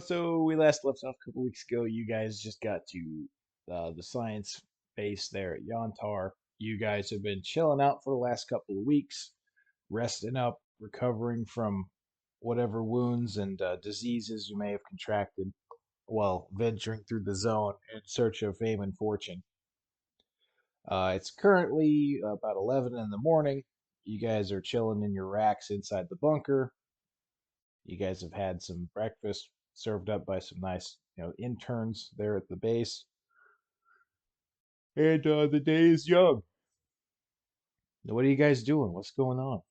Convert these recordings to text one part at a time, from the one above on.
So we last left off a couple weeks ago. You guys just got to the science base there at Yantar. You guys have been chilling out for the last couple of weeks, resting up, recovering from whatever wounds and diseases you may have contracted while venturing through the zone in search of fame and fortune. It's currently about 11 in the morning. You guys are chilling in your racks inside the bunker. You guys have had some breakfast served up by some nice, interns there at the base. And the day is young. What are you guys doing? What's going on?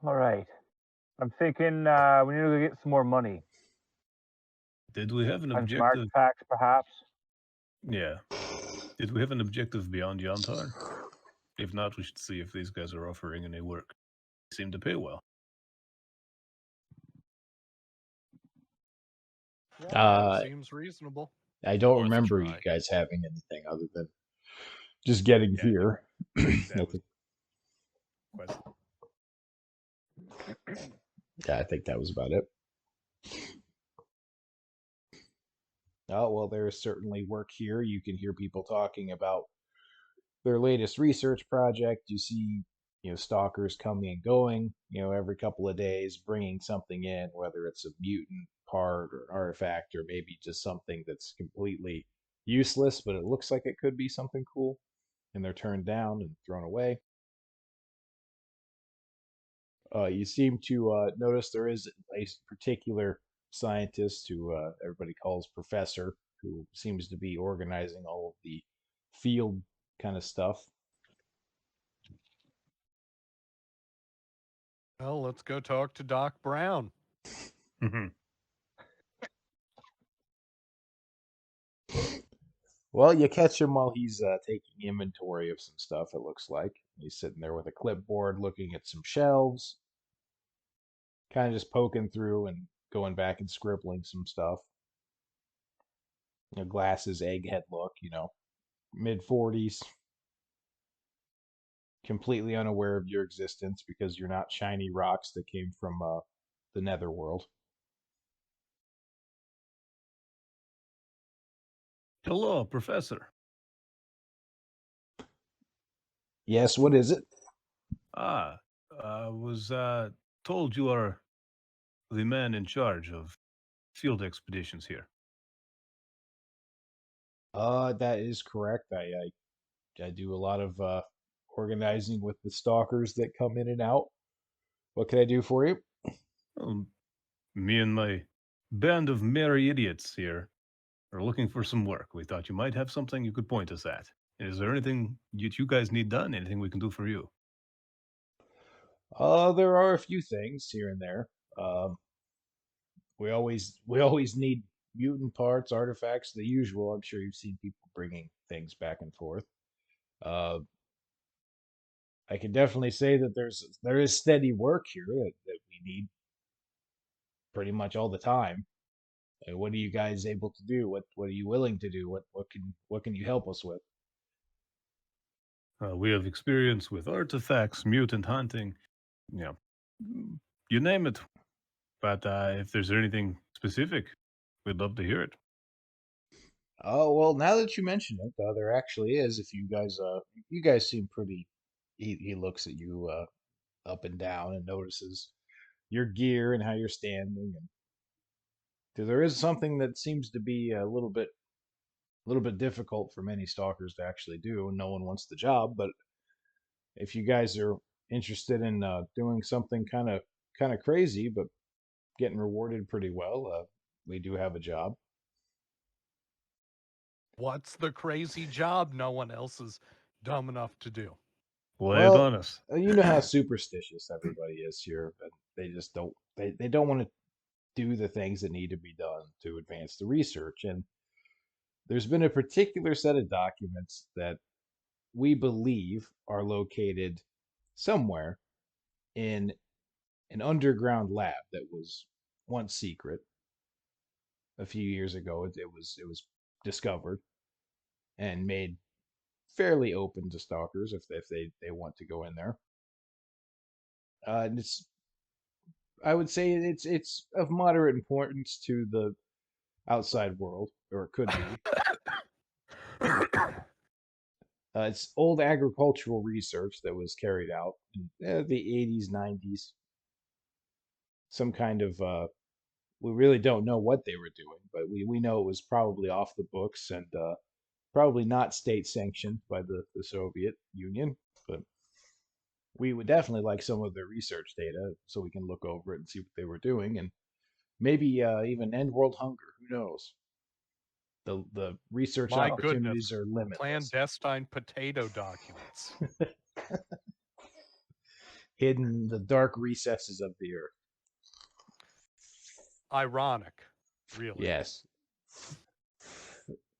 All right. I'm thinking we need to go get some more money. Did we have an Find some objective? artifacts, perhaps. Yeah. Did we have an objective beyond Yantar? If not, we should see if these guys are offering any work. They seem to pay well. Uh, Seems reasonable. I don't Worth a remember you try. guys having anything other than just getting Yeah, here. That was quest. Yeah, I think that was about it. Oh, well, there is certainly work here. You can hear people talking about their latest research project. You see, stalkers coming and going, every couple of days, bringing something in, whether it's a mutant part or artifact, or maybe just something that's completely useless, but it looks like it could be something cool, and they're turned down and thrown away. You seem to notice there is a particular scientist who everybody calls Professor, who seems to be organizing all of the field kind of stuff. Well, let's go talk to Doc Brown. Well, you catch him while he's taking inventory of some stuff, it looks like. He's sitting there with a clipboard looking at some shelves, kind of just poking through and going back and scribbling some stuff. Glasses, egghead look, mid 40s. Completely unaware of your existence because you're not shiny rocks that came from the netherworld. Hello, Professor. Yes, what is it? I was told you are the man in charge of field expeditions here. That is correct. I do a lot of organizing with the stalkers that come in and out. What can I do for you? Me and my band of merry idiots here are looking for some work. We thought you might have something you could point us at. Is there anything you guys need done? Anything we can do for you? There are a few things here and there. We always need mutant parts, artifacts, the usual. I'm sure you've seen people bringing things back and forth. Uh, I can definitely say that there is steady work here that we need pretty much all the time. What are you guys able to do? What are you willing to do? What can you help us with? We have experience with artifacts, mutant hunting, yeah, you name it. But if there's anything specific, we'd love to hear it. Oh well, now that you mention it, there actually is. If you guys seem pretty. He looks at you up and down and notices your gear and how you're standing, and there is something that seems to be a little bit difficult for many stalkers to actually do. No one wants the job, but if you guys are interested in doing something kind of crazy, but getting rewarded pretty well, we do have a job. What's the crazy job no one else is dumb enough to do? Lay it Well, on us. you know how superstitious everybody is here, but they just don't. They don't want to do the things that need to be done to advance the research. And there's been a particular set of documents that we believe are located somewhere in an underground lab that was once secret. A few years ago, it was discovered and made fairly open to stalkers if they want to go in there. And it's I would say it's of moderate importance to the outside world, or it could be. It's old agricultural research that was carried out in the 80s, 90s. Some kind of, we really don't know what they were doing, but we know it was probably off the books and probably not state sanctioned by the Soviet Union. But we would definitely like some of their research data so we can look over it and see what they were doing and maybe even end world hunger. Who knows? The research My opportunities goodness. are limitless. Clandestine potato documents. Hidden in the dark recesses of the earth. Ironic, really. Yes.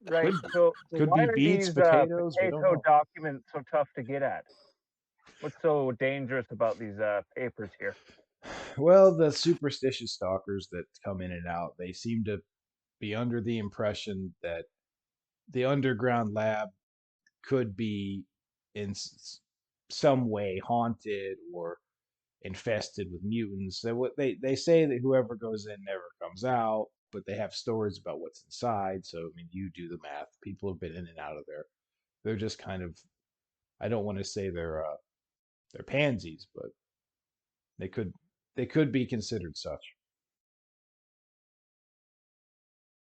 Right. Could, So could why be are beets, these potatoes. We don't potato know. documents so tough to get at? What's so dangerous about these papers here? Well, the superstitious stalkers that come in and out, they seem to be under the impression that the underground lab could be in some way haunted or infested with mutants. They say that whoever goes in never comes out, but they have stories about what's inside. So I mean, you do the math. People have been in and out of there. They're just kind of, I don't want to say they're pansies, but they could be considered such.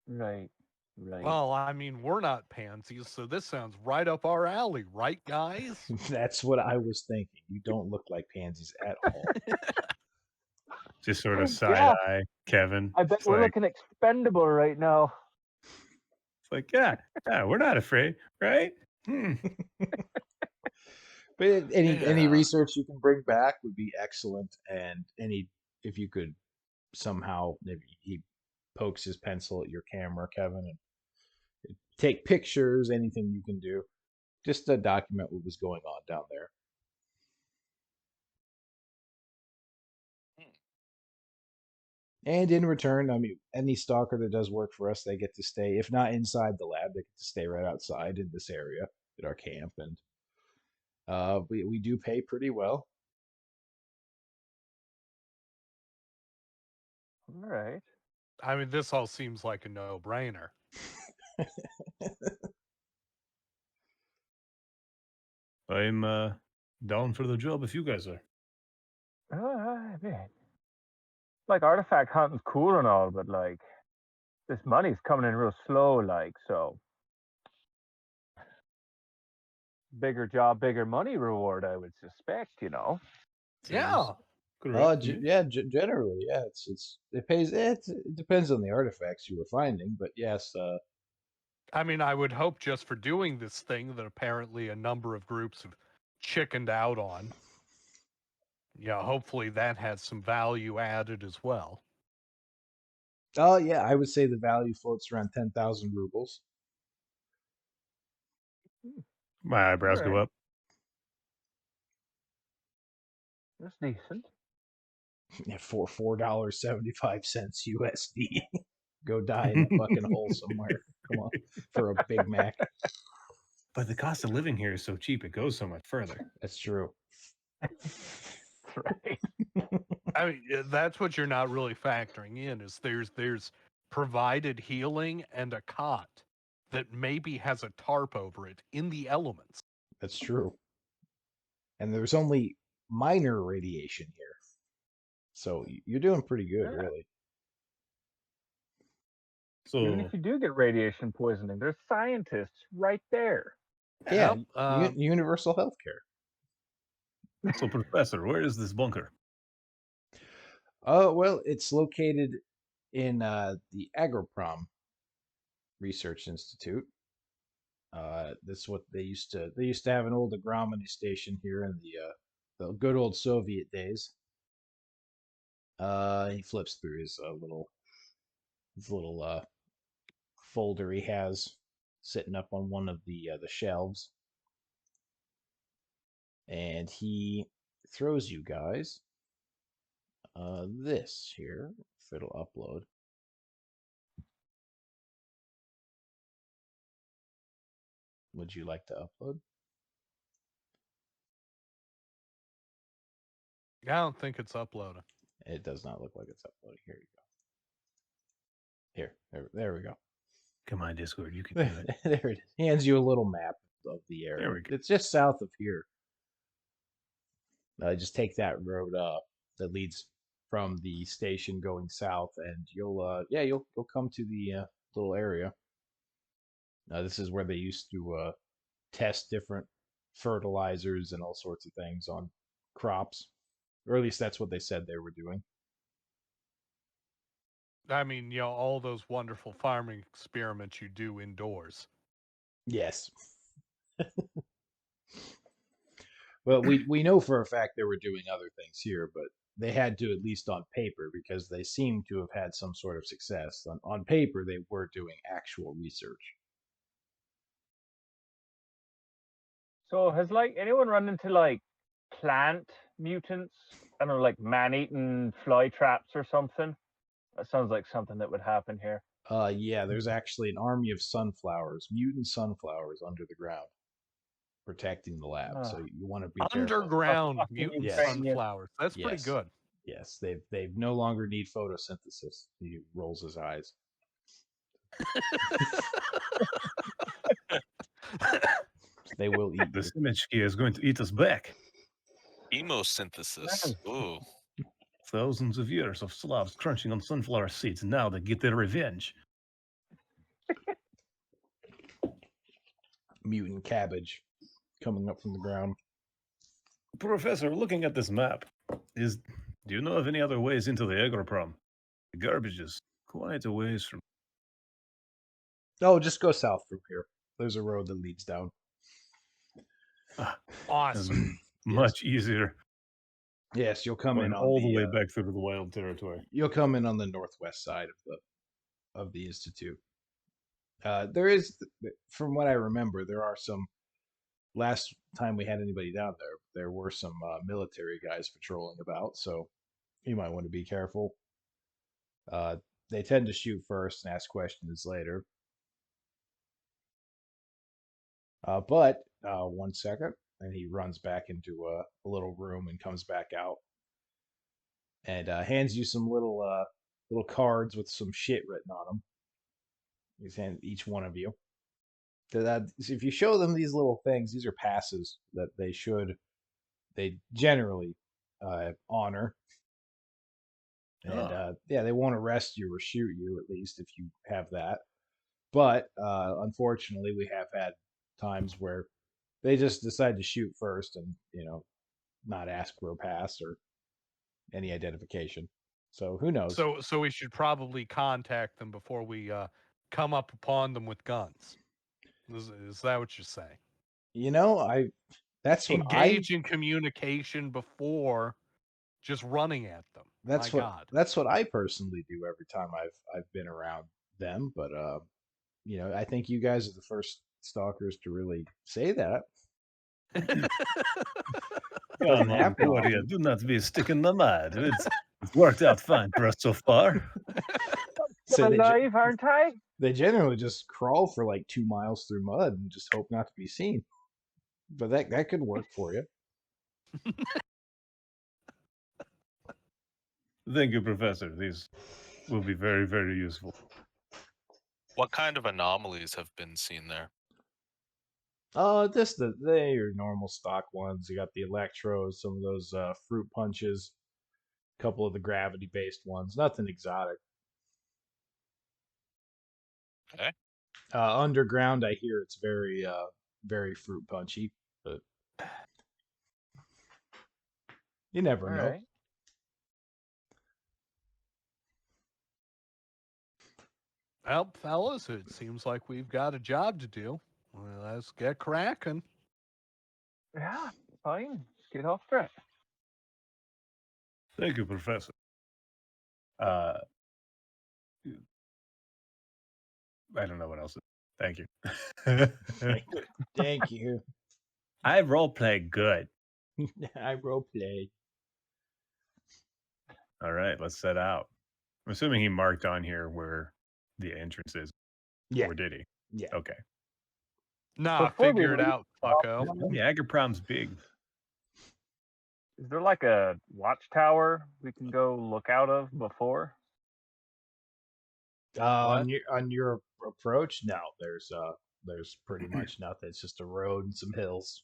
Right. Right. Well, I mean, we're not pansies, so this sounds right up our alley, right, guys? That's what I was thinking. You don't look like pansies at all. Just sort of side Yeah. eye, Kevin. I bet It's we're like, looking expendable right now. it's like, yeah, we're not afraid, right? Hmm. But any Yeah. research you can bring back would be excellent, and any if you could somehow maybe he pokes his pencil at your camera, Kevin, and take pictures, anything you can do, just to document what was going on down there. And in return, I mean, any stalker that does work for us, they get to stay, if not inside the lab, they get to stay right outside in this area at our camp, and we do pay pretty well. All right. I mean, this all seems like a no-brainer. I'm down for the job if you guys are. I mean, like artifact hunting's cool and all, but like this money's coming in real slow, like so. Bigger job, bigger money reward, I would suspect, you know. Yeah. Correct. Yeah, generally, yeah, it pays. It depends on the artifacts you were finding, but yes, I mean, I would hope just for doing this thing that apparently a number of groups have chickened out on. Yeah, hopefully that has some value added as well. oh yeah, I would say the value floats around 10,000 rubles. My eyebrows go Alright. up. That's decent. Yeah, for $4.75 USD. Go die in a fucking hole somewhere. Come on, for a Big Mac. But the cost of living here is so cheap; it goes so much further. That's true. Right. I mean, that's what you're not really factoring in is there's provided healing and a cot that maybe has a tarp over it in the elements. That's true. And there's only minor radiation here, so you're doing pretty good, Yeah. really. Even So if you do get radiation poisoning, there's scientists right there. Yeah, Yep, universal healthcare. So, Professor, where is this bunker? Oh well, it's located in the Agroprom Research Institute. That's what they used to. They used to have an old agronomy station here in the good old Soviet days. He flips through his little folder he has sitting up on one of the shelves, and he throws you guys this here. If it'll upload. Would you like to upload? I don't think it's uploading. It does not look like it's uploading. Here you go. There we go. Come on, Discord, you can do it. There it is. Hands you a little map of the area. There we go. It's just south of here. Just take that road up that leads from the station going south, and you'll come to the little area. This is where they used to test different fertilizers and all sorts of things on crops, or at least that's what they said they were doing. I mean, all those wonderful farming experiments you do indoors. Yes. Well, we know for a fact they were doing other things here, but they had to, at least on paper, because they seem to have had some sort of success. On paper, they were doing actual research. So has anyone run into plant mutants? I don't know, like man-eating fly traps or something? That sounds like something that would happen here. Yeah, there's actually an army of sunflowers, mutant sunflowers under the ground, protecting the lab. So you want to be careful. Underground mutant Yes. sunflowers. That's pretty Yes. good. Yes, they no longer need photosynthesis. He rolls his eyes. They will eat This you. image key is going to eat us back. Chemosynthesis. Ooh. Thousands of years of Slavs crunching on sunflower seeds. Now they get their revenge. Mutant cabbage coming up from the ground. Professor, looking at this map, do you know of any other ways into the agroprom? The garbage is quite a ways from. Oh, just go south from here. There's a road that leads down. Awesome. Much easier. Yes, you'll come Going in on all the way back through the wild territory. You'll come in on the northwest side of the institute. There is, from what I remember, there are some. Last time we had anybody down there were some military guys patrolling about, so you might want to be careful. They tend to shoot first and ask questions later. But 1 second, and he runs back into a little room and comes back out and hands you some little cards with some shit written on them. He's handed each one of you. If you show them these little things, these are passes that they generally honor. And they won't arrest you or shoot you, at least if you have that. But unfortunately, we have had times where they just decide to shoot first and, not ask for a pass or any identification. So who knows? So we should probably contact them before we come up upon them with guns. Is that what you're saying? That's what engage in communication before just running at them. That's what I personally do every time I've been around them. But I think you guys are the first stalkers to really say that. Come on, Gloria, do not be sticking the mud. It's worked out fine for us so far. So alive, aren't I? They generally just crawl for like 2 miles through mud and just hope not to be seen. But that could work for you. Thank you, Professor. These will be very, very useful. What kind of anomalies have been seen there? They are normal stock ones. You got the electros, some of those fruit punches, a couple of the gravity-based ones. Nothing exotic. Okay. Underground, I hear it's very, very fruit punchy, but you never know. Right. Well, fellas, it seems like we've got a job to do. Well, let's get cracking. Yeah, fine. Get after it. Thank you, Professor. I don't know what else. Thank you. Thank you. I roleplay good. I roleplay. All right, let's set out. I'm assuming he marked on here where the entrance is. Yeah. Or did he? Yeah. Okay. Nah, Before we figure it leave- out, fucko. The Agriprom's big. Is there like a watchtower we can go look out of before? On your approach, no. There's pretty much nothing. It's just a road and some hills.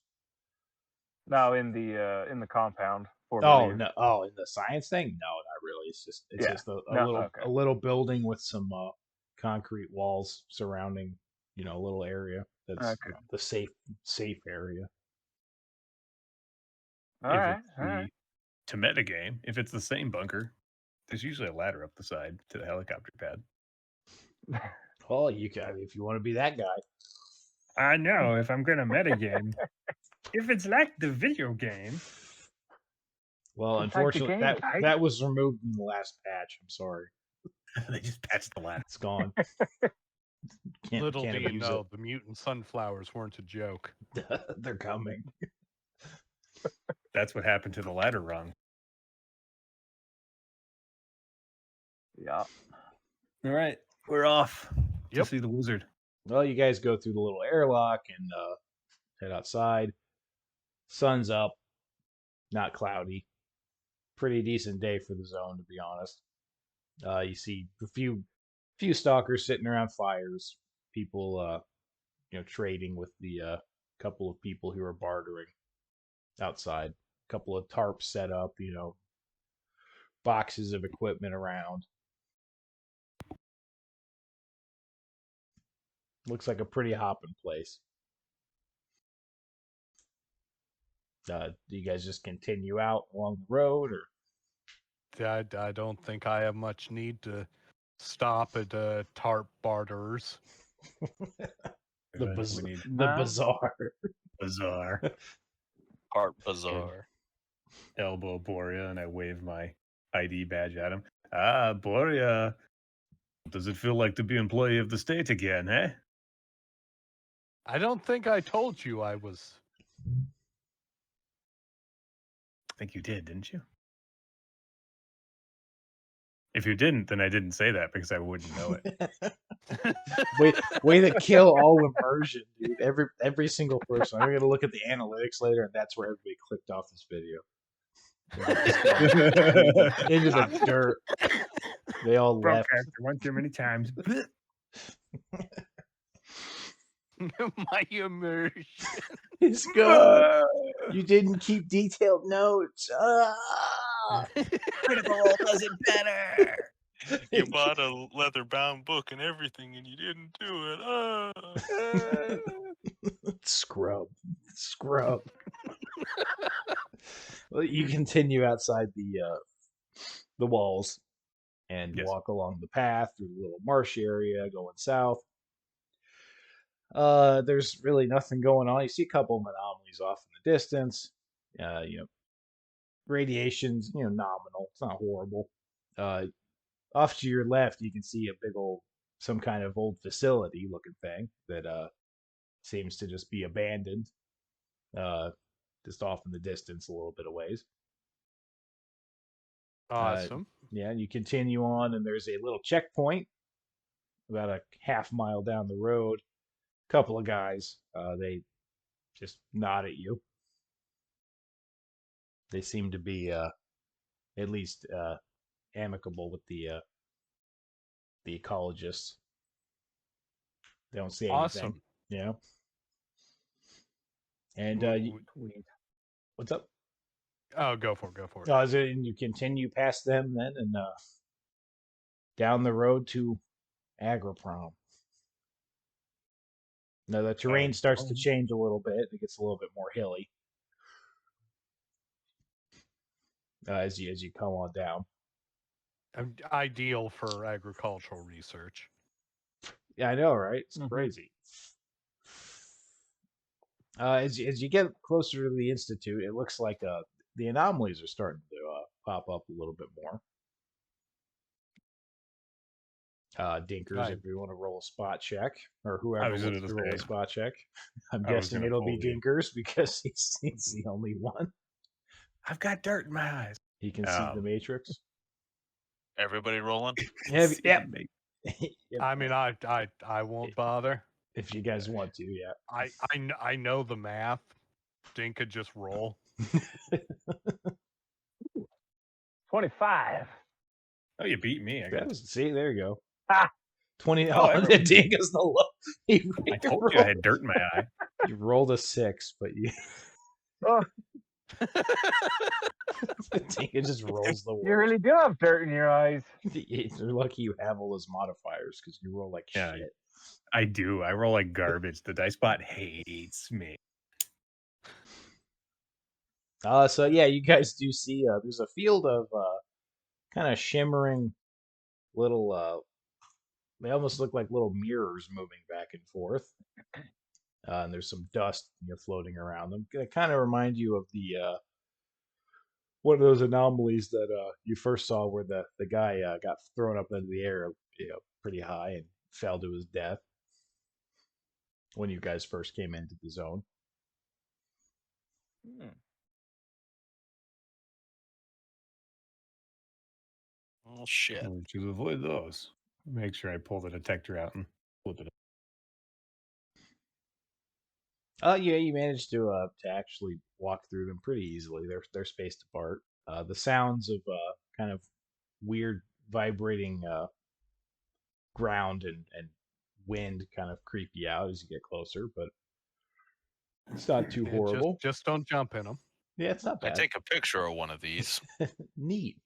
No, in the compound before we Oh leave. no! Oh, in the science thing? No, not really. It's Yeah. just a No, little okay. a little building with some concrete walls surrounding, a little area that's Okay. the safe area. All If right. it's All right. to metagame, if it's the same bunker, there's usually a ladder up the side to the helicopter pad. Well, you can if you want to be that guy. I know if I'm gonna metagame. If it's like the video game, Well, It's like the unfortunately, game, right? that was removed in the last patch. I'm sorry, They just patched the ladder. it's gone. Little Can't do you abuse know, the mutant sunflowers weren't a joke. it. They're coming. That's what happened to the ladder rung. Yeah. All right, we're off Yep. to see the wizard. Well, you guys go through the little airlock and head outside. Sun's up, not cloudy. Pretty decent day for the zone, to be honest. You see a few stalkers sitting around fires. People, trading with the couple of people who are bartering outside. A couple of tarps set up. Boxes of equipment around. Looks like a pretty hopping place. Do you guys just continue out along the road, or? I don't think I have much need to stop at tarp barterers. The We need bazaar. bazaar. Part bizarre. Elbow Boria, and I wave my ID badge at him. Ah, Boria. Does it feel like to be employee of the state again, eh? I don't think I told you I was. I think you did, didn't you? If you didn't, then I didn't say that because I wouldn't know it. way to kill all immersion, dude. Every single person. I'm gonna look at the analytics later, and that's where everybody clicked off this video. Into the dirt. They all from left. character one too many times. My immersion. It's gone. You didn't keep detailed notes. Ah! Critical Role does it better. You bought a leather-bound book and everything, and you didn't do it. Scrub. Well, you continue outside the walls and Yes. walk along the path through the little marsh area going south. There's really nothing going on. You see a couple of anomalies off in the distance. Radiation's nominal. It's not horrible. Off to your left, you can see a big some kind of old facility looking thing that seems to just be abandoned. Just off in the distance, a little bit of ways. Awesome. Yeah, and you continue on, and there's a little checkpoint about a half mile down the road. Couple of guys, they just nod at you. They seem to be at least amicable with the ecologists. They don't say anything. Awesome. And what's up? Oh, go for it. And you continue past them then, and down the road to Agroprom. Now the terrain starts to change a little bit. It gets a little bit more hilly as you come on down. Ideal for agricultural research. Yeah, I know, right? It's crazy. As you get closer to the institute, it looks like the anomalies are starting to pop up a little bit more. Dinkers, Right. if you want to roll a spot check, or whoever I was wants gonna to roll a say. spot check. I'm I was guessing gonna it'll be poll you. Dinkers because he's the only one. I've got dirt in my eyes. He can see the matrix. Everybody rolling? Yep. Yep. I mean, I won't bother. If you guys want to, yeah. I know the math. Dink could just roll. 25. Oh, you beat me. I got. See, there you go. Ah! 20. Oh, Oh, everyone- Dingo's the low. I told you I had dirt in my eye. You rolled a 6, but you Oh, Dingo just rolls the you worst. really do have dirt in your eyes. You're lucky you have all those modifiers because you roll like Yeah. shit. I do. I roll like garbage. The dice bot hates me. So yeah, you guys do see there's a field of kind of shimmering little they almost look like little mirrors moving back and forth. And there's some dust floating around them. They kind of remind you of the one of those anomalies that you first saw where the guy got thrown up into the air, pretty high and fell to his death when you guys first came into the zone. Oh shit. Oh, to avoid those, make sure I pull the detector out and flip it. Yeah, you managed to actually walk through them pretty easily. They're spaced apart. The sounds of kind of weird vibrating ground and wind kind of creep you out as you get closer, but it's not too Yeah, horrible. just don't jump in them. Yeah, it's not I bad. take a picture of one of these. Neat.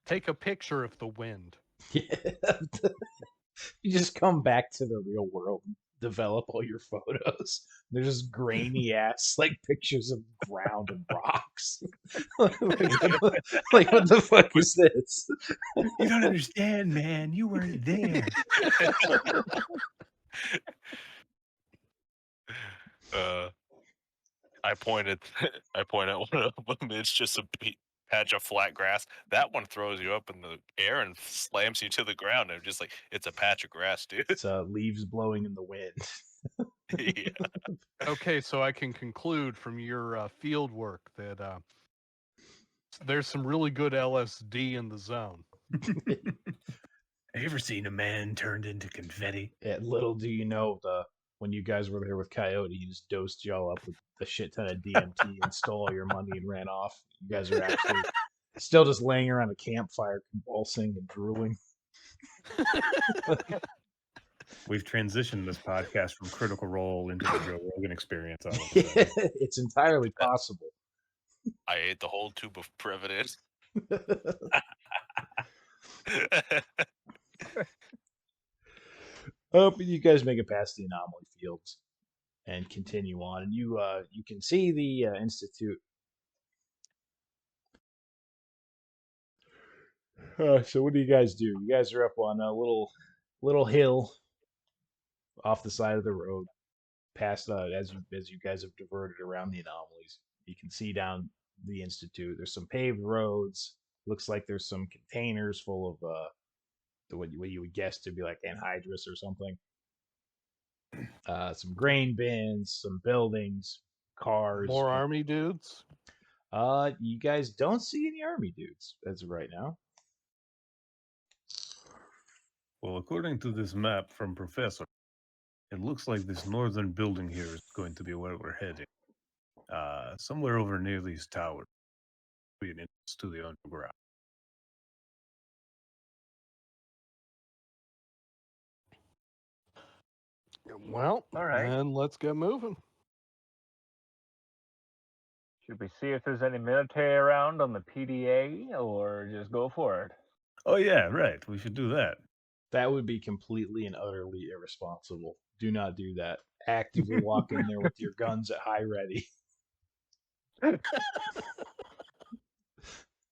Take a picture of the wind. Yeah. You just come back to the real world and develop all your photos. They're just grainy ass like pictures of ground and rocks. like, what the fuck is this? You don't understand, man. You weren't there. I point at one of them. It's just a patch of flat grass. That one throws you up in the air and slams you to the ground. I'm just like, it's a patch of grass, dude. It's leaves blowing in the wind. Yeah. Okay, so I can conclude from your field work that there's some really good LSD in the zone. Have you ever seen a man turned into confetti? Yeah, little do you know, when you guys were there with Coyote, he just dosed y'all up with a shit ton of DMT and stole all your money and ran off. You guys are actually still just laying around a campfire, convulsing and drooling. We've transitioned this podcast from Critical Role into the Joe Rogan Experience. All of a sudden. It's entirely possible. I ate the whole tube of Prevident. But you guys make it past the anomaly fields and continue on, and you can see the institute. So what do you guys do? You guys are up on a little hill off the side of the road, past as you guys have diverted around the anomalies. You can see down the institute. There's some paved roads. Looks like there's some containers full of what you would guess to be like anhydrous or something. Some grain bins, some buildings, cars. More army dudes? You guys don't see any army dudes as of right now. Well, according to this map from Professor, it looks like this northern building here is going to be where we're heading. Somewhere over near these towers. Be an entrance to the underground. Well, All right. then let's get moving. Should we see if there's any military around on the PDA or just go for it? Oh yeah, right. We should do that. That would be completely and utterly irresponsible. Do not do that. Actively walk in there with your guns at high ready.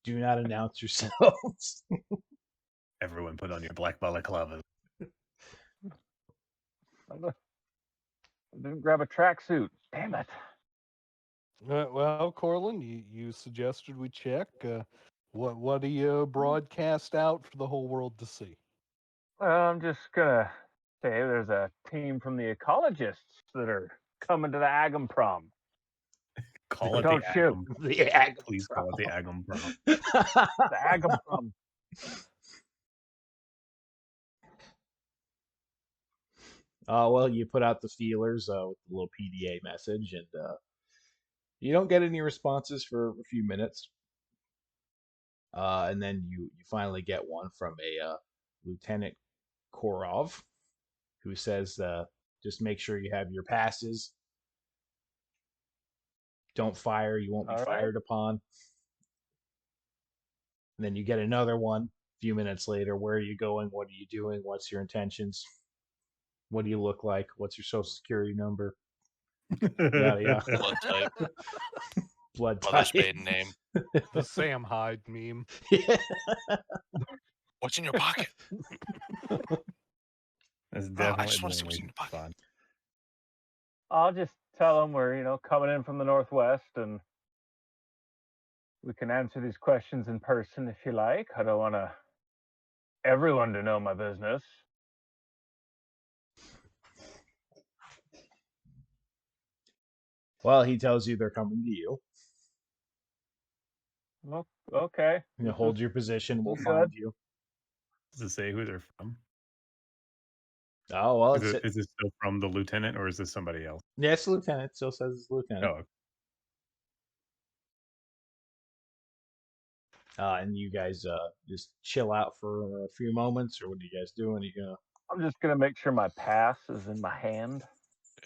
Do not announce yourselves. Everyone put on your black balaclavas. I didn't grab a tracksuit. Damn it. Well, Corlin, you suggested we check. What do you broadcast out for the whole world to see? I'm just gonna say there's a team from the ecologists that are coming to the Agam prom. Call it Don't the shoot. Agam. The Agam Please call it the Agam prom. The Agam prom. Well, you put out the feelers with the little PDA message, and You don't get any responses for a few minutes. And then you finally get one from a Lieutenant Korov, who says, just make sure you have your passes. Don't fire, you won't be All right. fired upon. And then you get another one a few minutes later. Where are you going? What are you doing? What's your intentions? What do you look like? What's your social security number? Yada yada. Blood type. Blood Mother's type. maiden name. The Sam Hyde meme. Yeah. What's in your pocket? That's I definitely just wanna see what's in really your pocket. fun. I'll just tell them we're, coming in from the northwest, and we can answer these questions in person if you like. I don't want everyone to know my business. Well, he tells you they're coming to you. Well, okay. Hold your position. We'll good. find you. Does it say who they're from? Oh well, Is it still from the lieutenant, or is this somebody else? yeah, it's the lieutenant. Still says it's the lieutenant. Oh, And you guys just chill out for a few moments, or what are you guys doing? You gonna? I'm just gonna make sure my pass is in my hand.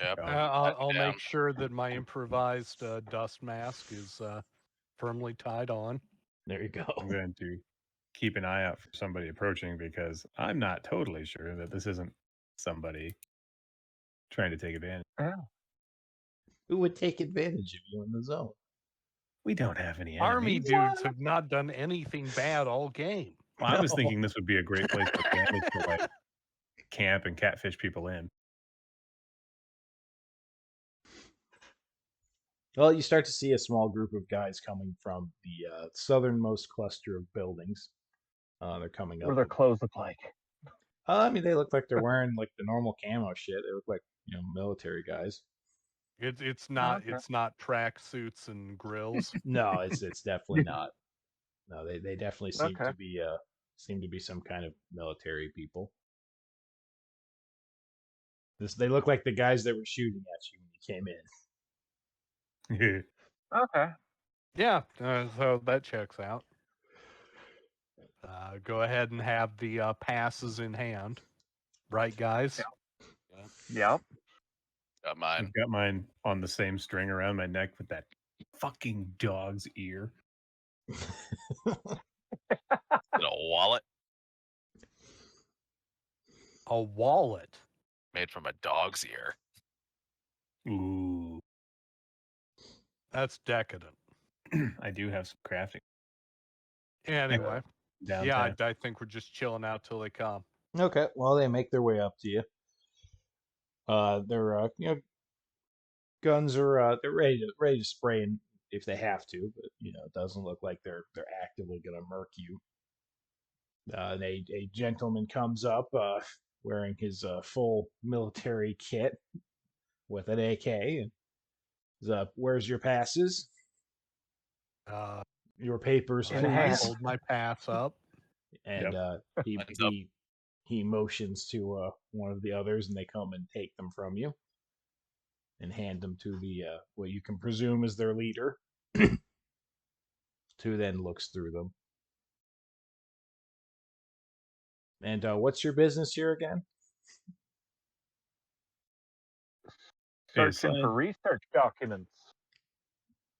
Yep. Oh. I'll down. make sure that my improvised dust mask is firmly tied on. There you go. I'm going to keep an eye out for somebody approaching because I'm not totally sure that this isn't somebody trying to take advantage. Who would take advantage of you in the zone? We don't have any Army enemies. dudes have not done anything bad all game. Well, I was No. thinking this would be a great place for families to like camp and catfish people in. Well, you start to see a small group of guys coming from the southernmost cluster of buildings. They're coming What do up. their clothes look like? I mean, they look like they're wearing like the normal camo shit. They look like military guys. It's not Okay. it's not track suits and grills. No, it's definitely not. No, they definitely seem Okay. to be some kind of military people. They look like the guys that were shooting at you when you came in. Okay. Yeah, so that checks out. Go ahead and have the passes in hand, right, guys? Yep. Got mine. I've got mine on the same string around my neck with that fucking dog's ear. In a wallet A wallet. made from a dog's ear. Ooh. That's decadent. I do have some crafting. Anyway, Downtown. yeah, I think we're just chilling out till they come. Okay, well, they make their way up to you. Their guns are they're ready to spray if they have to, but it doesn't look like they're actively gonna murk you. A gentleman comes up wearing his full military kit with an AK and is where's your passes? Your papers, In hand. please. Hold my pass up. And he Mine's up. he motions to one of the others, and they come and take them from you and hand them to the what you can presume is their leader, who then looks through them. And what's your business here again? Searching for research documents.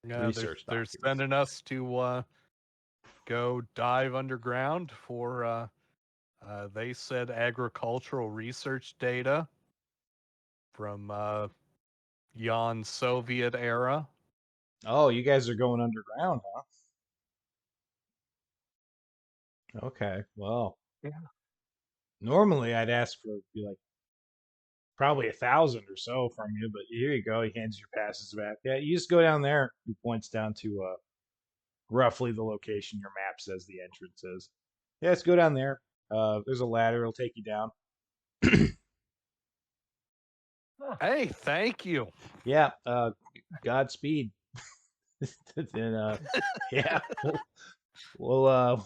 Yeah, Research they're documents. sending us to go dive underground for. They said agricultural research data from Jan Soviet era. Oh, you guys are going underground, huh? Okay, well, Yeah. normally I'd ask for probably 1,000 or so from you, but here you go. He hands your passes back. Yeah, you just go down there. He points down to roughly the location your map says the entrance is. Yeah, let's go down there. There's a ladder. It'll take you down. Hey, thank you. Yeah, Godspeed. And yeah, we'll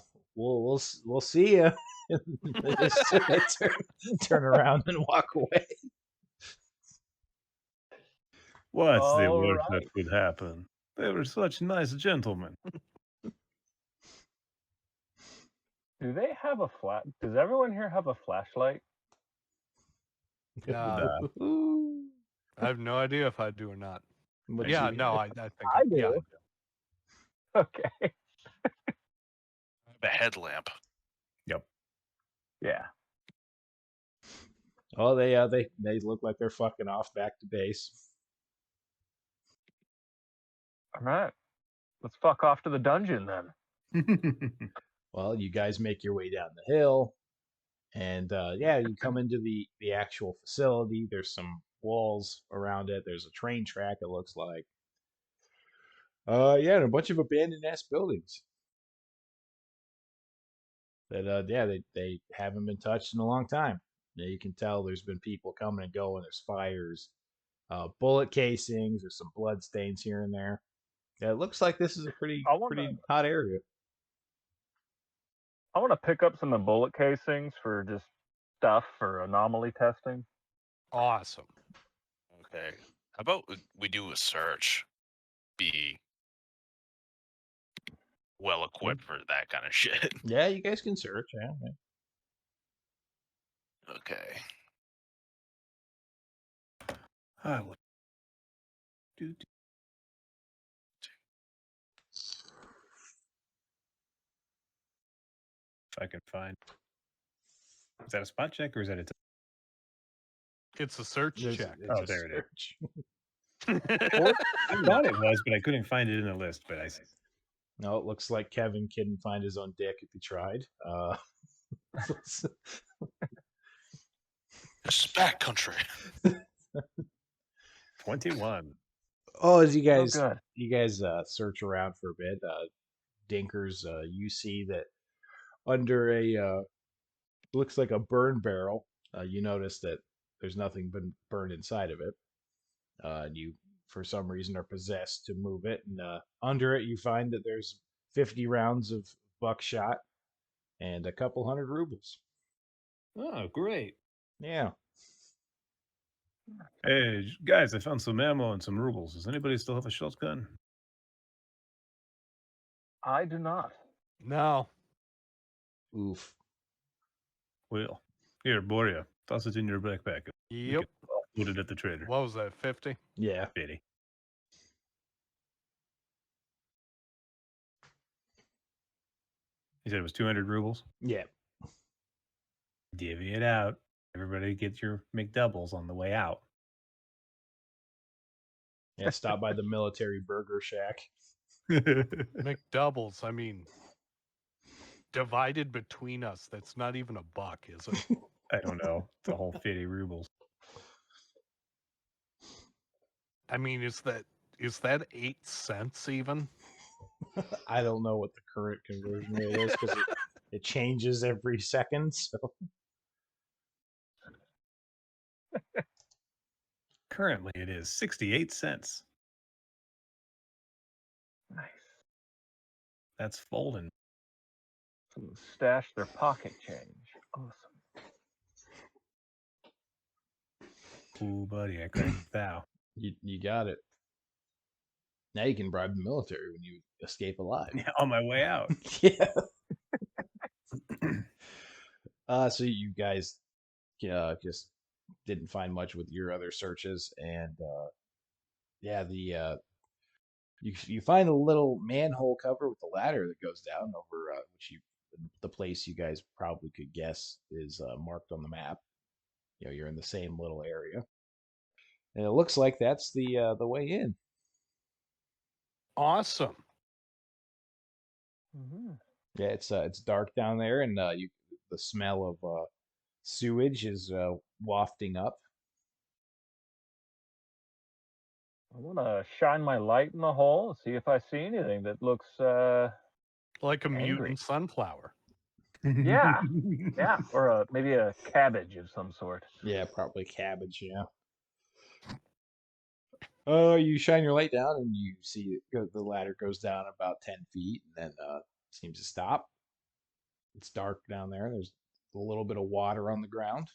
see you. Turn around and walk away. What's the All worst right. that could happen? They were such nice gentlemen. Do they have a Does everyone here have a flashlight? I have no idea if I do or not. But Yeah, you- no, I think I yeah, do. Okay. A headlamp. Yeah. Oh, they look like they're fucking off back to base. All right. Let's fuck off to the dungeon then. Well, you guys make your way down the hill, and yeah, you come into the actual facility. There's some walls around it. There's a train track. It looks like. Yeah, and a bunch of abandoned ass buildings. That yeah, they haven't been touched in a long time. Yeah, you can tell there's been people coming and going. There's fires, bullet casings. There's some blood stains here and there. Yeah, it looks like this is a pretty hot area. I want to pick up some of the bullet casings for just stuff for anomaly testing. awesome. Okay. How about we do a search? Be well equipped for that kind of shit. Yeah, you guys can search. Yeah. Okay. I would do. If I can find. Is that a spot check or is that a? It's a search check. Oh, there it is. is. I thought it was, but I couldn't find it in the list. But I. No, it looks like Kevin couldn't find his own dick if he tried. This is backcountry. 21. Oh, as you guys good. search around for a bit, Dinkers, you see that under a looks like a burn barrel. You notice that there's nothing been burned inside of it. And you, for some reason, are possessed to move it. And under it, you find that there's 50 rounds of buckshot and a couple hundred rubles. Oh, great. Yeah. Hey, guys, I found some ammo and some rubles. Does anybody still have a shotgun? I do not. No. Oof. Well, here, Boria, toss it in your backpack. Yep. Put it at the trader. What was that? 50? Yeah. Pity. He said it was 200 rubles. Yeah. Divvy it out. Everybody get your McDoubles on the way out. Yeah. Stop by the military burger shack. McDoubles. I mean, divided between us, that's not even a buck, is it? I don't know. It's a whole 50 rubles. I mean, is that 8 cents even? I don't know what the current conversion rate is because it changes every second. So Currently, it is 68 cents. Nice. That's folding. Some stash their pocket change. Awesome. Ooh, buddy, I cracked thou. you got it. Now you can bribe the military when you escape alive. Yeah, on my way out. Yeah. So you guys just didn't find much with your other searches, and yeah, you find a little manhole cover with a ladder that goes down over the place you guys probably could guess is marked on the map. You know, you're in the same little area, and it looks like that's the way in. Awesome. Mm-hmm. Yeah, it's dark down there, and the smell of sewage is wafting up. I want to shine my light in the hole and see if I see anything that looks. Like a Angry. mutant sunflower. Yeah. Yeah, or maybe a cabbage of some sort. Yeah, probably cabbage. Yeah. You shine your light down, and you see the ladder goes down about 10 feet, and then seems to stop. It's dark down there. There's a little bit of water on the ground.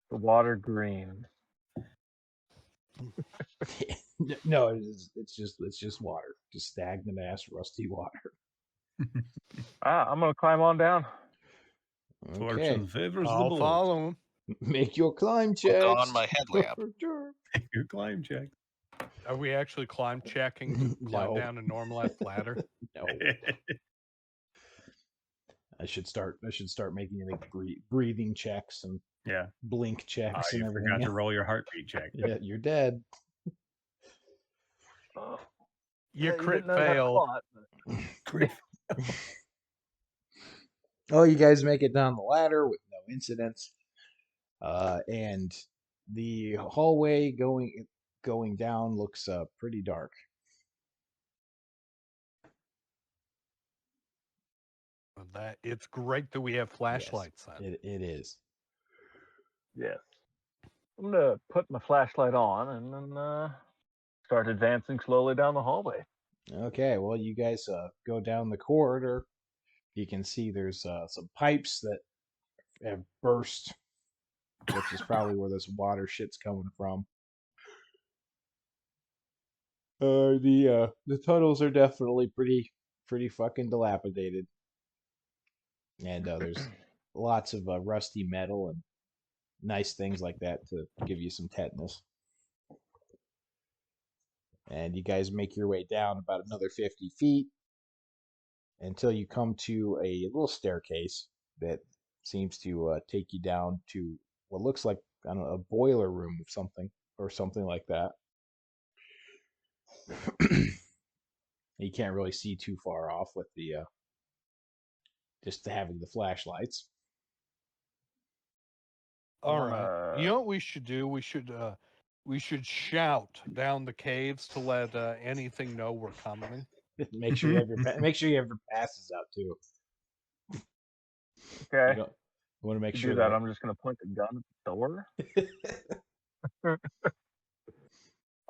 The water green. No, it's just water, just stagnant ass rusty water. I'm gonna climb on down. Okay, Fortune favors the I'll bold. follow him. make your climb Look checks. on my headlamp. Your climb check. Are we actually climb checking to climb No. down a normalized ladder? No, I should start making you like breathing checks and Yeah. blink checks and You everything. forgot to roll your heartbeat check. Yeah, you're dead. Oh, You yeah, crit didn't know how to fail. plot. Oh, you guys make it down the ladder with no incidents, and the hallway going down looks pretty dark. That it's great that we have flashlights. Then. It is. Yes. I'm gonna put my flashlight on and then start advancing slowly down the hallway. Okay, well, you guys go down the corridor. You can see there's some pipes that have burst, which is probably where this water shit's coming from. The tunnels are definitely pretty fucking dilapidated, and there's lots of rusty metal and nice things like that to give you some tetanus. And you guys make your way down about another 50 feet until you come to a little staircase that seems to take you down to what looks like, I don't know, a boiler room of something or something like that. You can't really see too far off with the just having the flashlights. All right. You know what we should do? We should shout down the caves to let anything know we're coming. Make sure you have your passes out too. Okay. You want to make To sure do that, I'm just gonna point the gun at the door.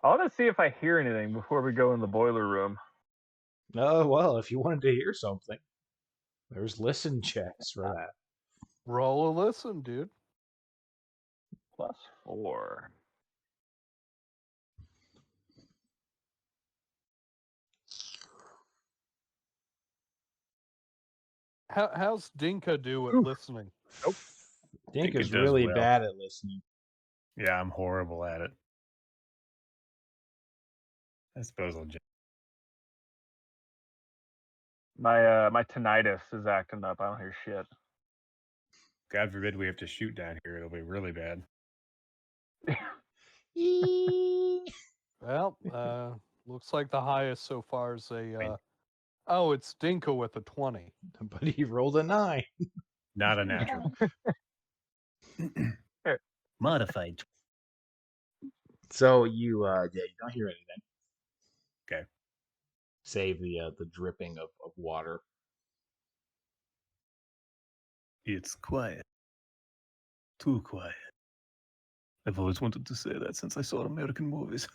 I want to see if I hear anything before we go in the boiler room. Oh, well, if you wanted to hear something, there's listen checks for that. Roll a listen, dude. +4. How's Dinka do at listening? Dinka's does really well. bad at listening. Yeah, I'm horrible at it. I suppose I'll just. My tinnitus is acting up. I don't hear shit. God forbid we have to shoot down here. It'll be really bad. Well, looks like the highest so far is a. Oh, it's Dinka with a 20. But he rolled a 9. Not a natural. Modified. So you don't hear anything. Okay. Save the dripping of water. It's quiet. Too quiet. I've always wanted to say that since I saw American movies.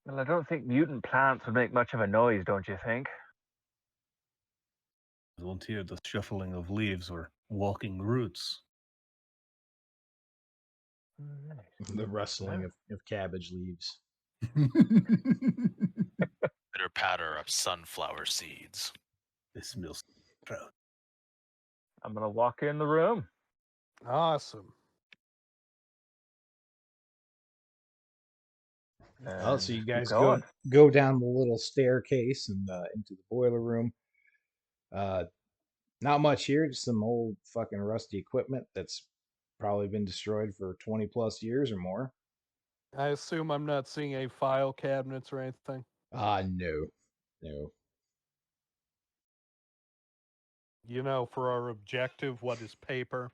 Well, I don't think mutant plants would make much of a noise, don't you think? I won't hear the shuffling of leaves or walking roots. The rustling of cabbage leaves. Bitter powder of sunflower seeds. This smells proud. I'm gonna walk in the room. Awesome. Oh, so you Keep guys going. go down the little staircase and into the boiler room. Not much here, just some old fucking rusty equipment that's probably been destroyed for 20 plus years or more. I assume I'm not seeing any file cabinets or anything. No. You know, for our objective, what is paper?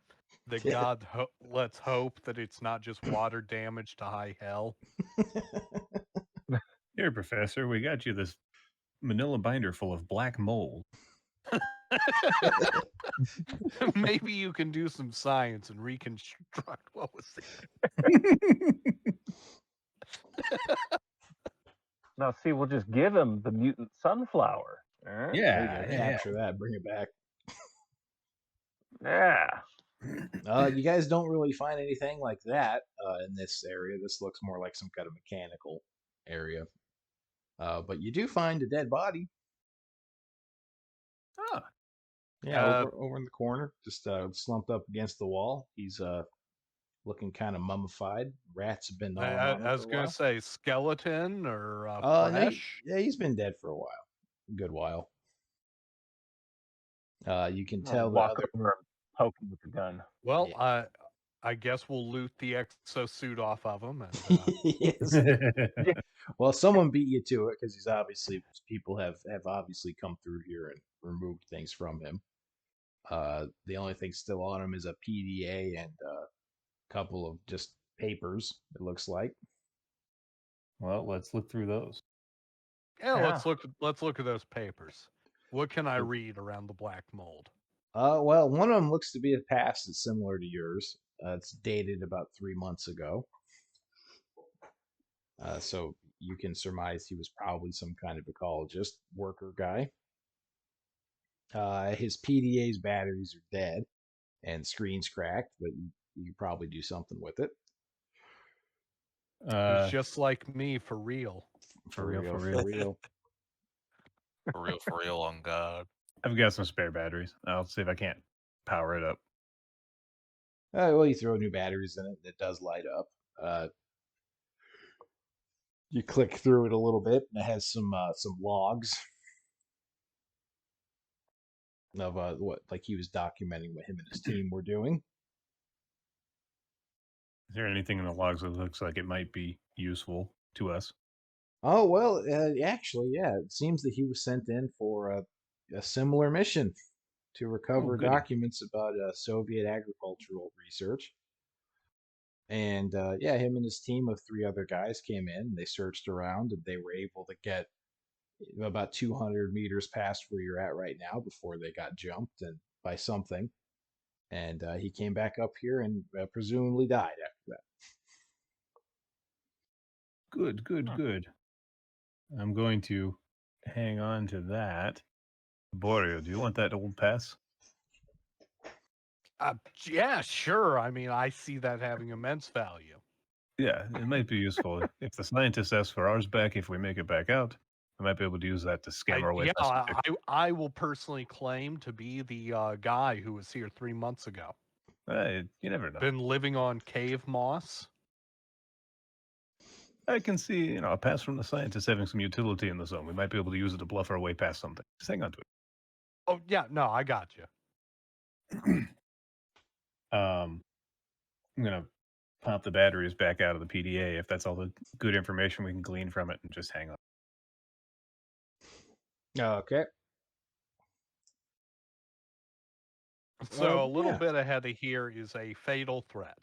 That God let's hope that it's not just water damage to high hell. Here, Professor, we got you this manila binder full of black mold. Maybe you can do some science and reconstruct what was Now, see, we'll just give him the mutant sunflower. All right? Yeah, capture that, bring it back. Yeah. You guys don't really find anything like that in this area. This looks more like some kind of mechanical area. But you do find a dead body. Ah, Yeah, Uh, over in the corner, just slumped up against the wall. He's looking kind of mummified. Rats have been gnawing on him I for was a going to while. say skeleton or No, fresh. yeah, he's been dead for a while, a good while. You can I'll tell the walk other. over and poke him with the gun. Well, Yeah. I guess we'll loot the exosuit off of him. And Yes. Yeah. Well, someone beat you to it because he's obviously people have obviously come through here and removed things from him. The only thing still on him is a PDA and a couple of just papers. It looks like. well, let's look through those. yeah, Yeah. let's look at those papers. What can I read around the black mold? Well, one of them looks to be a past that's similar to yours. It's dated about 3 months ago. So you can surmise he was probably some kind of ecologist, worker guy. His PDA's batteries are dead and screen's cracked, but you probably do something with it. He's just like me for real. For real, for For real. real. For real, on God. I've got some spare batteries. I'll see if I can't power it up. Well, you throw new batteries in it, and it does light up. You click through it a little bit, and it has some logs of what like he was documenting what him and his team were doing. Is there anything in the logs that looks like it might be useful to us? Oh well, actually, yeah, it seems that he was sent in for a similar mission to recover goody. documents about Soviet agricultural research. And yeah, him and his team of 3 other guys came in. They searched around, and they were able to get about 200 meters past where you're at right now before they got jumped and by something. And he came back up here and presumably died after that. Good, good, good. I'm going to hang on to that. Borio, do you want that old pass? Yeah, sure. I mean, I see that having immense value. Yeah, it might be useful. If the scientists ask for ours back, if we make it back out, I might be able to use that to scam our way Yeah, past the ticket. I will personally claim to be the guy who was here 3 months ago. You never know. Been living on cave moss. I can see, a pass from the scientists having some utility in the zone. We might be able to use it to bluff our way past something. Just hang on to it. Oh yeah, no, I got you. I'm gonna pop the batteries back out of the PDA if that's all the good information we can glean from it, and just hang on. Okay. So a little yeah. bit ahead of here is a fatal threat.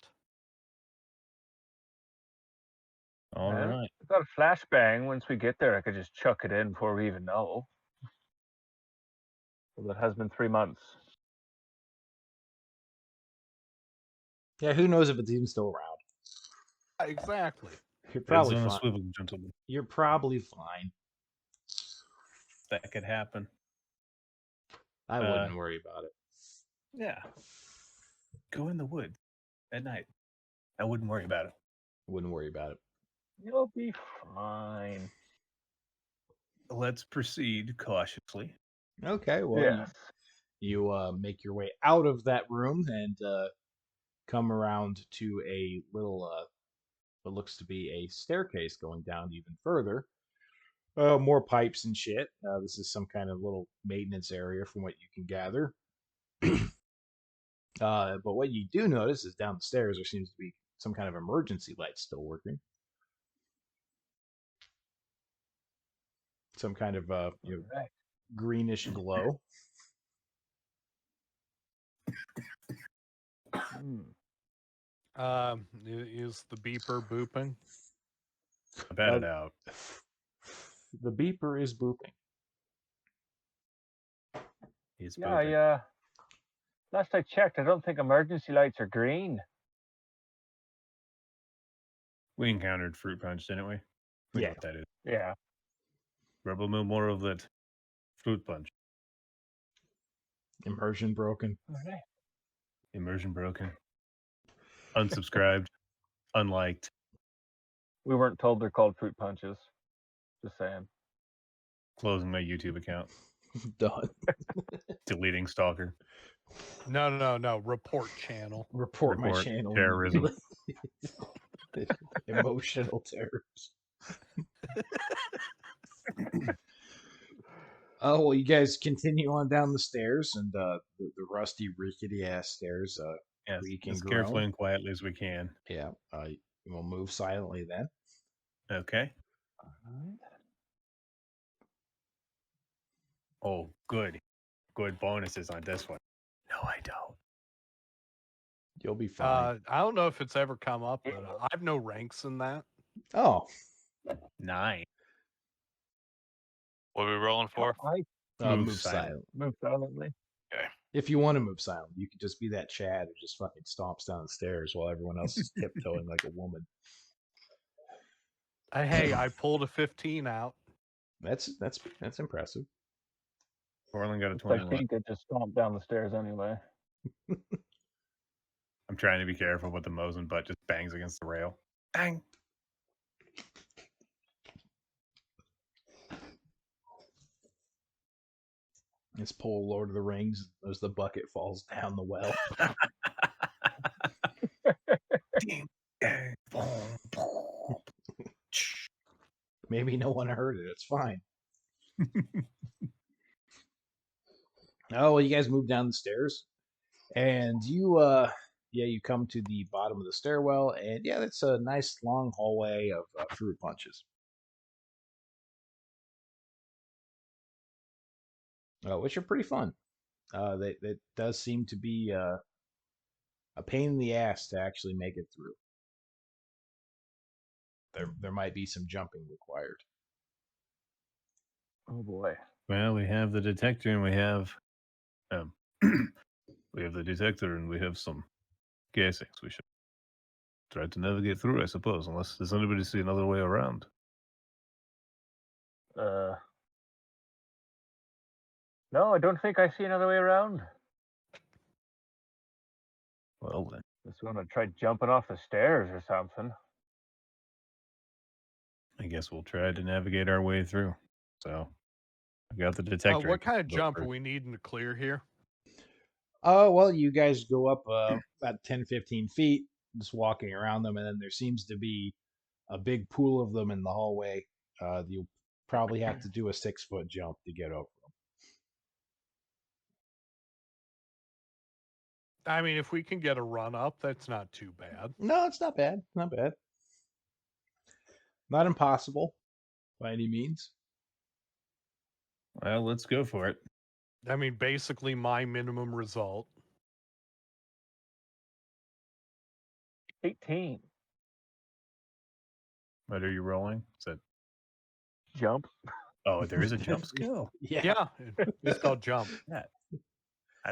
All Well, right. I've got a flashbang. Once we get there, I could just chuck it in before we even know. Well, it has been 3 months. Yeah, who knows if it's even still around? Exactly. You're Heads probably on a fine. swivel, gentlemen. You're probably fine. That could happen. I wouldn't worry about it. Yeah. Go in the woods at night. I wouldn't worry about it. Wouldn't worry about it. You'll be fine. Let's proceed cautiously. Okay, well, Yes. you make your way out of that room and come around to a little, what looks to be a staircase going down even further. More pipes and shit. This is some kind of little maintenance area from what you can gather. But what you do notice is down the stairs there seems to be some kind of emergency light still working. Some kind of Right. greenish glow. Is the beeper booping? I batted out. The beeper is booping. He's Yeah, booping. last I checked, I don't think emergency lights are green. We encountered fruit punch, didn't we? We know Yeah. what that is. Yeah. Rebel Mill more of that fruit punch. Immersion broken. Okay. Immersion broken. Unsubscribed. Unliked. We weren't told they're called fruit punches. Just saying. Closing my YouTube account. Done. Deleting Stalker. No. Report channel. Report my Report channel. terrorism. Emotional terrors. Oh, well, you guys continue on down the stairs, and the rusty, rickety-ass stairs Yes, creak as and carefully groan. and quietly as we can. Yeah, we'll move silently then. Okay. Oh, good. Good bonuses on this one. No, I don't. You'll be fine. I don't know if it's ever come up, but I have no ranks in that. Oh, 9. What are we rolling for? move silent. Move silently. If you want to move silent, you could just be that Chad who just fucking stomps down the stairs while everyone else is tiptoeing like a woman. Hey, I pulled a 15 out. That's impressive. Orland got a Looks like 21. Pink could just stomp down the stairs anyway. I'm trying to be careful with the Mosin, but just bangs against the rail. Bang. This pull Lord of the Rings as the bucket falls down the well. Ding, dang, boom, boom. Maybe no one heard it. It's fine. Oh, well, you guys move down the stairs, and you come to the bottom of the stairwell, and yeah, it's a nice long hallway of fruit punches. Which are pretty fun. That does seem to be a pain in the ass to actually make it through. There might be some jumping required. Oh boy. Well, we have the detector, and we have we have the detector, and we have some casings. We should try to navigate through, I suppose, unless does anybody see another way around. No, I don't think I see another way around. Well then, Just want to try jumping off the stairs or something. I guess we'll try to navigate our way through. So, I got the detector. What kind of Go jump are first. we needing to clear here? Oh, well, you guys go up about 10, 15 feet, just walking around them, and then there seems to be a big pool of them in the hallway. You'll probably have to do a 6-foot jump to get over them. I mean, if we can get a run up, that's not too bad. No, it's not bad. Not bad. Not impossible by any means. Well, let's go for it. I mean, basically my minimum result. 18. What are you rolling? Is that? Jump. Oh, there is a jump skill. Yeah, it's called jump.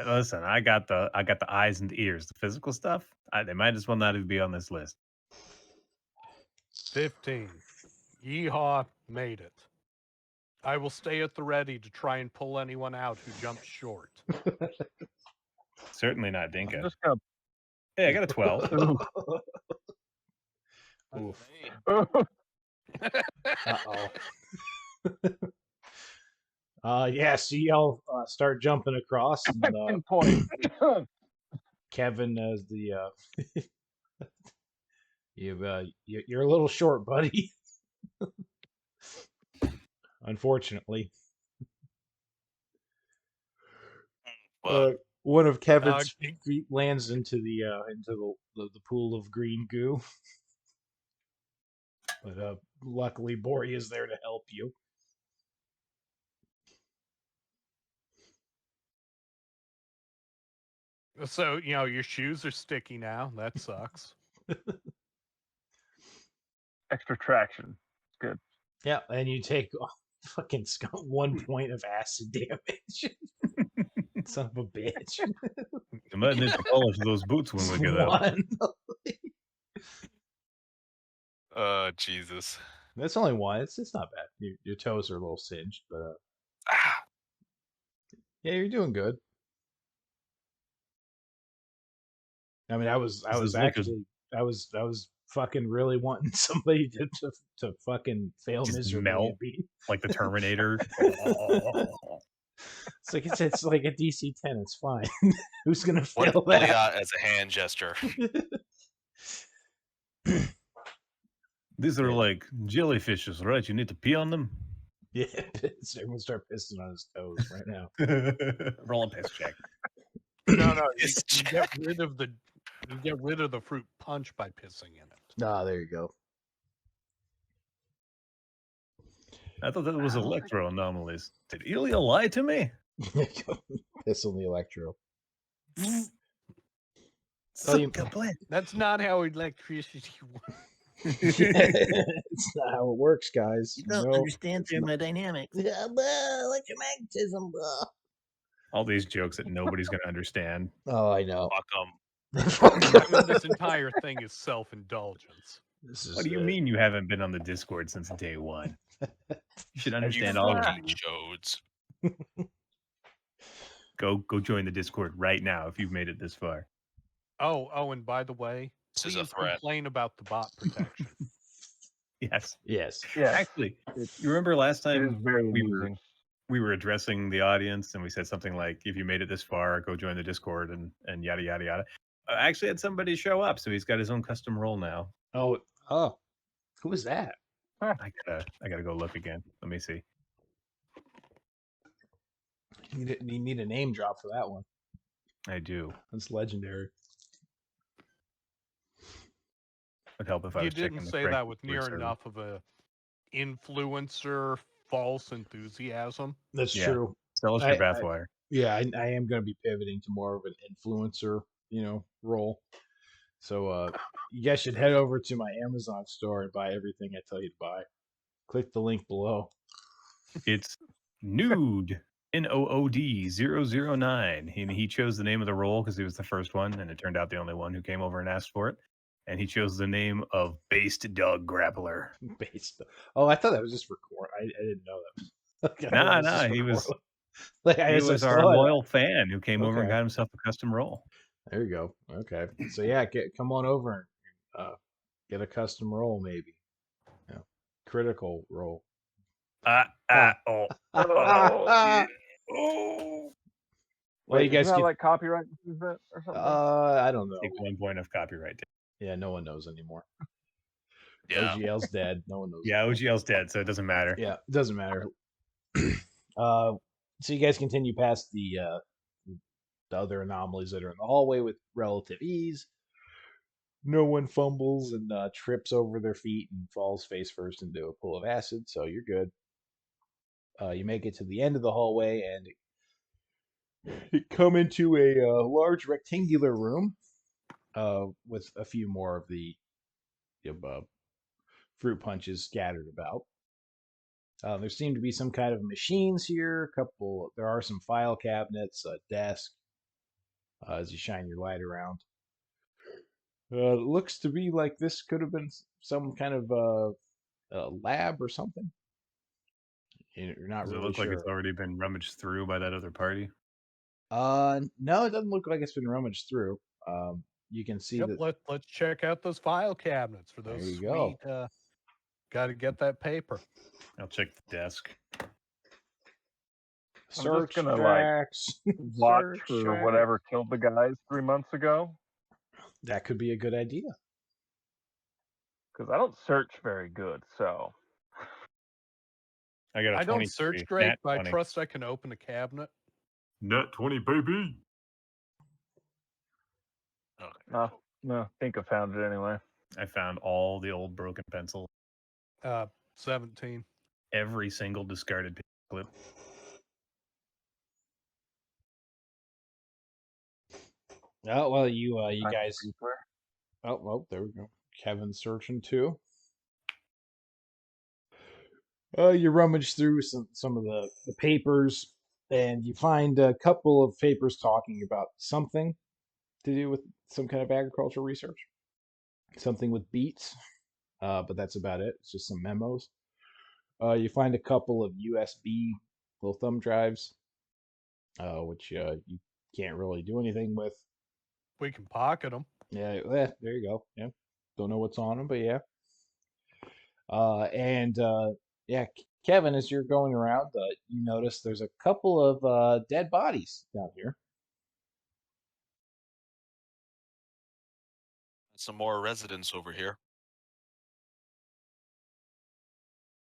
Listen, I got the eyes and ears. The physical stuff, they might as well not even be on this list. 15. Yeehaw, made it. I will stay at the ready to try and pull anyone out who jumps short. Certainly not I'm Dinka. just gonna. Hey, I got a 12. Oof. Ooh. Uh-oh. Yeah, so y'all start jumping across, and Pinpoint. Kevin as the you're a little short, buddy. Unfortunately, Well, one of Kevin's G- feet lands into the pool of green goo. But luckily, Bori is there to help you. So, your shoes are sticky now. That sucks. Extra traction. Good. Yeah, and you take fucking 1 point of acid damage. Son of a bitch. You might need to polish those boots when we get out. One. Jesus. That's only one. It's not bad. Your toes are a little singed, but Ah, yeah, you're doing good. I mean, I was like a- actually I was fucking really wanting somebody to fucking fail Just miserably melt. and beat. like the Terminator. It's like a DC 10. It's fine. Who's gonna What fail if that? Elliot as a hand gesture? These are Yeah. like jellyfishes, right? You need to pee on them. Yeah, everyone start pissing on his toes right now. Roll a piss check. No, you Piss get rid of the fruit punch by pissing in it. Ah, there you go. I thought that was electro anomalies. Did Elia lie to me? Piss on the electro. That's not how electricity works. It's not how it works, guys. You don't understand thermodynamics. Electromagnetism. All these jokes that nobody's going to understand. Oh, I know. Fuck 'em. I mean, this entire thing is self-indulgence. What do you mean you haven't been on the Discord since day one? You should understand all of fucking these. Jodes. Go join the Discord right now if you've made it this far. Oh, and by the way, This is a please threat. complain about the bot protection. Yes. Yes. Yeah, Actually, you remember last it is time very we amusing. were addressing the audience and we said something like, if you made it this far, go join the Discord and yada, yada, yada. I actually had somebody show up, so he's got his own custom role now. Oh, who was that? I gotta go look again. Let me see. You need a name drop for that one. I do. That's legendary. Would help if I You was checking didn't the say correct that with near Discord server. enough of a influencer false enthusiasm. That's Yeah. true. Sell us your bathwire. Yeah, I am going to be pivoting to more of an influencer, role. So you guys should head over to my Amazon store and buy everything I tell you to buy. Click the link below. It's Nude NOOD 009. And he chose the name of the role because he was the first one, and it turned out the only one who came over and asked for it. And he chose the name of Based Dog Grappler. Based. Oh, I thought that was just for corn. I didn't know that. Nah, he was our loyal fan who came over and Okay. got himself a custom role. There you go. Okay. So yeah, come on over and get a custom role, maybe. Critical role. Oh, Well, you wait, guys isn't that get. like copyright infringement or something? I don't know. Take 1 point of copyright. Yeah, no one knows anymore. Yeah. OGL's dead. No one knows. Yeah, OGL's dead, so it doesn't matter. Yeah, it doesn't matter. So you guys continue past the other anomalies that are in the hallway with relative ease. No one fumbles and trips over their feet and falls face first into a pool of acid, so you're good. You make it to the end of the hallway and you come into a large rectangular room with a few more of the fruit punches scattered about. There seem to be some kind of machines here. There are some file cabinets, a desk. As you shine your light around, it looks to be like this could have been some kind of lab or something. You're not Does really it look sure. like it's already been rummaged through by that other party? No, it doesn't look like it's been rummaged through. You can see that. Let's check out those file cabinets for those There you sweet. go. Got to get that paper. I'll check the desk. Search just gonna, tracks. Watch Search for tracks. whatever killed the guys 3 months ago. That could be a good idea. Because I don't search very good, so. I got a I 20. don't search great, but I trust I can open a cabinet. Net 20, baby. Okay. No, I think I found it anyway. I found all the old broken pencils. 17. Every single discarded clip. Oh well, you guys. Oh well, there we go. Kevin's searching too. You rummage through some of the papers, and you find a couple of papers talking about something to do with some kind of agricultural research. Something with beets, but that's about it. It's just some memos. You find a couple of USB little thumb drives, which you can't really do anything with. We can pocket them. Yeah, there you go. Yeah, don't know what's on them, but yeah. And yeah, Kevin, as you're going around, you notice there's a couple of dead bodies down here. Some more residents over here.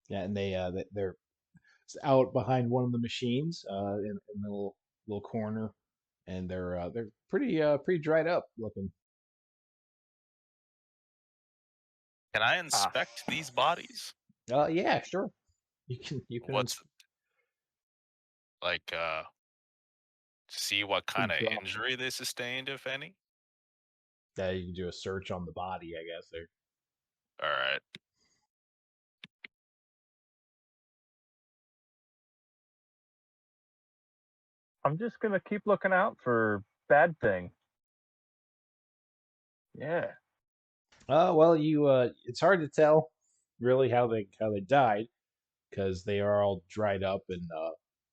Yeah, and they're out behind one of the machines in the little corner, and they're pretty dried up looking. Can I inspect these bodies? Yeah, sure. You can What's like see what kind of drop- injury they sustained, if any? yeah, you can do a search on the body, I guess. There. All right. I'm just gonna keep looking out for bad thing. Yeah. Well, it's hard to tell really how they died because they are all dried up and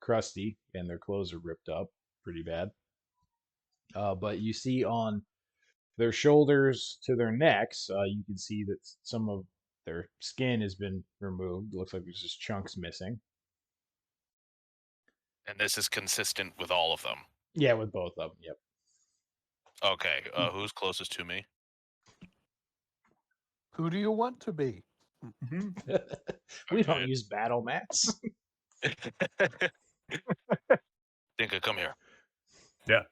crusty, and their clothes are ripped up pretty bad. But you see on their shoulders to their necks, you can see that some of their skin has been removed. It looks like there's just chunks missing. And this is consistent with all of them. Yeah, with both of them. Yep. Okay. Who's closest to me? Who do you want to be? We don't Okay. use battle mats. Dinka, come here. Yeah.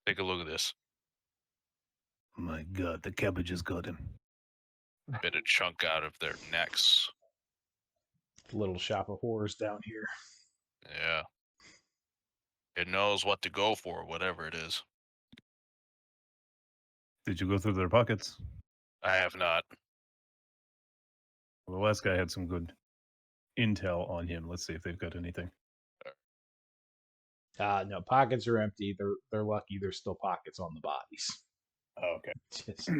Take a look at this. My God, the cabbages got him. Bit a chunk out of their necks. Little shop of horrors down here. Yeah. It knows what to go for, whatever it is. Did you go through their pockets? I have not. Well, the last guy had some good intel on him. Let's see if they've got anything. No, pockets are empty. They're lucky there's still pockets on the bodies. Oh, okay. Just,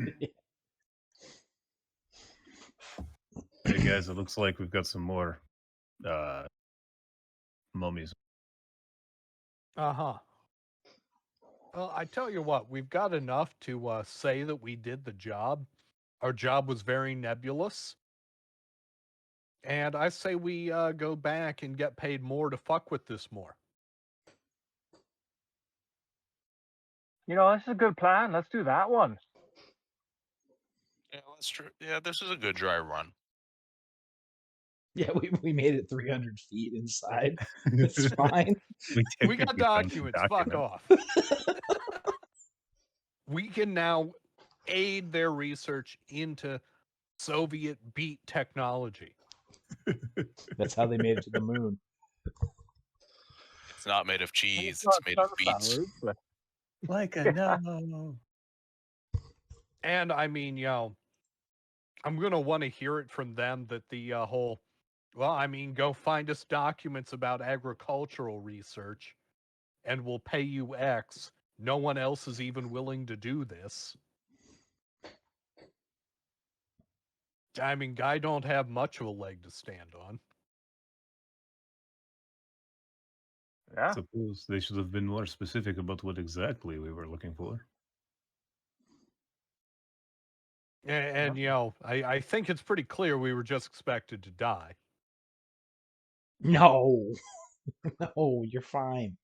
Hey guys, it looks like we've got some more mummies. Uh-huh. Well, I tell you what, we've got enough to say that we did the job. Our job was very nebulous. And I say we go back and get paid more to fuck with this more. You know, this is a good plan. Let's do that one. Yeah, that's true. Yeah, this is a good dry run. yeah, we made it 300 feet inside. It's fine. We got documents. Fuck off. We can now aid their research into Soviet beat technology. That's how they made it to the moon. It's not made of cheese. not It's made of beets. sunflowers, but Like a no. And I mean, you know, I'm going to want to hear it from them that the whole, well, I mean, go find us documents about agricultural research and we'll pay you X. No one else is even willing to do this. I mean, Guy don't have much of a leg to stand on. yeah. Suppose they should have been more specific about what exactly we were looking for. And you know, I think it's pretty clear we were just expected to die. No. No, you're fine.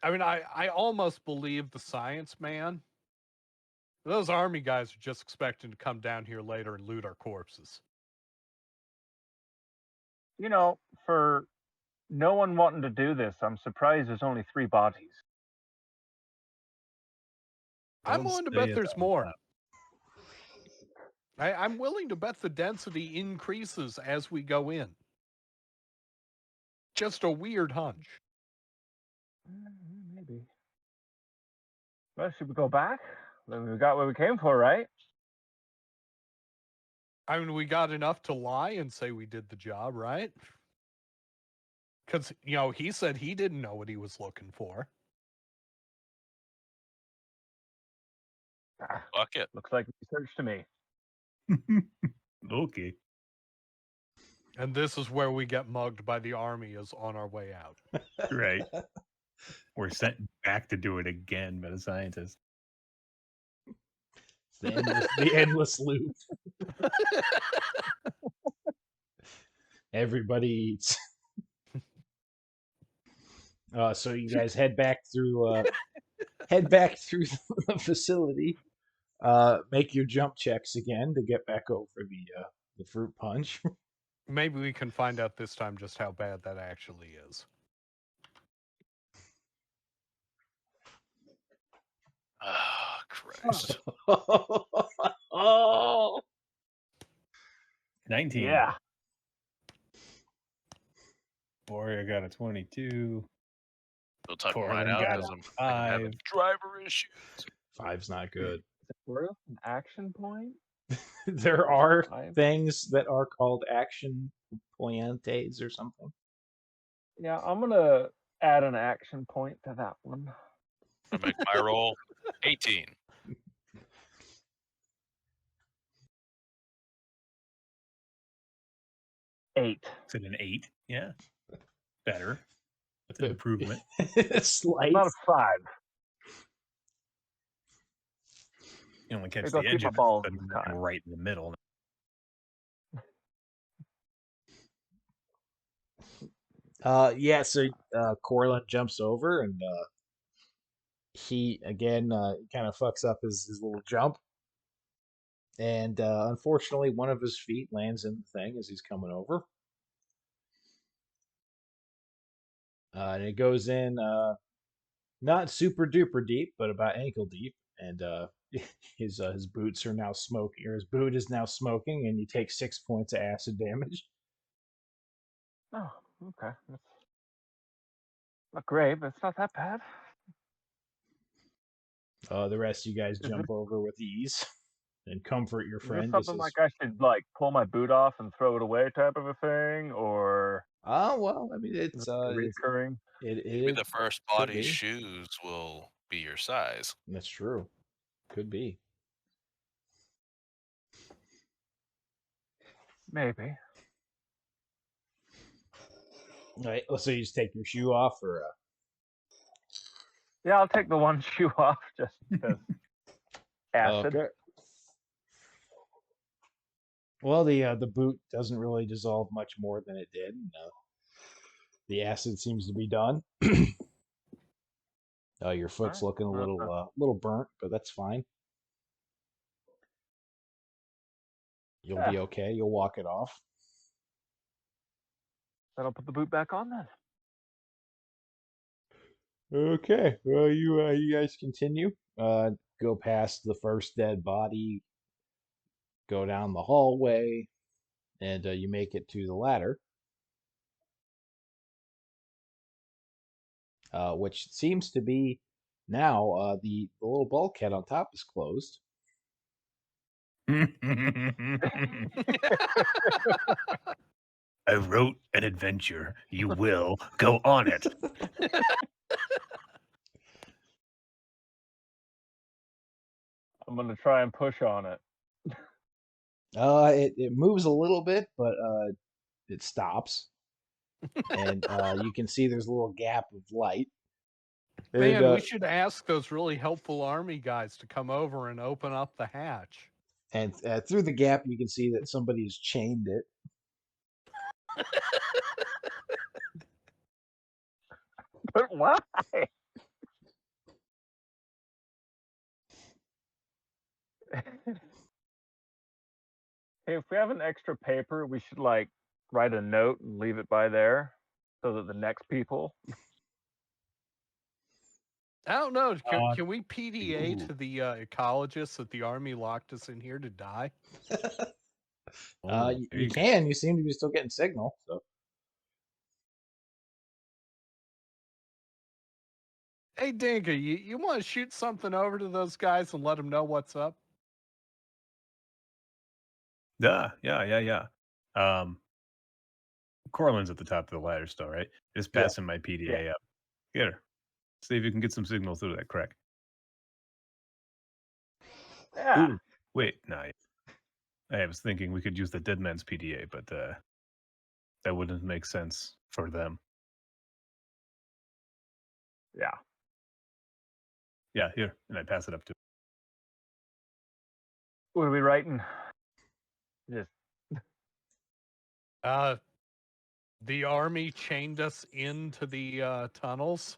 I mean, I almost believe the science man. Those army guys are just expecting to come down here later and loot our corpses. You know, for no one wanting to do this, I'm surprised there's only 3 bodies. I'm Don't willing to say bet it there's out more. loud. I'm willing to bet the density increases as we go in. Just a weird hunch. Maybe. Well, should we go back? Then we got what we came for, right? I mean, we got enough to lie and say we did the job, right? Because, you know, he said he didn't know what he was looking for. Fuck it. Looks like research to me. Okay. And this is where we get mugged by the army is on our way out. Right. We're sent back to do it again by the scientists. The endless loop. Everybody eats. So you guys head back through the facility. Make your jump checks again to get back over the fruit punch. Maybe we can find out this time just how bad that actually is. Oh, Christ. Oh, 19. Yeah. Warrior got a 22. Don't type Corlin mine out got because a I'm having 5. driver issues. 5's not good. Worth an action point? There are 5? things that are called action pointes or something. Yeah, I'm gonna add an action point to that one. I make my roll 18. 8. Is it an 8? Yeah. Better. That's an improvement. Slight. Not a 5. You only catch Maybe I'll the keep edge my of balls it, this but time. right in the middle. Yeah, so Corlin jumps over and he again kind of fucks up his little jump. And unfortunately, one of his feet lands in the thing as he's coming over. And it goes in not super duper deep, but about ankle deep. And his boots are now smoking, or his boot is now smoking, and you take 6 points of acid damage. Oh, okay. That's not great, but it's not that bad. The rest of you guys Is jump this, over with ease and comfort your is this friend. something like I should like pull my boot off and throw it away type of a thing, or Well, I mean, is it recurring? Maybe the first could body be. shoes will be your size. That's true. Could be. Maybe. All right. So you just take your shoe off, or Yeah, I'll take the one shoe off just because acid. okay. Well, the boot doesn't really dissolve much more than it did. The acid seems to be done. Your foot's Alright, looking a well, little burnt, but that's fine. You'll yeah, be okay. You'll walk it off. then I'll put the boot back on then. Okay. Well, you guys continue. Go past the first dead body. Go down the hallway, and you make it to the ladder, which seems to be now the little bulkhead on top is closed. I wrote an adventure. You will go on it. I'm gonna try and push on it. It moves a little bit, but it stops, and you can see there's a little gap of light. Man, And, we should ask those really helpful army guys to come over and open up the hatch. and through the gap, you can see that somebody has chained it. But why? Hey, if we have an extra paper, we should like write a note and leave it by there so that the next people. I don't know. Uh, Can we PDA ooh. to the ecologists that the army locked us in here to die? Oh, You, there you you go. can. You seem to be still getting signal. So Hey, Dinka, you want to shoot something over to those guys and let them know what's up? Yeah. Corlin's at the top of the ladder still, right? Just Yeah. passing my PDA up. Here. See if you can get some signal through that crack. Yeah. Ooh, wait, no. I was thinking we could use the dead man's PDA, but that wouldn't make sense for them. Yeah. Yeah, here. And I pass it up to What are we writing? Just The army chained us into the tunnels.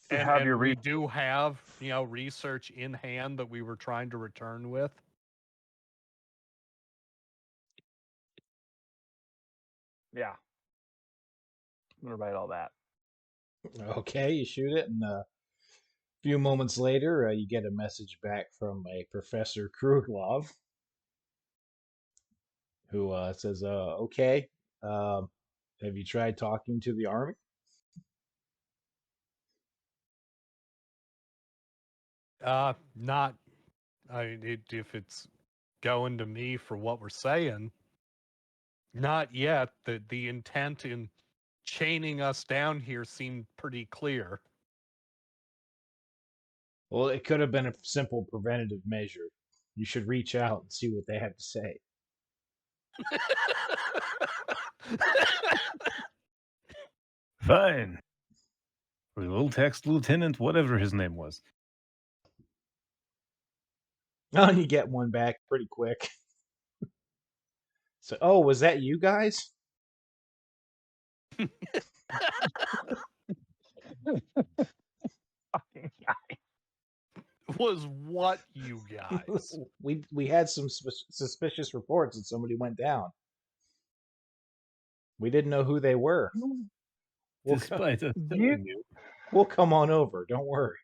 you And, have and your we do have, research in hand that we were trying to return with. Yeah. I'm gonna write all that. Okay, you shoot it, and a few moments later, you get a message back from a Professor Kruglov, who says, "Okay, have you tried talking to the army?" Not, if it's going to me for what we're saying, not yet. The intent in chaining us down here seemed pretty clear. Well, it could have been a simple preventative measure. You should reach out and see what they have to say. Fine. We will text Lieutenant whatever his name was. Oh, and you get one back pretty quick. So, oh, was that you guys? Was what, you guys? we had some suspicious reports that somebody went down. We didn't know who they were. Despite us telling you. We'll come on over. Don't worry.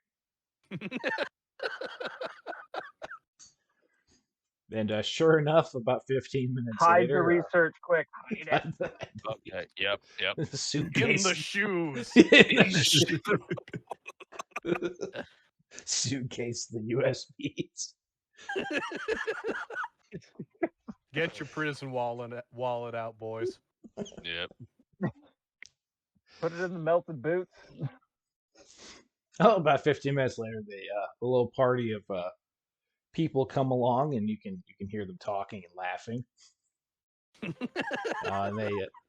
And sure enough, about 15 minutes Hide later, the research quick. Hide it. Okay. Yep. the In suitcase. the shoes. In the suitcase, the USBs. Get your prison wallet out, boys. Yep. Put it in the melted boots. Oh, about 15 minutes later, a little party of people come along, and you can hear them talking and laughing. And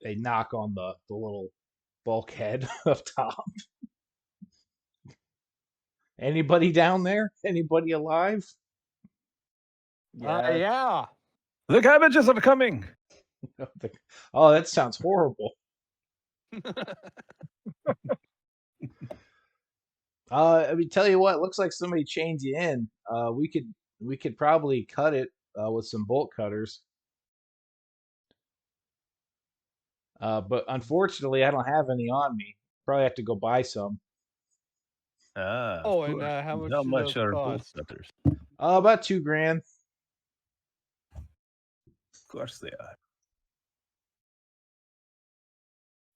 they knock on the little bulkhead up top. Anybody down there? Anybody alive? Yeah. The cabbages are coming. Oh, that sounds horrible. I mean, tell you what, looks like somebody chained you in. We could probably cut it with some bolt cutters. But unfortunately, I don't have any on me. Probably have to go buy some. Ah. Oh, of and course. how much How do much those are bolt cost? cutters? About $2,000. Of course they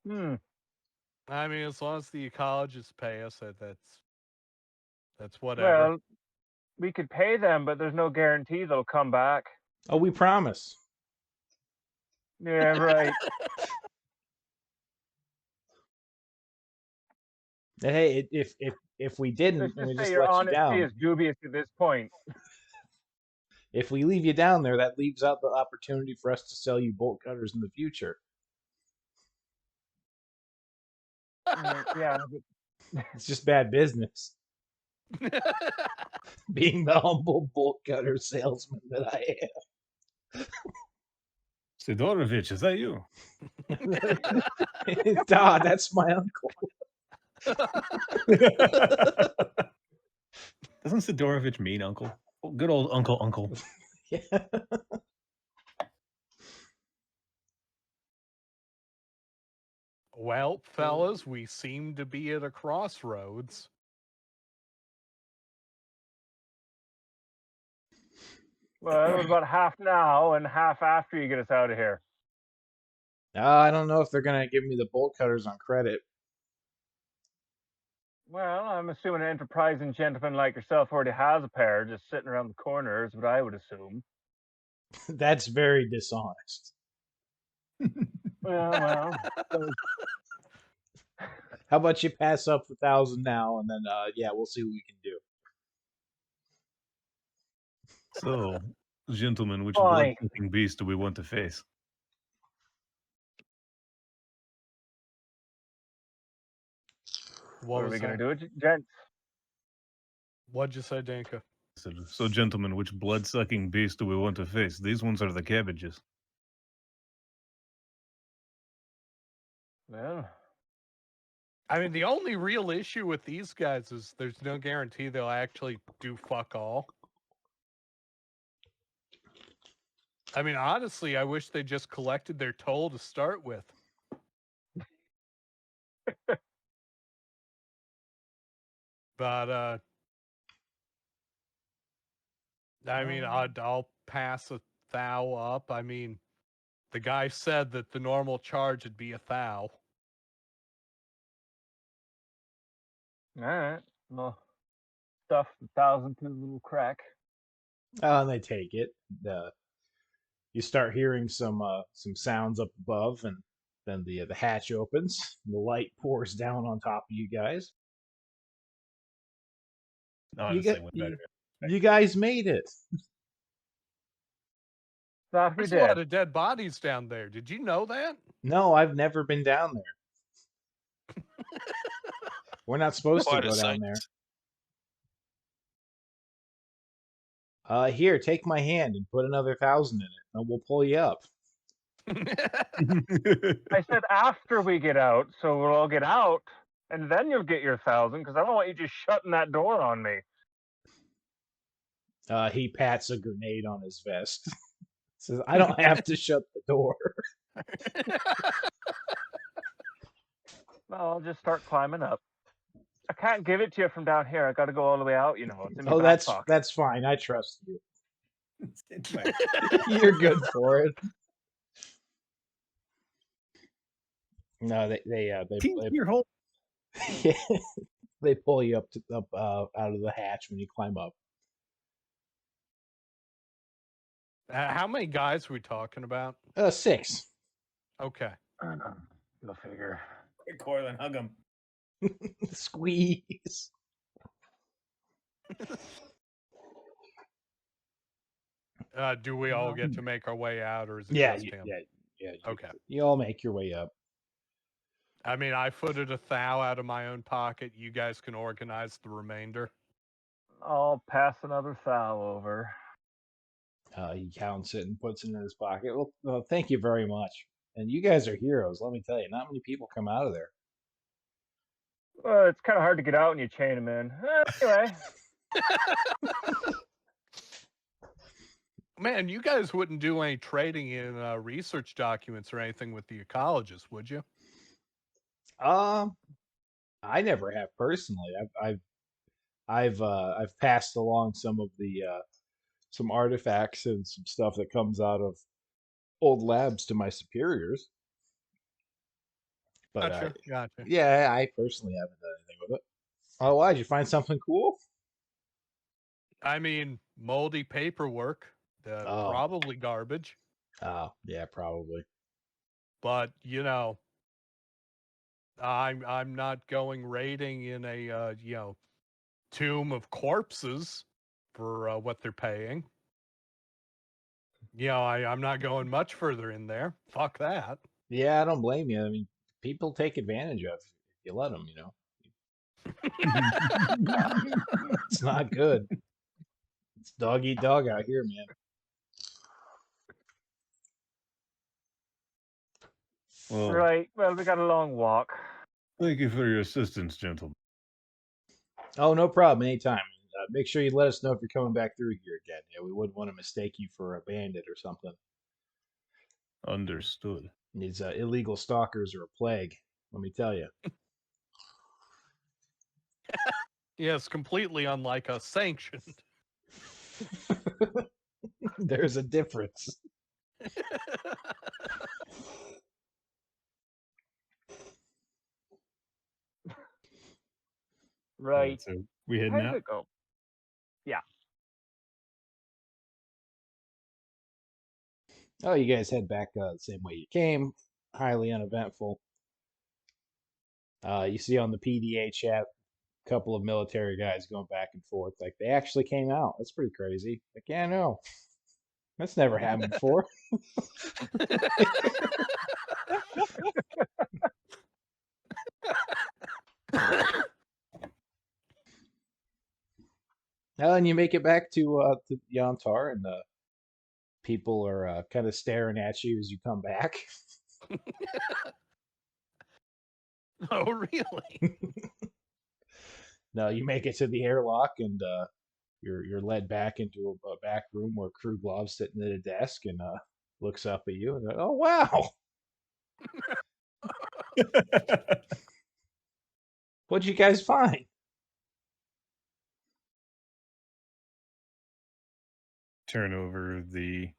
are. I mean, as long as the ecologists pay us, that's whatever. Well, we could pay them, but there's no guarantee they'll come back. Oh, we promise. Yeah, right. Hey, if we didn't, Let's and we just say just your let you honesty down, is dubious at this point. if we leave you down there, that leaves out the opportunity for us to sell you bolt cutters in the future. Yeah. It's just bad business. Being the humble bolt cutter salesman that I am. Sidorovich, is that you? That's my uncle. Doesn't Sidorovich mean uncle? Oh, good old uncle. Yeah. Well, fellas, we seem to be at a crossroads. Well, it was about half now and half after you get us out of here. I don't know if they're gonna give me the bolt cutters on credit. Well, I'm assuming an enterprising gentleman like yourself already has a pair just sitting around the corner, is what I would assume. That's very dishonest. Well. How about you pass up 1,000 now, and then yeah, we'll see what we can do. So, gentlemen, which Fine. blood-sucking beast do we want to face? What are we going to do, gents? What'd you say, Danka? So, gentlemen, which blood-sucking beast do we want to face? These ones are the cabbages. Well, I mean, the only real issue with these guys is there's no guarantee they'll actually do fuck all. I mean, honestly, I wish they just collected their toll to start with. But I mean, I'll pass a thou up. I mean, the guy said that the normal charge would be a thou. all right. Well, stuff 1,000 to a little crack. And they take it. You start hearing some sounds up above, and then the hatch opens. The light pours down on top of you guys. Honestly, what better? You guys made it. Thought we There's a lot did. of dead bodies down there. Did you know that? No, I've never been down there. We're not supposed to Quite a go down sight. there. Here, take my hand and put another 1,000 in it, and we'll pull you up. I said after we get out, so we'll all get out, and then you'll get your 1,000, because I don't want you just shutting that door on me. He pats a grenade on his vest. Says, I don't have to shut the door. Well, I'll just start climbing up. I can't give it to you from down here. I got to go all the way out. You know, it's in my Oh, back pocket. that's fine. I trust you. You're good for it. No, they pull you up out of the hatch when you climb up. How many guys are we talking about? 6. Okay. Go figure. Quick, Corlin, hug him. Squeeze. Do we all get to make our way out, or is it Yeah, just him? yeah. Okay. You all make your way up. I mean, I footed a thou out of my own pocket. You guys can organize the remainder. I'll pass another thou over. He counts it and puts it in his pocket. Well, thank you very much. And you guys are heroes, let me tell you. Not many people come out of there. Well, it's kind of hard to get out when you chain them in. Anyway. Man, you guys wouldn't do any trading in research documents or anything with the ecologists, would you? I never have personally. I've passed along some of the some artifacts and some stuff that comes out of old labs to my superiors. But Gotcha. yeah, I personally haven't done anything with it. Oh, why? Did you find something cool? I mean, moldy paperwork. Probably garbage. Oh, yeah, probably. But you know, I'm not going raiding in a tomb of corpses for what they're paying. I'm not going much further in there. Fuck that. Yeah, I don't blame you. I mean, people take advantage of if you let them. It's not good. It's dog eat dog out here, man. Well, Right. Well, we got a long walk. thank you for your assistance, gentlemen. Oh, no problem. Anytime. Make sure you let us know if you're coming back through here again. Yeah, we wouldn't want to mistake you for a bandit or something. Understood. These illegal stalkers are a plague, let me tell you. Yes, completely unlike us, sanctioned. There's a difference. Right. So we heading How'd out? it go? Yeah. Oh, you guys head back the same way you came. Highly uneventful. You see on the PDA chat a couple of military guys going back and forth. Like, they actually came out. That's pretty crazy. Like, yeah, no. That's never happened before. And you make it back to Yantar, and people are kind of staring at you as you come back. Oh, really? No, you make it to the airlock, and you're led back into a back room where Kruglov's sitting at a desk and looks up at you and oh wow, what'd you guys find? Turn over the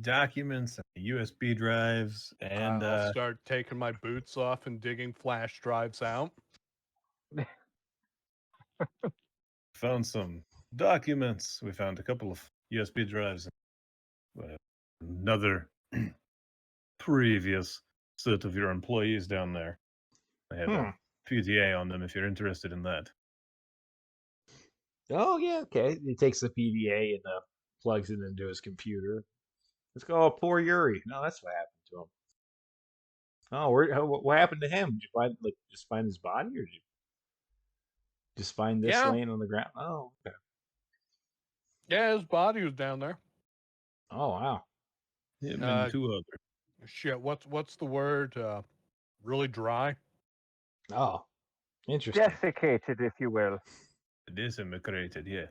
documents and the USB drives, and I'll start taking my boots off and digging flash drives out. found some documents. We found a couple of USB drives. Another previous set of your employees down there. They have a PDA on them if you're interested in that. Oh yeah, okay. He takes the PDA and plugs it into his computer. Let's go. Oh, poor Yuri. No, that's what happened to him. Oh, what happened to him? Did you find just find his body, or did you just find this laying on the ground? Oh, okay. Yeah, his body was down there. Oh wow. Him and two others. Shit, what's the word? Really dry? Oh, interesting. Desiccated, if you will. Disintegrated, yeah.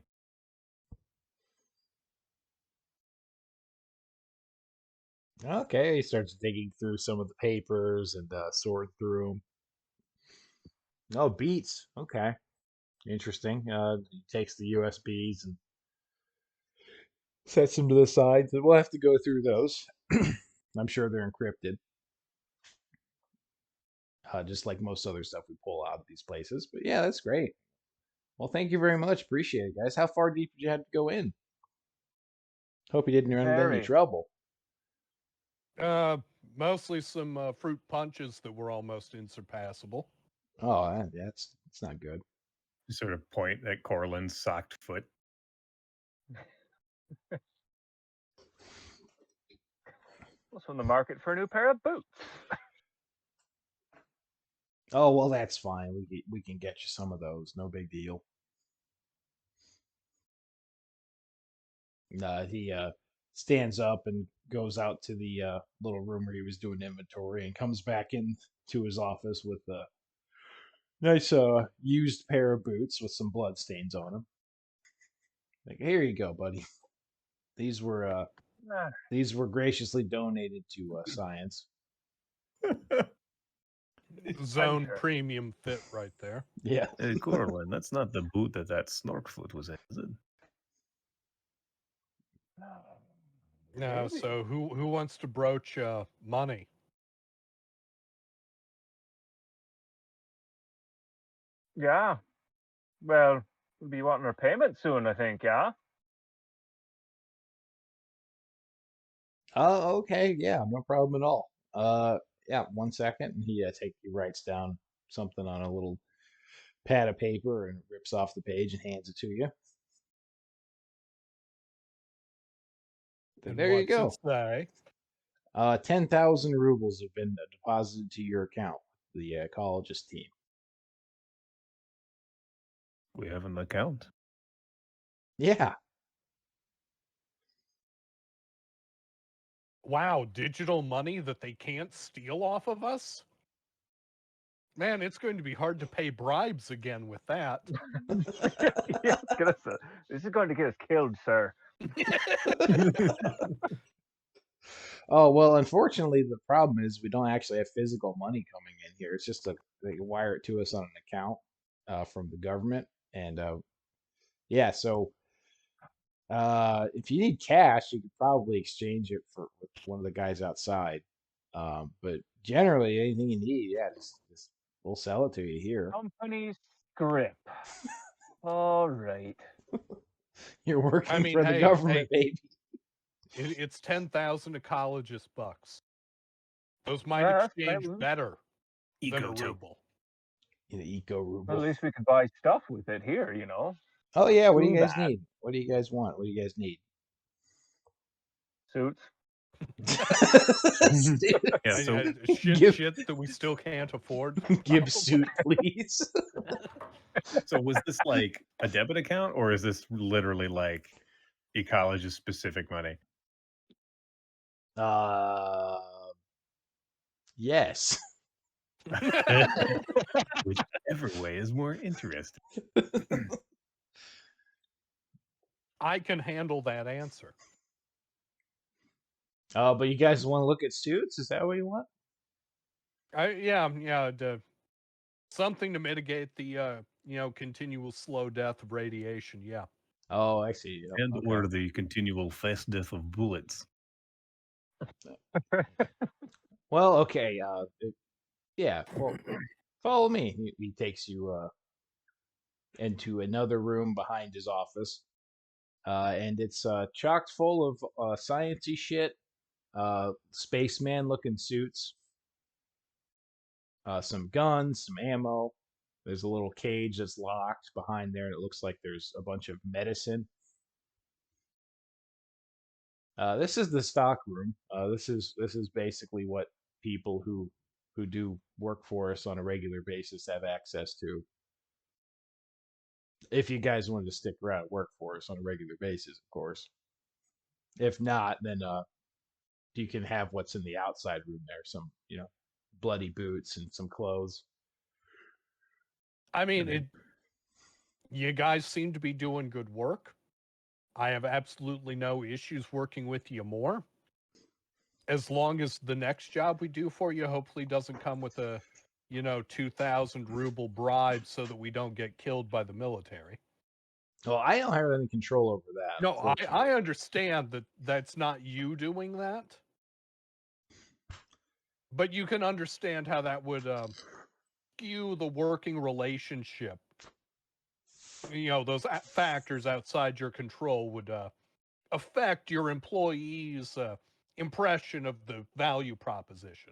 Okay, he starts digging through some of the papers and sorting through them. Oh, beats. Okay, interesting. He takes the USBs and sets them to the side. So we'll have to go through those. I'm sure they're encrypted, just like most other stuff we pull out of these places. But yeah, that's great. Well, thank you very much. Appreciate it, guys. How far deep did you have to go in? Hope you didn't run into any trouble. Mostly some fruit punches that were almost insurpassable. Oh, that's not good. You sort of point at Corlin's socked foot. Also in the market for a new pair of boots. Oh well, that's fine. We can get you some of those. No big deal. He stands up and goes out to the little room where he was doing inventory and comes back into his office with a nice used pair of boots with some blood stains on them. Like, here you go, buddy. These were graciously donated to science. Zone premium fit right there. Yeah. Hey, Corlin, that's not the boot that Snorkfoot was in, is it? No, so who wants to broach money? Yeah. Well, we'll be wanting our payment soon, I think, yeah? Oh, okay. Yeah, no problem at all. Yeah, 1 second. And he writes down something on a little pad of paper and rips off the page and hands it to you. And there you go. What's it say? 10,000 rubles have been deposited to your account. The ecologist team. We have an account. Yeah. Wow, digital money that they can't steal off of us? Man, it's going to be hard to pay bribes again with that. Yeah, this is going to get us killed, sir. Oh, well, unfortunately, the problem is we don't actually have physical money coming in here. It's just they wire it to us on an account from the government. And yeah, so if you need cash, you could probably exchange it with one of the guys outside. But generally, anything you need, yeah, just we'll sell it to you here. Company script. All right. You're working for the government, baby. It's 10,000 ecologist bucks. Those might exchange better than a ruble. The eco ruble. Well, at least we could buy stuff with it here, you know. Oh yeah, what do you guys need? What do you guys want? What do you guys need? Suits. Yeah, so shit that we still can't afford. Give suit, please. So was this like a debit account, or is this literally like Ecology's specific money? Yes. Whichever way is more interesting. I can handle that answer. But you guys want to look at suits? Is that what you want? Something to mitigate the continual slow death of radiation. Yeah. Oh, I see. Yep, And okay. or the continual fast death of bullets. Well, okay. Yeah. Well, follow me. He takes you into another room behind his office, and it's chocked full of sciencey shit, spaceman-looking suits, some guns, some ammo. There's a little cage that's locked behind there, and it looks like there's a bunch of medicine. This is the stock room. This is basically what people who do work for us on a regular basis have access to. If you guys wanted to stick around and work for us on a regular basis, of course. If not, then you can have what's in the outside room there. Some bloody boots and some clothes. I mean, you guys seem to be doing good work. I have absolutely no issues working with you more. As long as the next job we do for you hopefully doesn't come with a, 2,000 ruble bribe so that we don't get killed by the military. Well, I don't have any control over that. No, I understand that that's not you doing that. But you can understand how that would skew the working relationship. Those factors outside your control would affect your employees' impression of the value proposition.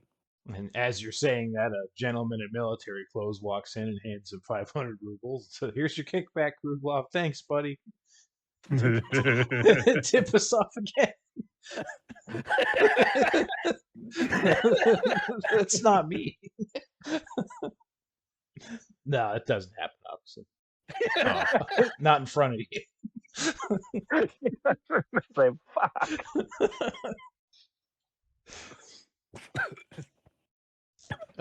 And as you're saying that, a gentleman in military clothes walks in and hands him 500 rubles. So here's your kickback, Rublov. Thanks, buddy. Tip us off again. That's not me. No, it doesn't happen, obviously. Not in front of you. Say, fuck.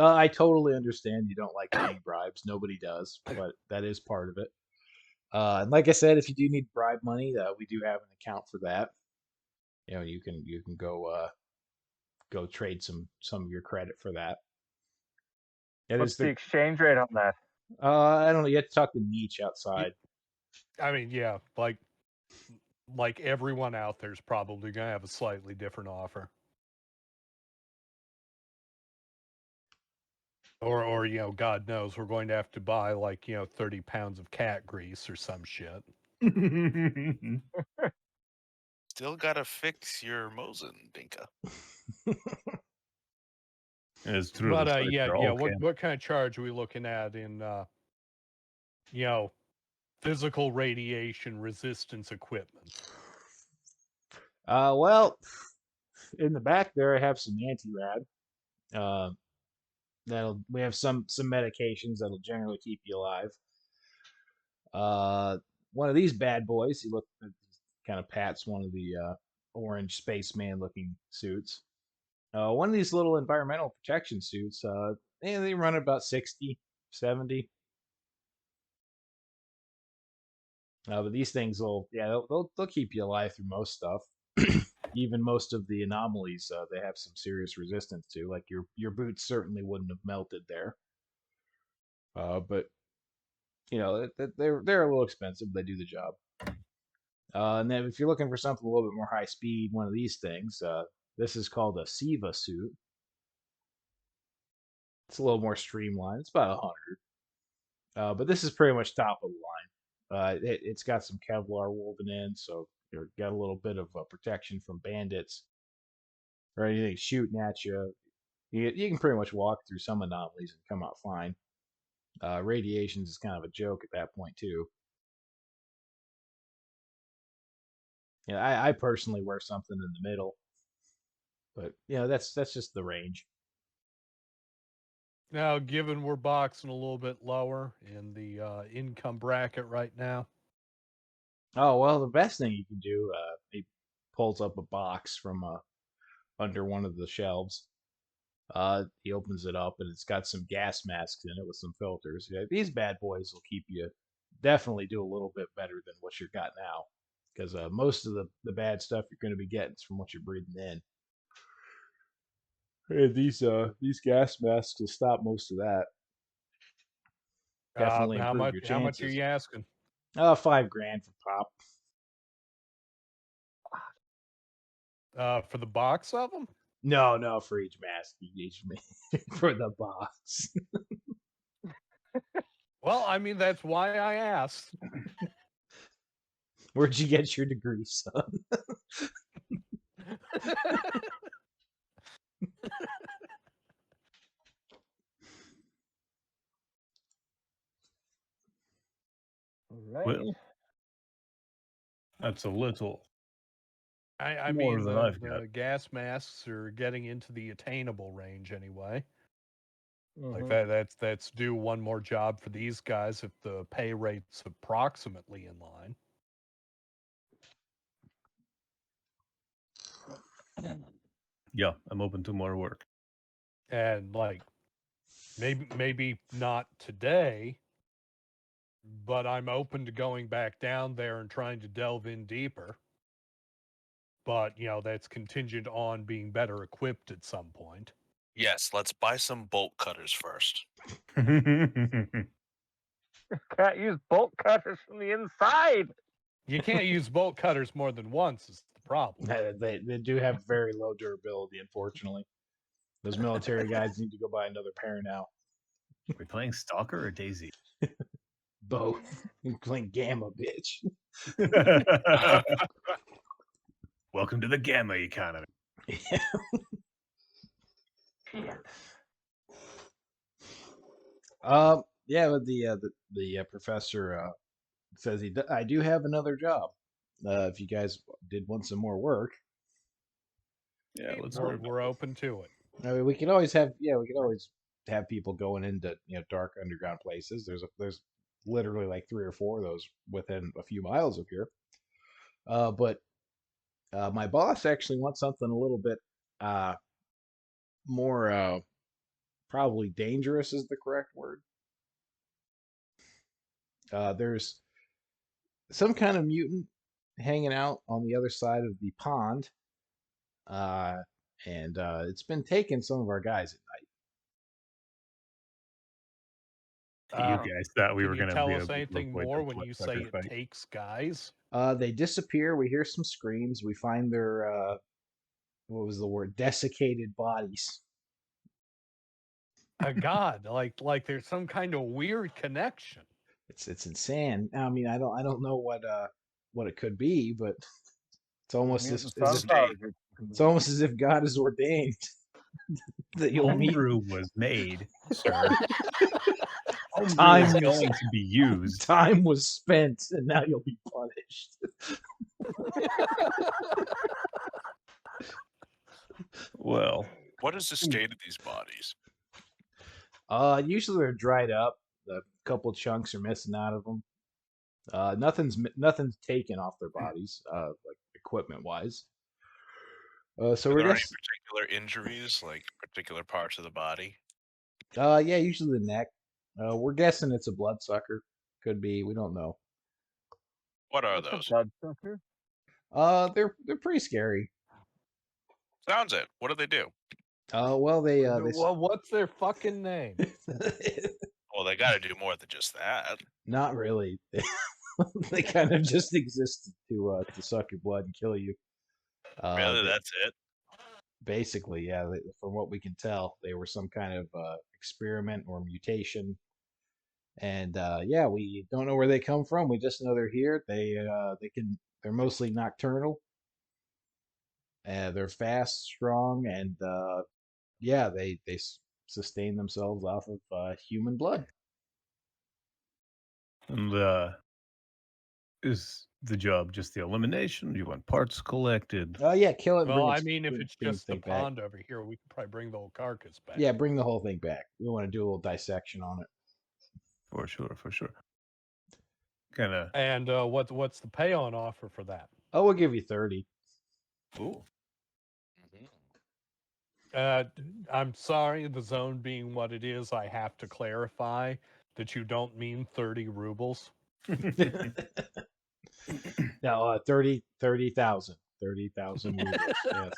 I totally understand you don't like paying bribes. Nobody does, but that is part of it. And like I said, if you do need bribe money, we do have an account for that. You can go trade some of your credit for that. What's the exchange rate on that? I don't know. You have to talk to Nietzsche outside. I mean, yeah, like everyone out there's probably going to have a slightly different offer. Or God knows, we're going to have to buy 30 pounds of cat grease or some shit. Still gotta fix your Mosin, Dinka. It's true. But that's right, what kind of charge are we looking at in physical radiation resistance equipment? Well, in the back there, I have some anti-rad. We have some medications that'll generally keep you alive. One of these bad boys, he kind of pats one of the orange spaceman looking suits. One of these little environmental protection suits, they run about 60, 70. But these things they'll keep you alive through most stuff. Even most of the anomalies, they have some serious resistance to. Like your boots certainly wouldn't have melted there. But they're a little expensive. But they do the job. And then if you're looking for something a little bit more high speed, one of these things, this is called a Siva suit. It's a little more streamlined. It's about 100. But this is pretty much top of the line. It's got some Kevlar woven in, so you've got a little bit of protection from bandits or anything shooting at you. You can pretty much walk through some anomalies and come out fine. Radiations is kind of a joke at that point too. I personally wear something in the middle, but that's just the range. Now, given we're boxing a little bit lower in the income bracket right now, Oh well, the best thing you can do, he pulls up a box from under one of the shelves. He opens it up and it's got some gas masks in it with some filters. Yeah, these bad boys will keep you definitely do a little bit better than what you've got now, because most of the bad stuff you're going to be getting is from what you're breathing in. And these gas masks will stop most of that. Definitely how improve much? your How much are chances. you asking? $5,000 for pop. For the box of them? No, for each mask, each for the box. Well, I mean, that's why I asked. Where'd you get your degree, son? Right. Well, that's a little. I More mean, than the, I've got. the gas masks are getting into the attainable range anyway. Like Mhm. that's do one more job for these guys if the pay rate's approximately in line. Yeah, I'm open to more work. And like maybe not today, but I'm open to going back down there and trying to delve in deeper. But that's contingent on being better equipped at some point. Yes, let's buy some bolt cutters first. Can't use bolt cutters from the inside. You can't use bolt cutters more than once is the problem. They do have very low durability, unfortunately. Those military guys need to go buy another pair now. Are we playing Stalker or Daisy? Both. You're playing Gamma, bitch. Welcome to the Gamma economy. Yeah, but the professor says I do have another job. If you guys did want some more work, Yeah, let's We're open to it. I mean, we could always have people going into dark underground places. There's literally like 3 or 4 of those within a few miles of here. But my boss actually wants something a little bit more probably dangerous is the correct word. There's some kind of mutant hanging out on the other side of the pond, uh, and it's been taking some of our guys at You Uh, guys thought we Can were you going to tell be us able to anything avoid more the when you say bloodsucker it fight. takes guys? night. They disappear. We hear some screams. We find their what was the word? Desiccated bodies. God, like there's some kind of weird connection. It's insane. I mean, I don't know what it could be, but it's almost Mutant as if sunflower. it's almost as if God has ordained that you'll meet. Homebrew was made, sir. Homebrew Time is was going to be used. time was spent, and now you'll be punished. Well, What is the state of these bodies? Usually they're dried up. A couple chunks are missing out of them. Nothing's taken off their bodies, like equipment wise. So Are we're there any guess. particular injuries, like particular parts of the body? Yeah, usually the neck. We're guessing it's a bloodsucker. Could be. We don't know. What are What's a those? bloodsucker? They're pretty scary. Sounds it. What do they do? Well they Well, what's their fucking name? Well, they got to do more than just that. not really. They kind of just exist to suck your blood and kill you. Really, They- that's it. basically, yeah. From what we can tell, they were some kind of experiment or mutation. And yeah, we don't know where they come from. We just know they're here. They're mostly nocturnal. They're fast, strong, and yeah, they sustain themselves off of human blood. and Is the job just the elimination? Do you want parts collected? Oh yeah, kill it. And Well, bring I its, mean, if bring, it's bring just its the thing back. pond over here, we could probably bring the whole carcass back. Yeah, bring the whole thing back. We want to do a little dissection on it. For sure, for sure. Kind of. And what's the pay on offer for that? Oh, we'll give you 30. Ooh. I'm sorry, the zone being what it is, I have to clarify that you don't mean 30 rubles. No, 30,000. 30,000 rubles. Yes.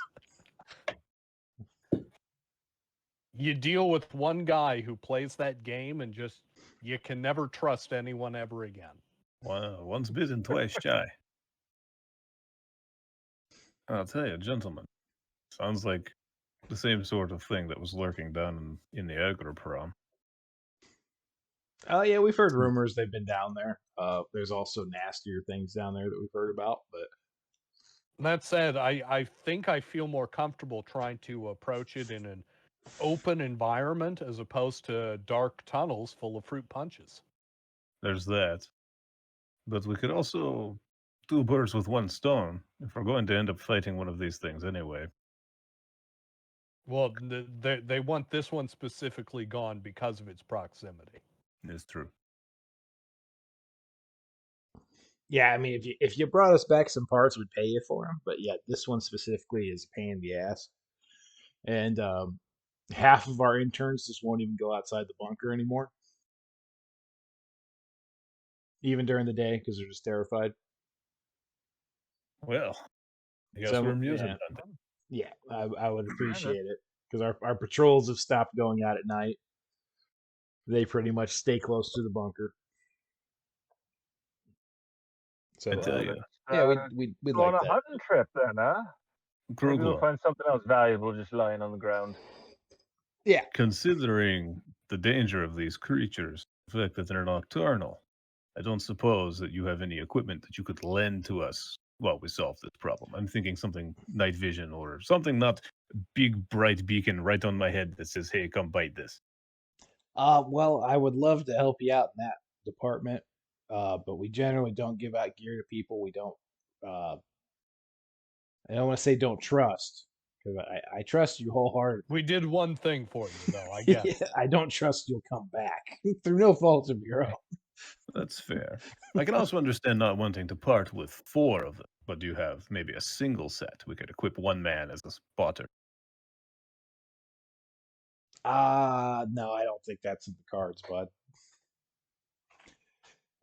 You deal with one guy who plays that game and just you can never trust anyone ever again. Well, once bitten, twice shy. I'll tell you, gentlemen, sounds like the same sort of thing that was lurking down in the Agroprom. Oh yeah, we've heard rumors they've been down there. There's also nastier things down there that we've heard about, but That said, I think I feel more comfortable trying to approach it in an open environment as opposed to dark tunnels full of fruit punches. There's that. But we could also two birds with one stone if we're going to end up fighting one of these things anyway. Well, they want this one specifically gone because of its proximity. It's true. yeah, I mean, if you brought us back some parts, we'd pay you for them. But yeah, this one specifically is a pain in the ass, and half of our interns just won't even go outside the bunker anymore, even during the day, because they're just terrified. Well, I guess So, we're amusing yeah. hunting. Yeah, I would appreciate it because our patrols have stopped going out at night. They pretty much stay close to the bunker. So I tell you, yeah, we'd Go on like a that. hunting trip then, huh? Maybe we'll Krugler, find something else valuable just lying on the ground. Yeah, considering the danger of these creatures, the fact that they're nocturnal, I don't suppose that you have any equipment that you could lend to us while we solve this problem. I'm thinking something night vision or something, not big bright beacon right on my head that says, "Hey, come bite this." well, I would love to help you out in that department, but we generally don't give out gear to people we don't. I don't want to say don't trust because I trust you wholeheartedly. We did one thing for you, though. I guess. Yeah, I don't trust you'll come back through no fault of your own. That's fair. I can also understand not wanting to part with 4 of them, but do you have maybe a single set? We could equip one man as a spotter. No, I don't think that's in the cards, bud.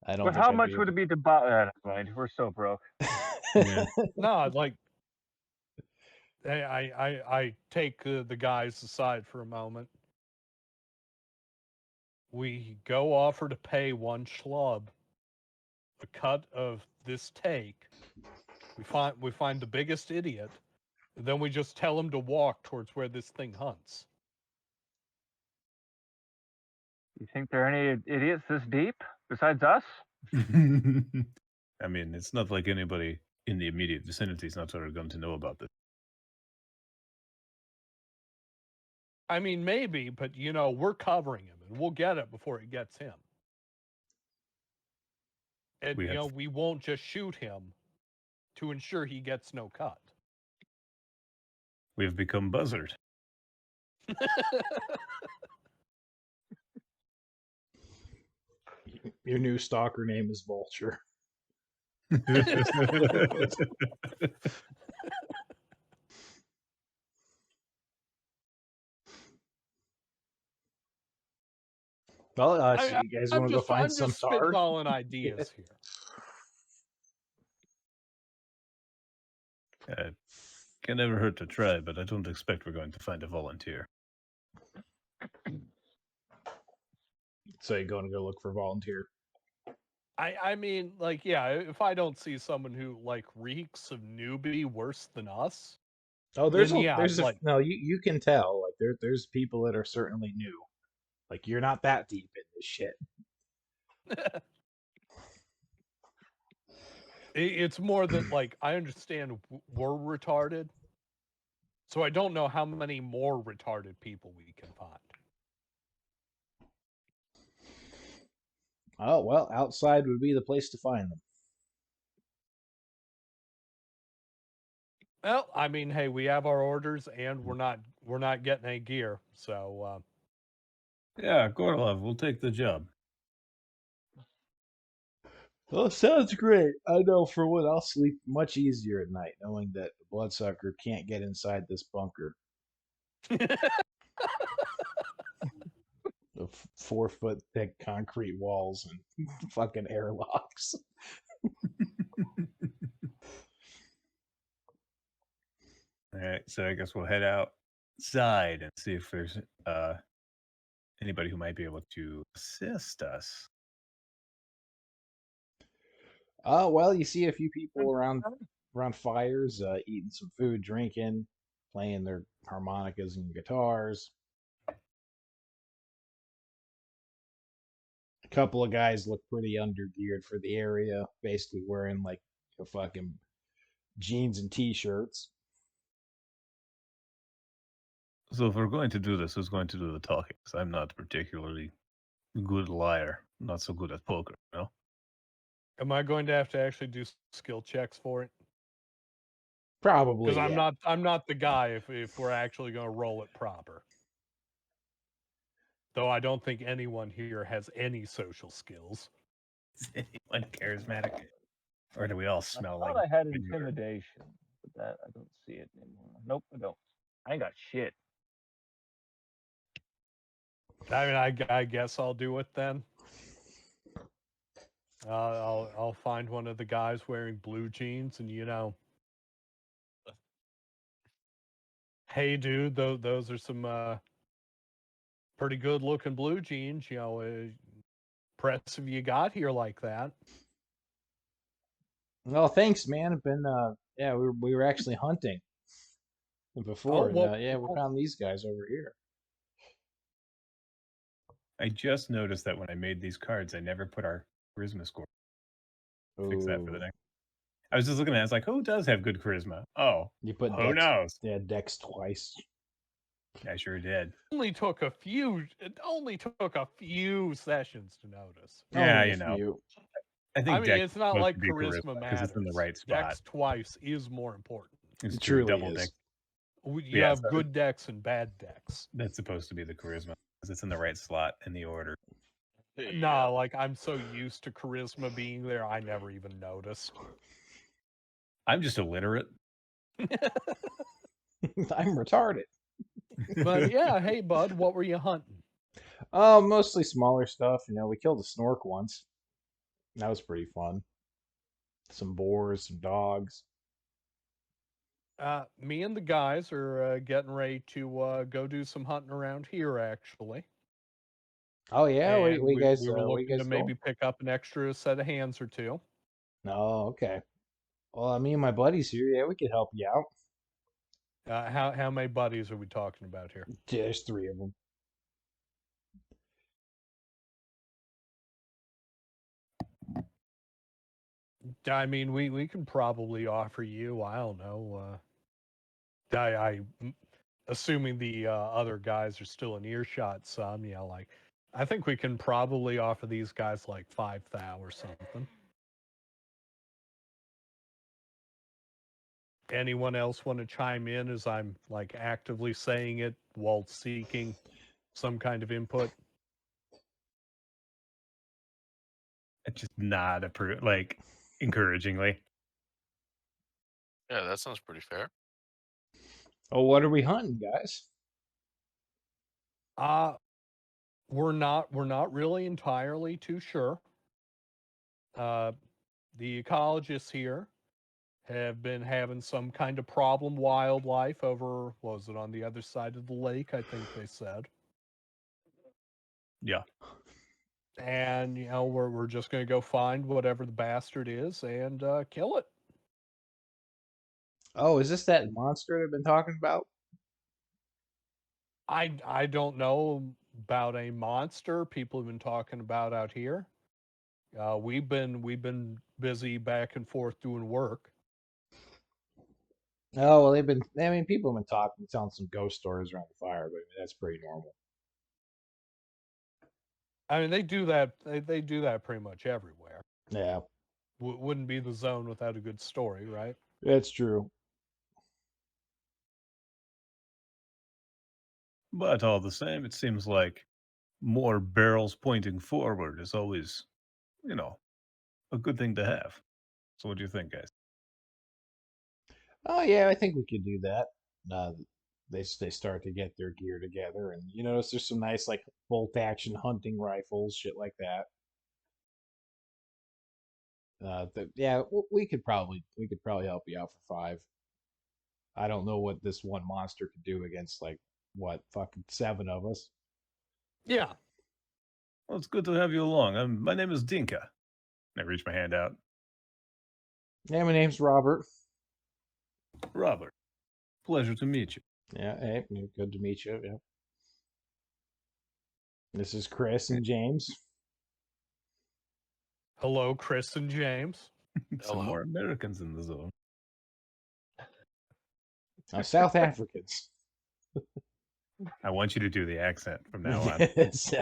I don't But think how I'd much be would able it be to buy? Mind, we're so broke. Yeah. No, like I take the guys aside for a moment. We go offer to pay one schlub a cut of this take. We find the biggest idiot, and then we just tell him to walk towards where this thing hunts. You think there are any idiots this deep besides us? I mean, it's not like anybody in the immediate vicinity is not sort of going to know about this. I mean, maybe, but we're covering him, and we'll get it before it gets him. And we won't just shoot him to ensure he gets no cut. We've become buzzard. Your new stalker name is Vulture. Well, so you guys want to go find some tar? I'm just spitballing ideas here. Can never hurt to try, but I don't expect we're going to find a volunteer. So you're going to go look for a volunteer? I mean, like, yeah, if I don't see someone who like reeks of newbie worse than us. Oh, there's then, no. You can tell. Like there's people that are certainly new. Like you're not that deep in this shit. It's more that like I understand we're retarded, so I don't know how many more retarded people we can find. Oh well, outside would be the place to find them. Well, I mean, hey, we have our orders, and we're not getting any gear. So Yeah, Gorlov, we'll take the job. Well, sounds great. I know for one, I'll sleep much easier at night knowing that the bloodsucker can't get inside this bunker. The 4-foot thick concrete walls and fucking airlocks. All right, so I guess we'll head outside and see if there's anybody who might be able to assist us. Well, you see a few people around fires, eating some food, drinking, playing their harmonicas and guitars. A couple of guys look pretty undergeared for the area, basically wearing like a fucking jeans and t-shirts. So if we're going to do this, who's going to do the talking? 'Cause I'm not particularly good liar. Not so good at poker, you know? am I going to have to actually do skill checks for it? Probably, Because yeah. I'm not the guy if we're actually going to roll it proper. Though I don't think anyone here has any social skills. Is anyone charismatic? Or do we all I smell thought like I had manure? intimidation, but that I don't see it anymore. Nope, I don't. I ain't got shit. I mean, I guess I'll do it then. I'll find one of the guys wearing blue jeans, and hey, dude, those are some pretty good looking blue jeans. Impressive you got here like that. Well, thanks, man. Been yeah, we were actually hunting before, and well, yeah, we found these guys over here. I just noticed that when I made these cards, I never put our charisma score. Fix that for the Ooh. next. I was just looking at it, I was like, who does have good charisma? Oh, You put who Dex, knows? yeah, Dex twice. I sure did. It only took a few sessions to notice. Yeah, Only a you know. few. I think I mean, Dex it's is not supposed like to be charisma because it's in the matters. right spot. Dex twice is more important. It's It true. truly Double is. Dex. You Yeah, have so good decks and bad decks. that's supposed to be the charisma because it's in the right slot in the order. Nah, like I'm so used to charisma being there, I never even noticed. I'm just illiterate. I'm retarded. But yeah, hey bud, what were you hunting? Mostly smaller stuff. You know, we killed a snork once. That was pretty fun. Some boars, some dogs. Me and the guys are getting ready to go do some hunting around here, actually. Oh yeah, And we we guys, were where you looking to guys maybe going? pick up an extra set of hands or two. No, okay. Well, me and my buddies here, yeah, we could help you out. How many buddies are we talking about here? Yeah, there's 3 of them. I mean, we can probably offer you, I don't know, assuming the other guys are still in earshot some, like, I think we can probably offer these guys like 5,000 or something. Anyone else want to chime in as I'm like actively saying it while seeking some kind of input? It's just not like encouragingly. Yeah, that sounds pretty fair. Oh, what are we hunting, guys? We're not really entirely too sure. The ecologists here have been having some kind of problem wildlife over, was it on the other side of the lake, I think they said. Yeah. And we're just going to go find whatever the bastard is and kill it. Oh, is this that monster they've been talking about? I don't know about a monster people have been talking about out here. We've been busy back and forth doing work. Oh, well, people have been telling some ghost stories around the fire, but that's pretty normal. I mean, they do that. They do that pretty much everywhere. Yeah, Wouldn't be the zone without a good story, right? that's true. But all the same, it seems like more barrels pointing forward is always, a good thing to have. So what do you think, guys? Oh yeah, I think we could do that. Uh, they start to get their gear together, and you notice there's some nice like bolt action hunting rifles, shit like that. Yeah, we could probably help you out for 5. I don't know what this one monster could do against like what fucking 7 of us. Yeah. Well, it's good to have you along. My name is Dinka. I reach my hand out. Yeah, my name's Robert. Robert, pleasure to meet you. Yeah, hey, good to meet you. Yeah. This is Chris and James. Hello, Chris and James. Some Hello. more Americans in the zone. South Africans. I want you to do the accent from now on. Yes.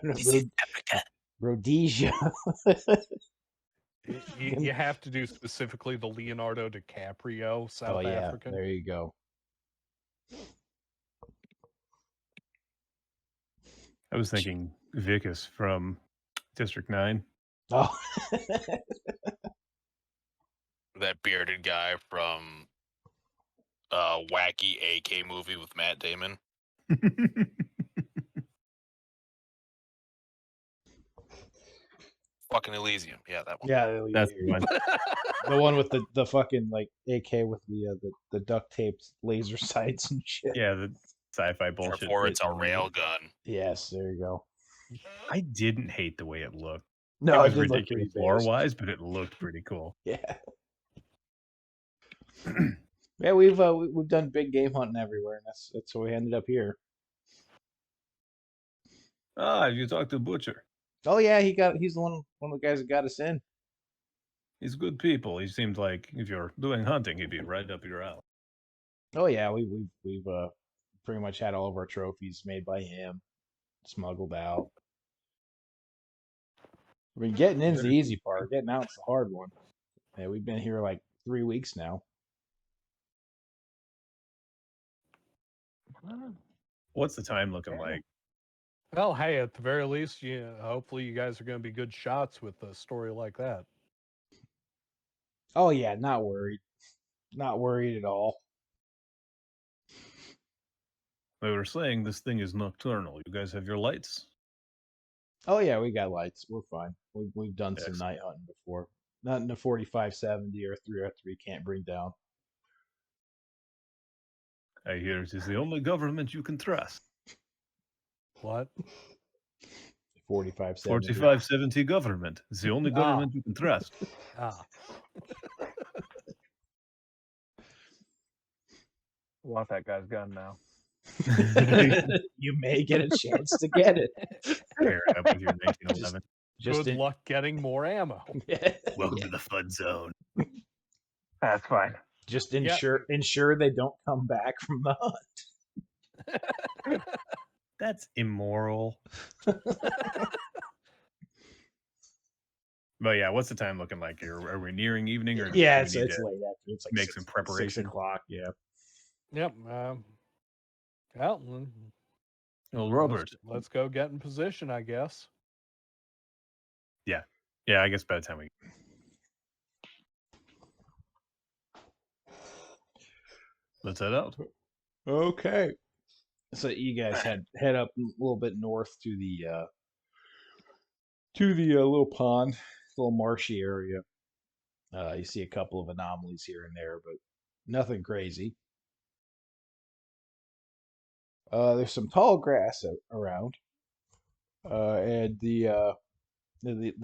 This is Africa. Rhodesia. You have to do specifically the Leonardo DiCaprio South Oh yeah, African. there you go. I was thinking Vicus from District 9. Oh. That bearded guy from wacky AK movie with Matt Damon. Fucking Elysium. Yeah, that one. Yeah, That's the one. the one with the fucking like AK with the duct taped laser sights and shit. Yeah, the sci-fi bullshit. Therefore, it's a written on it. railgun. Yes, there you go. I didn't hate the way it looked. No, it was did look pretty ridiculous badass. lore-wise, but it looked pretty cool. Yeah. Yeah, we've done big game hunting everywhere, and that's how we ended up here. Ah, you talked to Butcher. Oh yeah, he's the one of the guys that got us in. He's good people. He seemed like if you're doing hunting, he'd be right up your alley. Oh yeah, we've pretty much had all of our trophies made by him, smuggled out. I mean, getting in's the easy part. Getting out's the hard one. Yeah, we've been here like 3 weeks now. What's the time looking like? Well, hey, at the very least, hopefully you guys are going to be good shots with a story like that. Oh yeah, not worried. Not worried at all. We were saying this thing is nocturnal. You guys have your lights? Oh yeah, we got lights. We're fine. We've done some Excellent. night hunting before. Not in a 4570 or 303 can't bring down. I hear it is the only government you can trust. What? 4570. 4570 government. It's the only government you can trust. Ah. I want that guy's gun now. You may get a chance to get it. Pair it up with your 1911. Just Good luck getting more ammo. Welcome to the fun zone. That's fine. Just Yeah. ensure they don't come back from the hunt. That's immoral. But yeah, what's the time looking like here? Are we nearing evening, or Yeah, do it's we need late to after. It's like make some preparation? 6 o'clock. Yeah. Yep. Well, Well, Robert. let's go get in position, I guess. Yeah, I guess by the time we let's head out. Okay. So you guys head up a little bit north to the little pond, little marshy area. You see a couple of anomalies here and there, but nothing crazy. There's some tall grass around, and the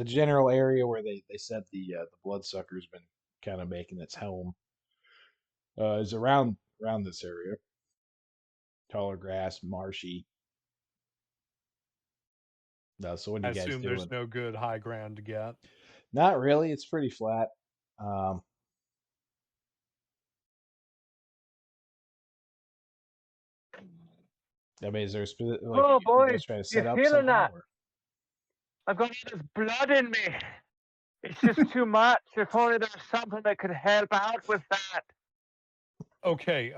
general area where they said the bloodsucker's been kind of making its home is around this area. Taller grass, marshy. So what are I you guys assume doing? there's no good high ground to get. Not really. It's pretty flat. I mean, is there a specific, like, Oh, you boys, guys trying to you set up feeling something? that? Or? I've got all this blood in me. It's just too much. If only there was something that could help out with that. Okay,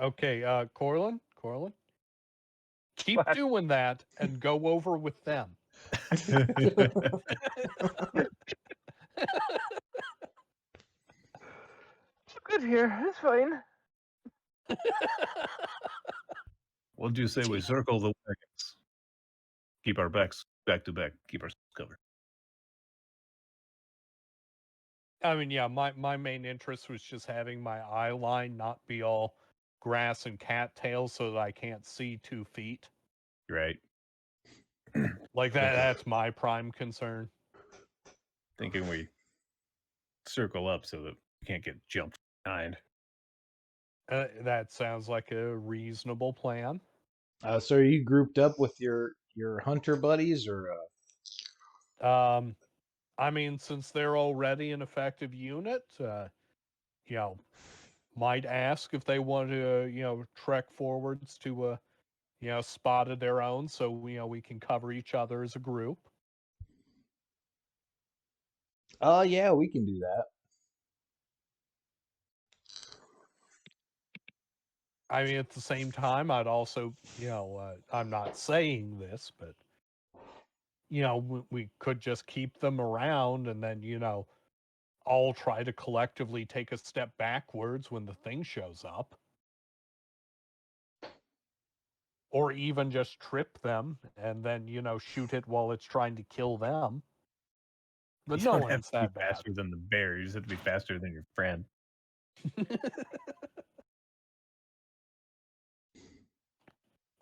Corlin, keep What? doing that and go over with them. Good here. It's fine. What do you say we circle the wagons? Keep our backs back to back. Keep ourselves covered. I mean, yeah, my main interest was just having my eye line not be all grass and cattails so that I can't see 2 feet. Right. Like that's my prime concern. Thinking we circle up so that we can't get jumped behind. That sounds like a reasonable plan. So are you grouped up with your hunter buddies, or I mean, since they're already an effective unit, you know, might ask if they want to, trek forwards to a spot of their own, so we can cover each other as a group. yeah, we can do that. I mean, at the same time, I'd also, I'm not saying this, but we could just keep them around and then, all try to collectively take a step backwards when the thing shows up. Or even just trip them and then, shoot it while it's trying to kill them. But You no don't have one's to be that bad. faster than the bear. You just have to be faster than your friend.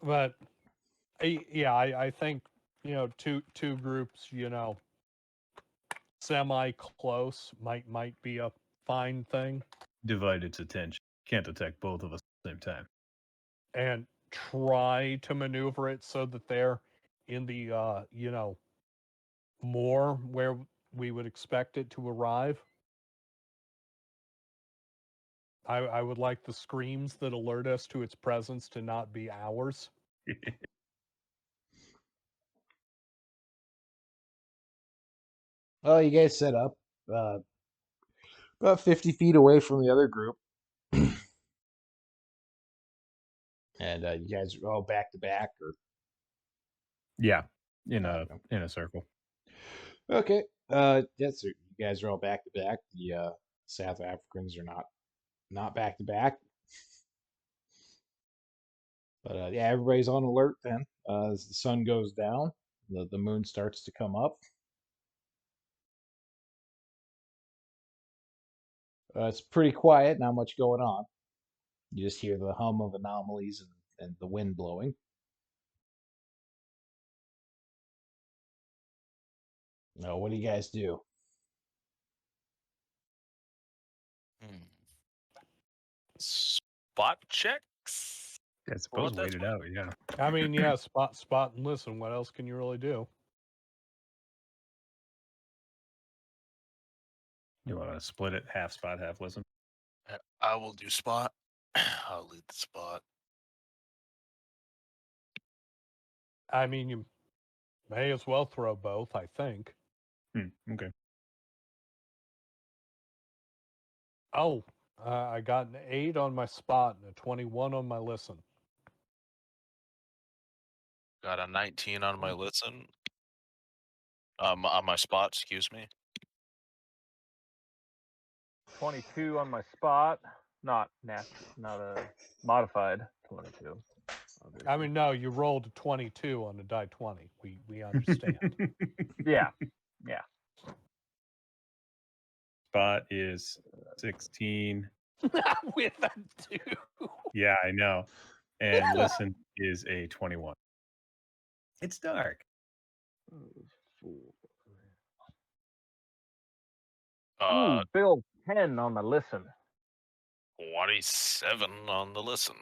But yeah, I think two groups, semi close might be a fine thing. Divide its attention. Can't attack both of us at the same time. And try to maneuver it so that they're in the more where we would expect it to arrive. I would like the screams that alert us to its presence to not be ours. Well, you guys set up about 50 feet away from the other group, and you guys are all back to back, or Yeah, in a circle. okay. Yes, sir. You guys are all back to back. The South Africans are not back to back. But yeah, everybody's on alert then. As the sun goes down, the moon starts to come up. It's pretty quiet, not much going on. You just hear the hum of anomalies and the wind blowing. Now, what do you guys do? Spot checks? I suppose that's wait it out, yeah. I mean, yeah, spot and listen. What else can you really do? You want to split it, half spot, half listen? I will do spot. I'll lead the spot. I mean, you may as well throw both, I think. Okay. Oh, I got an 8 on my spot and a 21 on my listen. Got a 19 on my listen. On my spot, excuse me. 22 on my spot. Not a modified 22. Obviously. I mean, no, you rolled a 22 on a die 20. We understand. Yeah. Spot is 16. With that too. Yeah, I know. And listen is a 21. It's dark. Ooh, Bill 10 on the listen. 27 on the listen.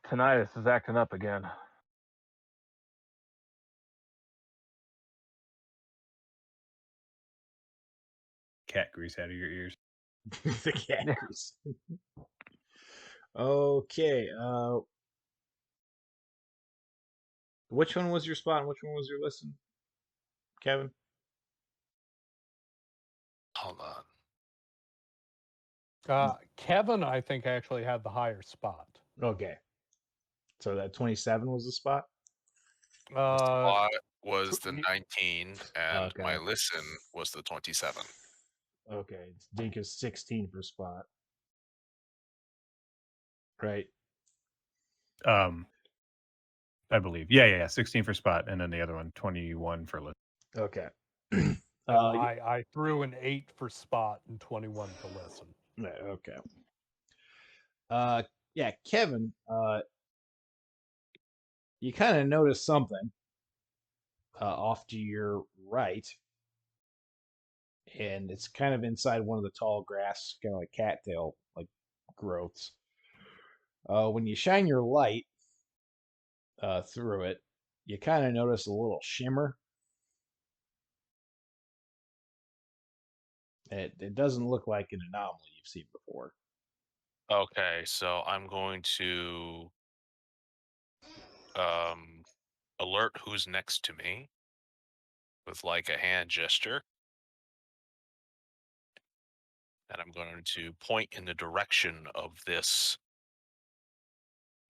Tinnitus is acting up again. Cat grease out of your ears. The cat. Okay. Which one was your spot and which one was your listen, Kevin? Hold on. Kevin, I think, actually had the higher spot. Okay. So that 27 was the spot? Spot was tw- the y- 19, and my Okay. listen was the 27. Okay. Dink is 16 for spot. Right. I believe. Yeah. 16 for spot, and then the other one, 21 for list. Okay. and uh, I threw an 8 for spot and 21 for listen. okay. Yeah, Kevin, you kind of notice something off to your right, and it's kind of inside one of the tall grass, kind of like cattail like growths. When you shine your light through it, you kind of notice a little shimmer. It doesn't look like an anomaly you've seen before. Okay, so I'm going to alert who's next to me with like a hand gesture. And I'm going to point in the direction of this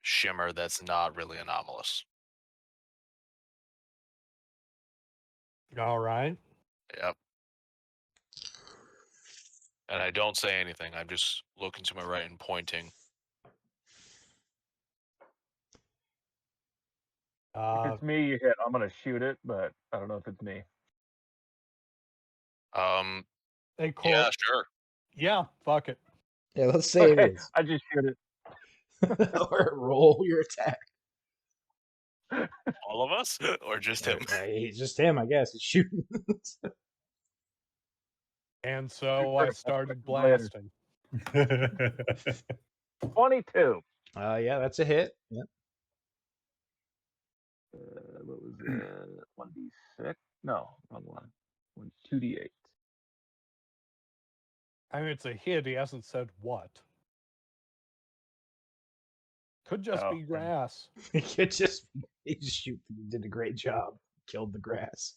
shimmer that's not really anomalous. All right. Yep. And I don't say anything. I'm just looking to my right and pointing. If it's me you hit, I'm gonna shoot it, but I don't know if it's me. Hey, Yeah, sure. Yeah, fuck it. Yeah, let's say Okay, it is. I just shoot it. Or roll your attack. All of us? Or just him? It's just him, I guess. He's shooting. And so I started Later. blasting. 22. Yeah, that's a hit. Yep. What was it? 1d6? No, wrong one. 2d8. I mean, it's a hit. He hasn't said what. Could just Oh, be grass. He just shoot. He did a great job. Killed the grass.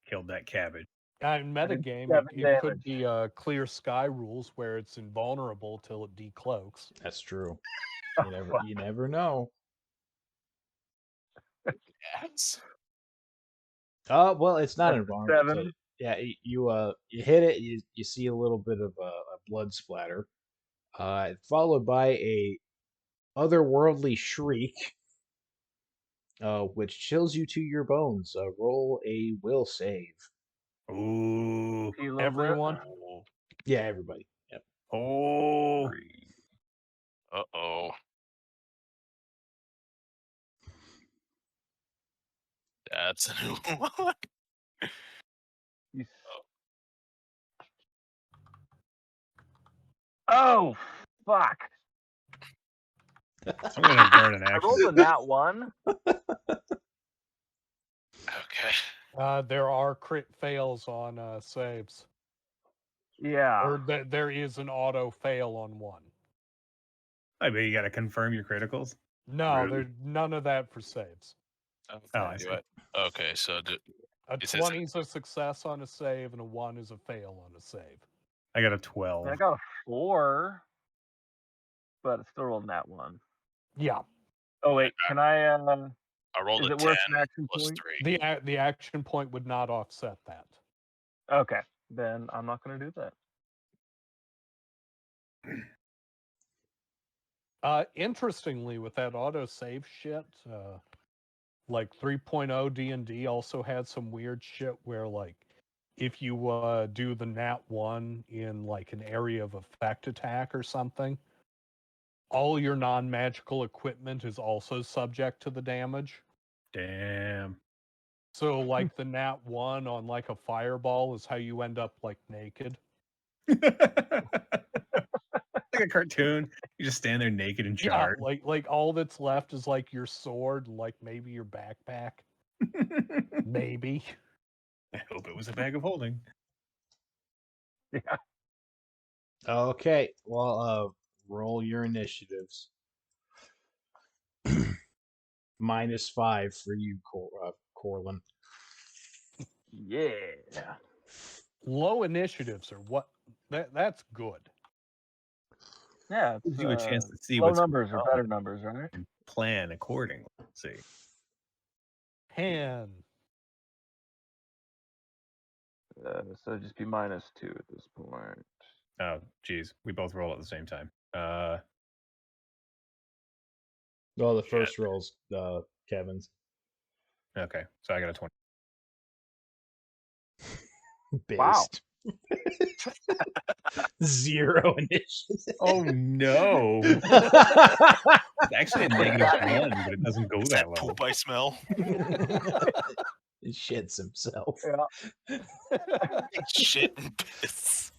Killed that cabbage. In did metagame, 7 it could damage. be clear sky rules where it's invulnerable till it decloaks. That's true. Oh, You never know. Yes. Well, it's not That's invulnerable. 7. So, yeah, you hit it. You see a little bit of a blood splatter, followed by a otherworldly shriek, which chills you to your bones. Roll a will save. Ooh. He loves Everyone? Oh. Yeah, everybody. Yep. Oh. Uh-oh. That's a new one. You... Oh, fuck. I'm gonna burn an I action. rolled a nat 1. Okay. There are crit fails on saves. Yeah. Or there is an auto fail on one. I bet you gotta confirm your criticals. No, Rude. there's none of that for saves. Okay, Oh, I see. Okay, so A It says- 20 is a success on a save, and a 1 is a fail on a save. I got a 12. I got a 4, but it's still rolled nat 1. Yeah. Oh, wait. Can I... I rolled is a it 10 worth an action plus point? 3. The action point would not offset that. Okay. Then I'm not going to do that. Interestingly, with that auto save shit, like 3.0 D&D also had some weird shit where, like, if you do the nat 1 in like an area of effect attack or something, all your non-magical equipment is also subject to the damage. Damn. So like the nat 1 on like a fireball is how you end up like naked. Like a cartoon. You just stand there naked and Yeah, charred. like all that's left is like your sword and like maybe your backpack. Maybe. I hope it was a bag of holding. Yeah. Okay. Well, roll your initiatives. -5 for you, Corlin. Yeah. Low initiatives are what that's good. Yeah, it's, Gives you a chance to see low what's numbers going are on better numbers, right? and plan accordingly. Let's see. 10. So just be -2 at this point. Oh, geez. We both roll at the same time. Well, the first roll's Kevin's. Okay. So I got a 20. Based. 0 initiative. Oh, no. It's actually a -1, but it doesn't go Is that that low. poop I smell? He shits himself. Yeah. Shit and piss.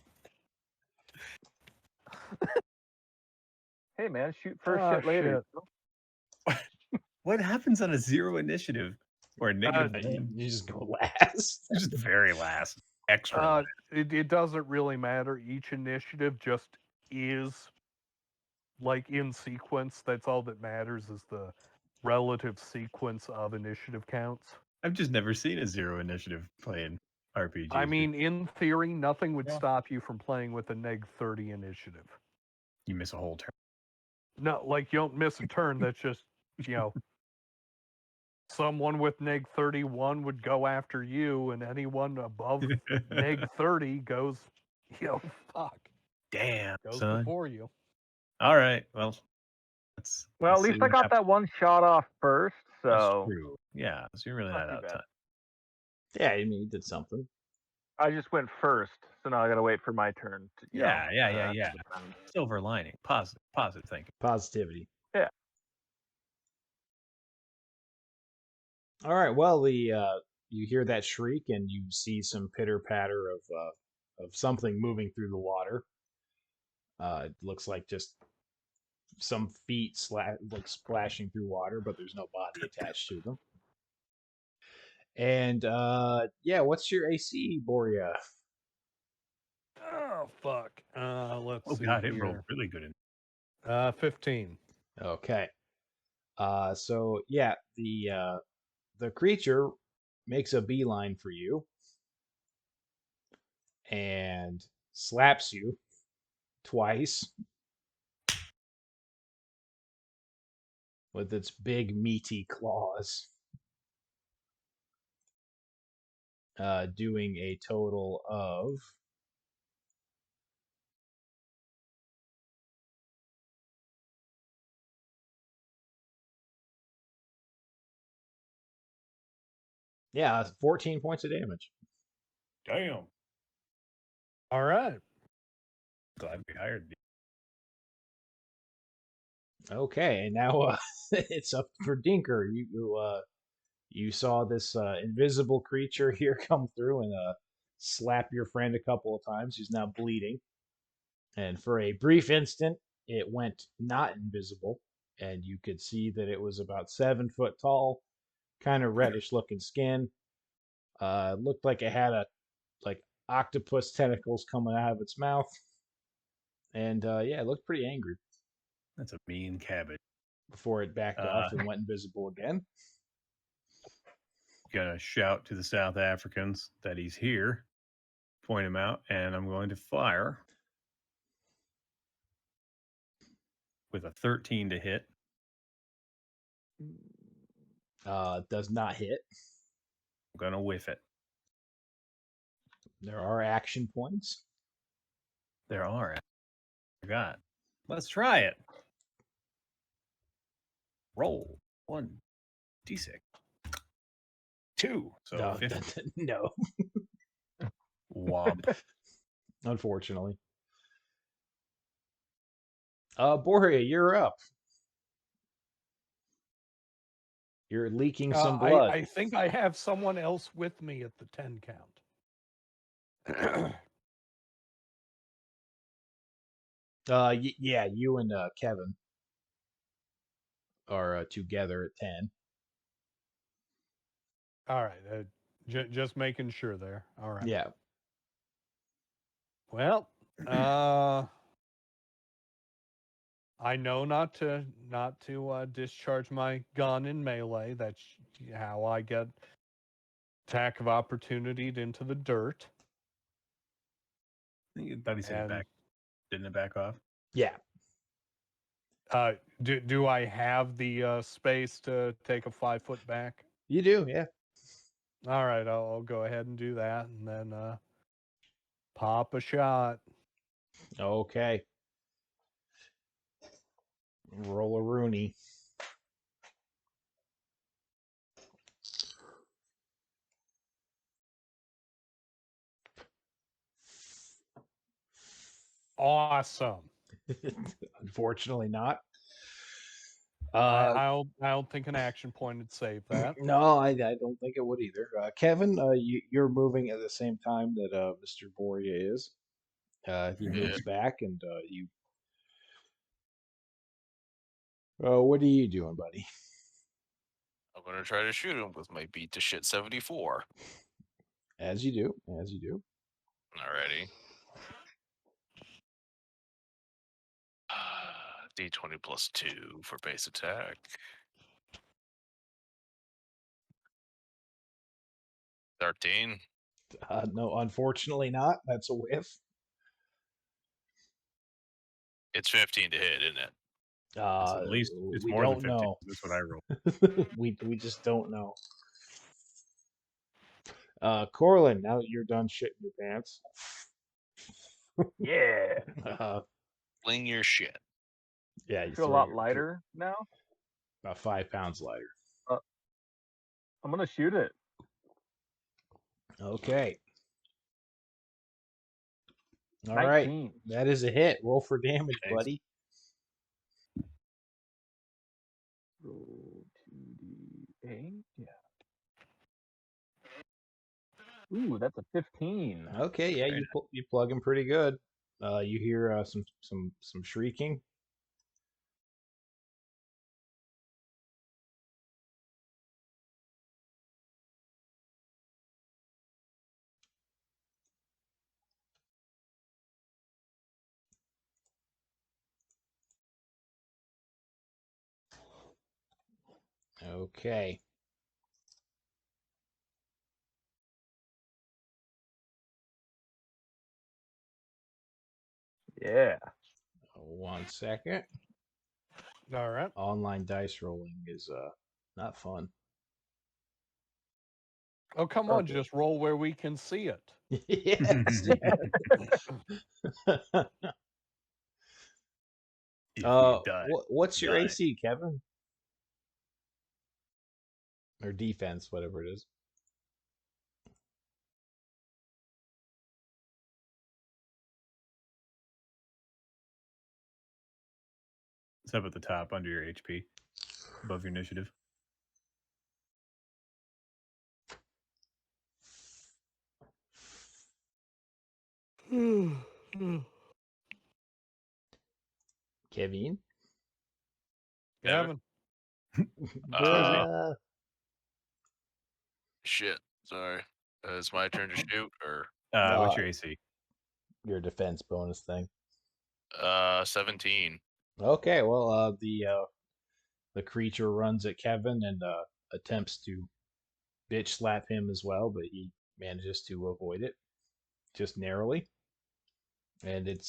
Hey man, shoot first, Oh, shit later. What happens on a 0 initiative or a -1? You just go last. Just very last. Extra last. It doesn't really matter. Each initiative just is like in sequence. That's all that matters is the relative sequence of initiative counts. I've just never seen a 0 initiative playing RPGs. I mean, in theory, nothing would Yeah. stop you from playing with a -30 initiative. you miss a whole turn. No, like you don't miss a turn. That's just, someone with -31 would go after you, and anyone above -30 goes, fuck, Damn, goes son. before you. All right. Well, Well, at let's see least I what got happens. that one shot off first, That's so true. Yeah, so you're really Not not too out of bad. time. Yeah, I mean, you did something. I just went first, so now I gotta wait for my turn. To, Yeah. actually round. Silver lining. Positive thinking. Positivity. Yeah. All right. Well, you hear that shriek and you see some pitter patter of something moving through the water. It looks like just some feet like splashing through water, but there's no body attached to them. And yeah, what's your AC, Boria? Oh fuck. Let's Oh see god, it here. rolled really good. 15. Okay. So yeah, the creature makes a beeline for you and slaps you twice with its big meaty claws, doing a total of yeah, 14 points of damage. Damn. All right. Glad we hired you. Okay, and now it's up for Dinker. You saw this invisible creature here come through and slap your friend a couple of times. He's now bleeding, and for a brief instant, it went not invisible, and you could see that it was about 7 foot tall, kind of reddish looking skin. Looked like it had like octopus tentacles coming out of its mouth, and yeah, it looked pretty angry That's a mean cabbage. before it backed off and went invisible again. Gonna shout to the South Africans that he's here, point him out, and I'm going to fire with a 13 to hit. Does not hit. I'm gonna whiff it. There are action points. There are. I forgot. Let's try it. Roll 1d6. 2. So No, 50. no, Womp. unfortunately. Boria, you're up. You're leaking some blood. I think I have someone else with me at the 10 count. Yeah, you and Kevin are together at 10. All right. Just making sure there. All right. Yeah. Well, I know not to discharge my gun in melee. That's how I get attack of opportunity into the dirt. I thought he said And- back. Didn't it back off? Yeah. Do I have the space to take a 5 foot back? You do, yeah. All right, I'll go ahead and do that, and then pop a shot. Okay. Roll a Rooney. Awesome. Unfortunately not. I don't think an action point would save that. No, I don't think it would either. Kevin, you're moving at the same time that Mr. Boria is. He moves back, and you. What are you doing, buddy? I'm gonna try to shoot him with my beat to shit 74. As you do, as you do. Alrighty. D20 plus 2 for base attack. 13. No, unfortunately not. That's a whiff. It's 15 to hit, isn't it? At least it's we more than don't 15. know. That's what I rolled. we just don't know. Corlin, now that you're done shitting your pants, Yeah. Fling your shit. yeah, I you feel a throw lot your- lighter now. about 5 pounds lighter. I'm gonna shoot it. Okay. All right, 19. that is a hit. Roll for damage, Nice. buddy. Roll 2d8. Yeah. Ooh, that's a 15. Okay, yeah, Very you plug him pretty good. You hear some shrieking. Okay. Yeah. 1 second. All right. Online dice rolling is not fun. Oh, come on, Okay. just roll where we can see it. Yes. If you die, What's your die. AC, Kevin? Or defense, whatever it is. It's up at the top under your HP, above your initiative. Kevin? Gavin. Bruh. Shit. Sorry. It's my turn to shoot, or What's your AC? Your defense bonus thing. 17. Okay, well, the creature runs at Kevin and attempts to bitch slap him as well, but he manages to avoid it just narrowly. And it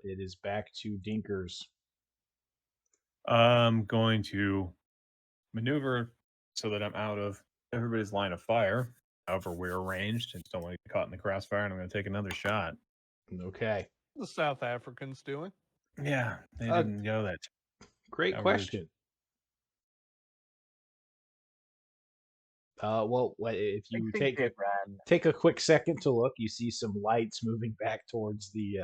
is back to Dinkers. I'm going to maneuver so that I'm out of everybody's line of fire. However, we're ranged and don't want to get caught in the crossfire, and I'm going to take another shot. Okay, The South Africans doing? Yeah, they didn't go that. great How rude. question. Well, if I you think it ran. take a quick second to look, you see some lights moving back towards the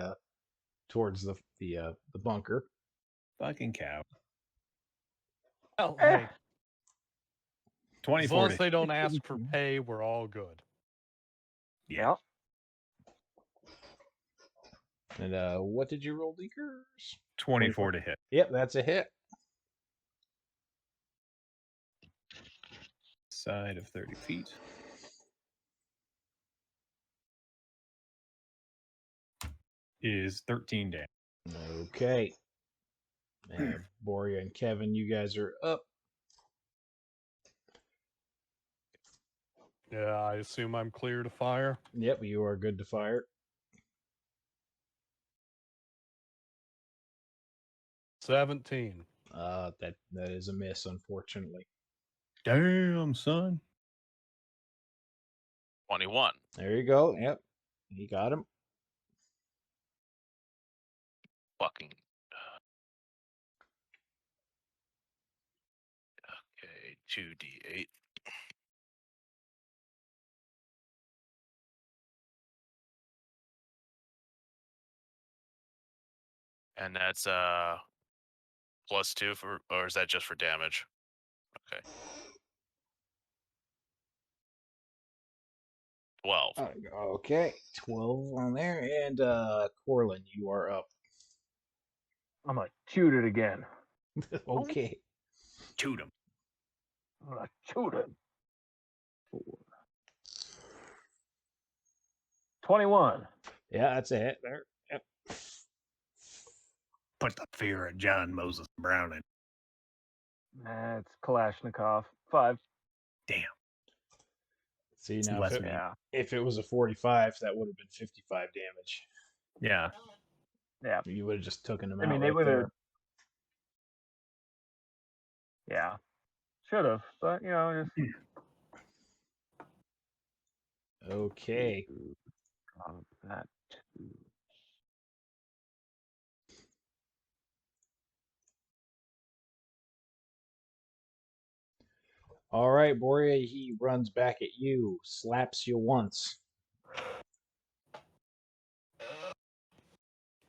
bunker. Fucking cow. Oh, Eh. hey, as 24 long to as they don't ask for pay, we're all good. Yeah. And what did you roll, Dinkers? 24 to hit. Yep, that's a hit. Side of 30 feet. Is 13 damage. Okay. And Boria and Kevin, you guys are up. Yeah, I assume I'm clear to fire. Yep, you are good to fire. 17. That is a miss, unfortunately. Damn, son. 21. There you go. Yep, he got him. Fucking. Okay, 2d8. And that's +2 for, or is that just for damage? Okay. 12. Okay, 12 on there, and Corlin, you are up. I'm gonna shoot it again. Okay. Shoot him. I'm gonna shoot it. 21. Yeah, that's a hit there. Yep. Put the fear of John Moses Brown in. That's Kalashnikov. 5. Damn. See, It's now less if than- Yeah. it was a 45, that would have been 55 damage. Yeah. Yeah. You would have just taken him I out mean, they right would have. there. Yeah. Should have, but just. Okay. That. All right, Boria, he runs back at you, slaps you once. All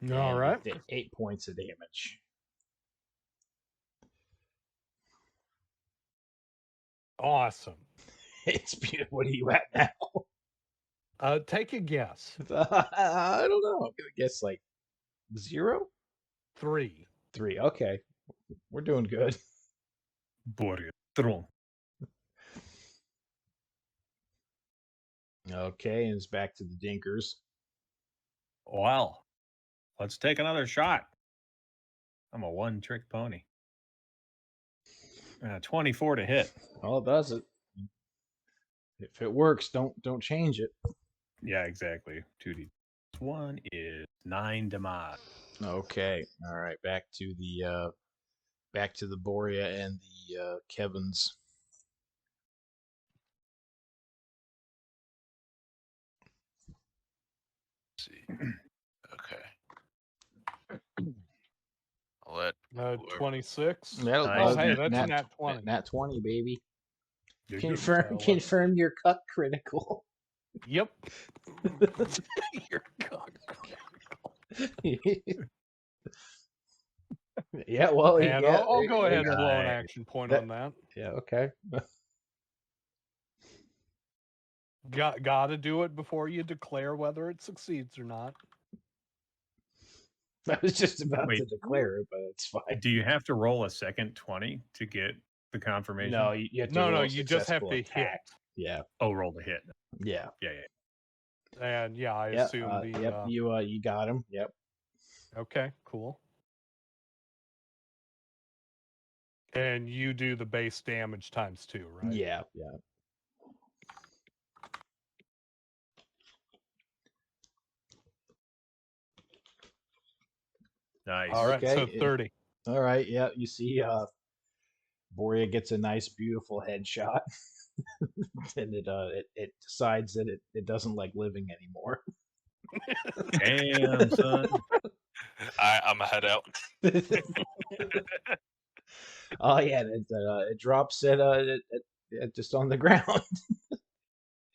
and right. you did 8 points of damage. Awesome. It's beautiful. What are you at now? Take a guess. I don't know. I'm gonna guess like 0? 3. 3. Okay, we're doing good. Boria. Throw. Okay, and it's back to the Dinkers. Well, let's take another shot. I'm a one-trick pony. 24 to hit. Well, it does it. If it works, don't change it. Yeah, exactly. 2d. 1 is 9 damage. Okay. All right. Back to the Boria and the Kevins. Let's see. Okay. I'll let 26. That'll- Oh, hey, Nice. that's a nat 20. Nat 20, baby. You're good. Confirm So, confirm your cuck critical. Yep. You're good. Yeah, well, you And get, I'll go ahead and blow an Nice. action point That- on that. Yeah, okay. Gotta do it before you declare whether it succeeds or not. I was just about Wait. to declare it, but it's fine. Do you have to roll a second 20 to get the confirmation? No, you have to No, roll a you just have successful to attack. hit. Yeah, Oh, roll the hit. yeah. Yeah. And yeah, I Yep, assume the. yep, you got him. Yep. Okay, cool. And you do the base damage times 2, right? Yeah, yeah. Nice. All right, so Okay, 30. All right, yeah. You see, Boria gets a nice, beautiful headshot, and it decides that it doesn't like living anymore. Damn, son. I'm a head out. Oh yeah, it drops it just on the ground.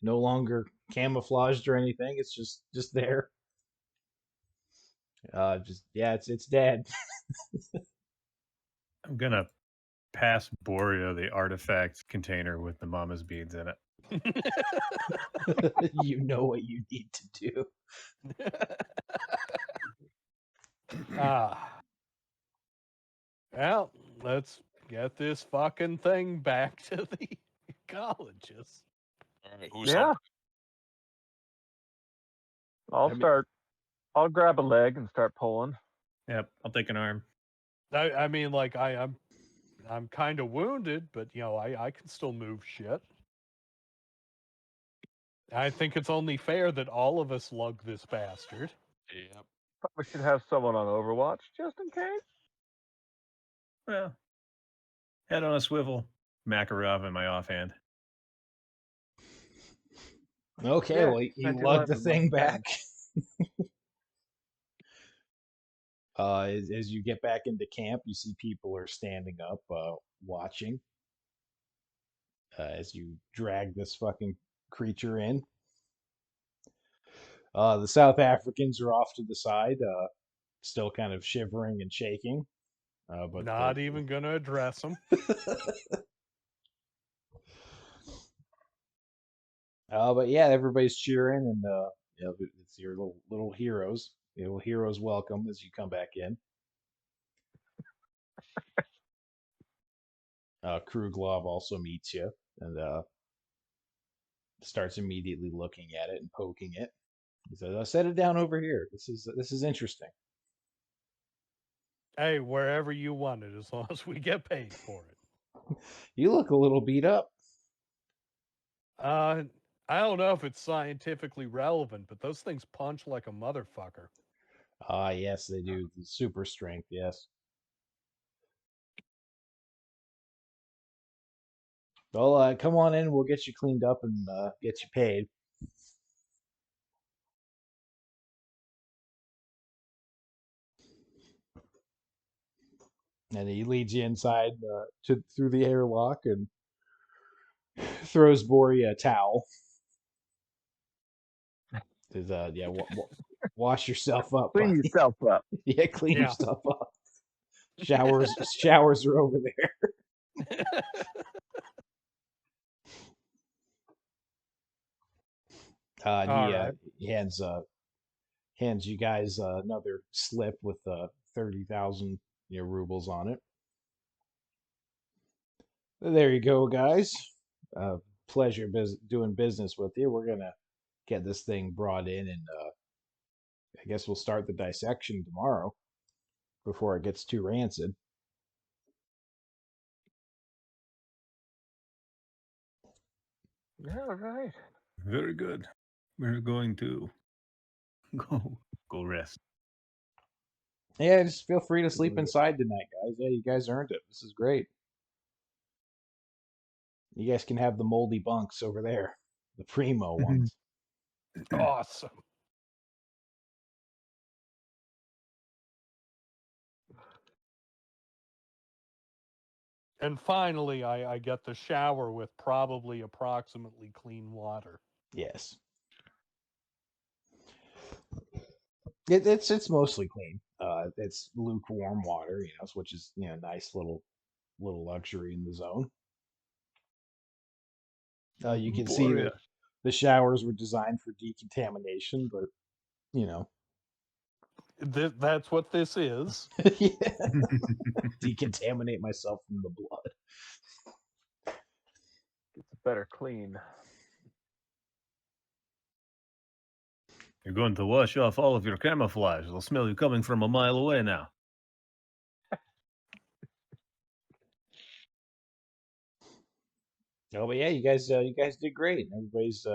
No longer camouflaged or anything. It's just there. It's dead. I'm gonna pass Boria the artifact container with the mama's beads in it. You know what you need to do. Well, let's get this fucking thing back to the colleges. All right, who's Yeah. up? I'll grab a leg and start pulling. Yep, I'll take an arm. I mean, like I'm kind of wounded, but I can still move shit. I think it's only fair that all of us lug this bastard. Yep. Probably should have someone on Overwatch just in case. Well, head on a swivel, Makarov in my offhand. Okay, Yeah, well, I you do lug have the a thing Mustang. back. As you get back into camp, you see people are standing up, watching as you drag this fucking creature in. The South Africans are off to the side, still kind of shivering and shaking. But Not even going to address them. but yeah, everybody's cheering, and it's your little heroes. Little heroes welcome as you come back in. Kruglov also meets you and starts immediately looking at it and poking it. He says, "I'll set it down over here. This is interesting." Hey, wherever you want it, as long as we get paid for it. You look a little beat up. I don't know if it's scientifically relevant, but those things punch like a motherfucker. Ah, yes, they do. The super strength, yes. Well, come on in. We'll get you cleaned up and get you paid. And he leads you inside through the airlock and throws Bori a towel. Says, yeah, wash yourself up, Clean buddy. yourself up. Yeah, clean Yeah. yourself up. Showers are over there. And All he right. hands you guys another slip with 30,000 rubles on it. There you go, guys. Pleasure doing business with you. We're gonna get this thing brought in, and I guess we'll start the dissection tomorrow before it gets too rancid. Yeah, right. Very good. We're going to go rest. Yeah, just feel free to sleep inside tonight, guys. Yeah, you guys earned it. This is great. You guys can have the moldy bunks over there, the primo ones. Awesome. And finally, I get the shower with probably approximately clean water. Yes. It's mostly clean. It's lukewarm water, which is nice little luxury in the zone. You can see that the showers were designed for decontamination, but That's what this is. yeah. Decontaminate myself from the blood. It's better clean. You're going to wash off all of your camouflage. They'll smell you coming from a mile away now. Oh, but yeah, you guys did great. Everybody's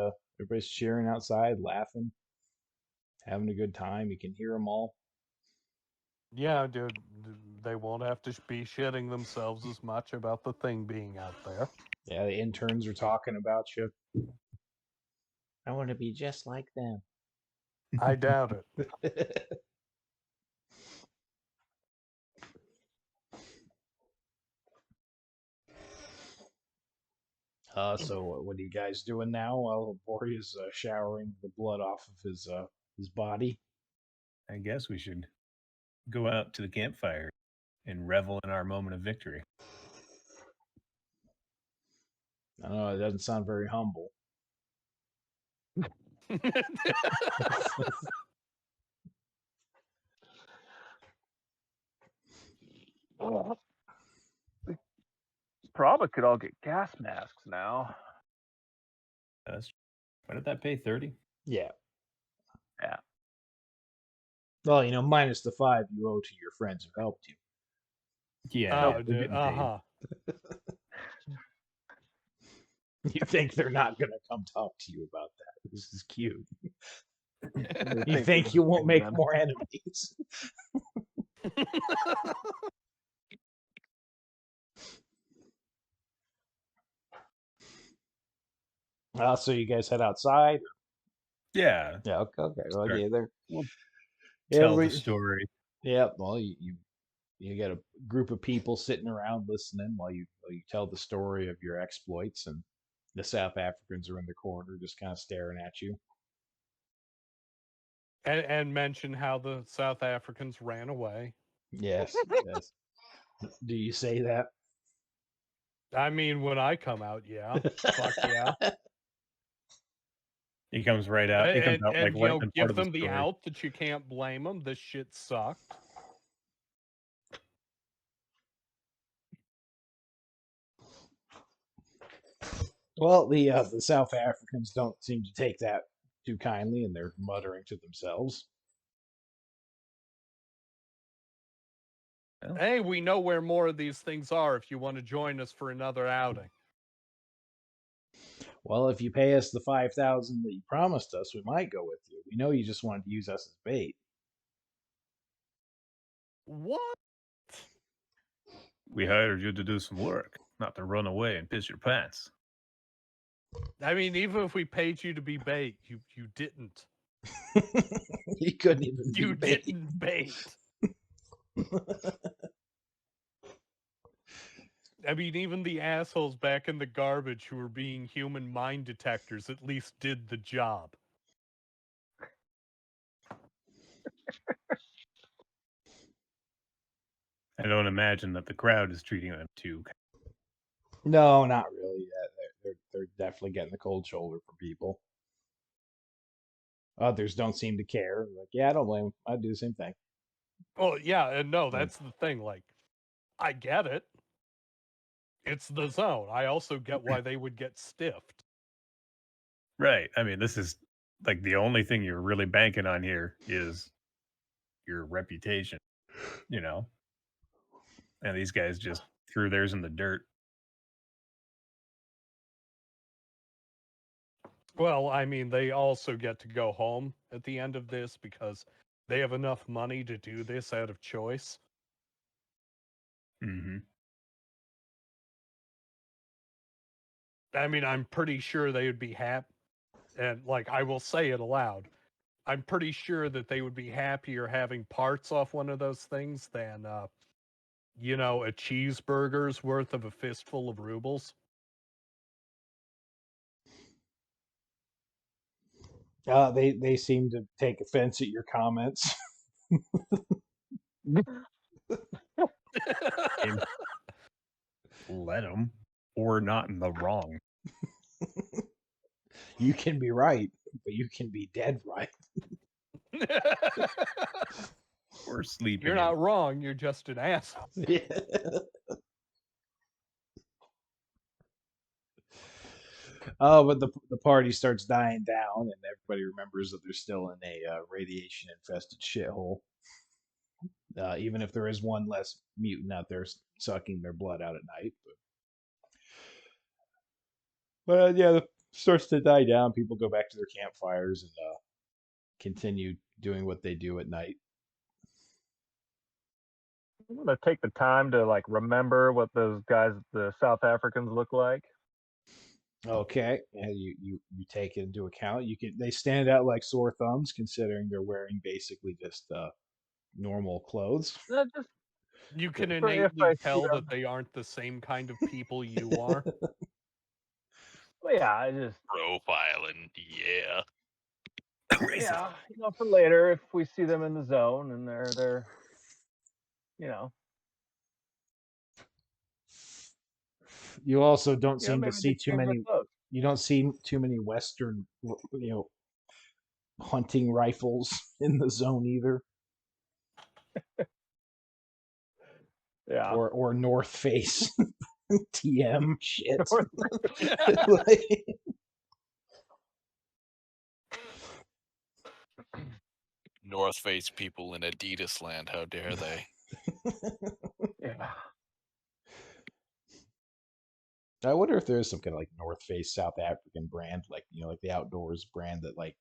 cheering outside, laughing, having a good time. You can hear them all. Yeah, dude, they won't have to be shitting themselves as much about the thing being out there. Yeah, the interns are talking about you. I want to be just like them. I doubt it. So what are you guys doing now while Bori is showering the blood off of his body? I guess we should go out to the campfire and revel in our moment of victory. I don't know, it doesn't sound very humble. Probably could all get gas masks now. Why did that pay 30? Yeah. Yeah. Well, minus the 5 you owe to your friends who helped you. Yeah. Oh, dude. Uh-huh. You think they're not going to come talk to you about that. This is cute. You think you won't make more enemies. So you guys head outside? Yeah. Yeah. Okay. Well, Sure. yeah, there. We'll Yeah, tell the everybody- story. Yeah. Well, you get a group of people sitting around listening while you tell the story of your exploits, and the South Africans are in the corner just kind of staring at you. And mention how the South Africans ran away. Yes. Yes. Do you say that? I mean, when I come out, yeah. Fuck yeah. He comes right out. He comes out like And right in part give of the them the story. out that you can't blame them. This shit sucked. Well, the South Africans don't seem to take that too kindly, and they're muttering to themselves. Hey, we know where more of these things are if you want to join us for another outing. Well, if you pay us the 5,000 that you promised us, we might go with you. We know you just wanted to use us as bait. What? We hired you to do some work, not to run away and piss your pants. I mean, even if we paid you to be bait, you didn't. You couldn't even be You bait. didn't bait. I mean, even the assholes back in the garbage who were being human mind detectors at least did the job. I don't imagine that the crowd is treating them too. No, not really. Yeah, they're definitely getting the cold shoulder from people. Others don't seem to care. Like, yeah, I don't blame them. I'd do the same thing. Oh, yeah, and no, that's the thing. Like, I get it. It's the zone. I also get why they would get stiffed. Right. I mean, this is like the only thing you're really banking on here is your reputation, you know? And these guys just threw theirs in the dirt. Well, I mean, they also get to go home at the end of this because they have enough money to do this out of choice. Mm-hmm. I mean, I'm pretty sure they would be happy. And, like, I will say it aloud. I'm pretty sure that they would be happier having parts off one of those things than, you know, a cheeseburger's worth of a fistful of rubles. They seem to take offense at your comments. Let them. Or not in the wrong. You can be right, but you can be dead right. Or sleeping. You're not wrong. You're just an asshole. Yeah. Oh, but the party starts dying down, and everybody remembers that they're still in a radiation infested shithole. Even if there is one less mutant out there sucking their blood out at night. But yeah, it starts to die down. People go back to their campfires and continue doing what they do at night. I'm gonna take the time to like remember what those guys, the South Africans, look like. Okay, and you take it into account. They stand out like sore thumbs considering they're wearing basically just normal clothes. Just You can for if innately I see tell them. that they aren't the same kind of people you are. Well, yeah, I just Profiling, yeah. yeah, you know, for later if we see them in the zone and they're you know, You also don't seem to maybe see they too change their many. clothes. You don't see too many Western, hunting rifles in the zone either, Yeah. or North Face TM shit. North- North Face people in Adidas land, how dare they? Yeah. I wonder if there is some kind of like North Face South African brand, like like the outdoors brand that like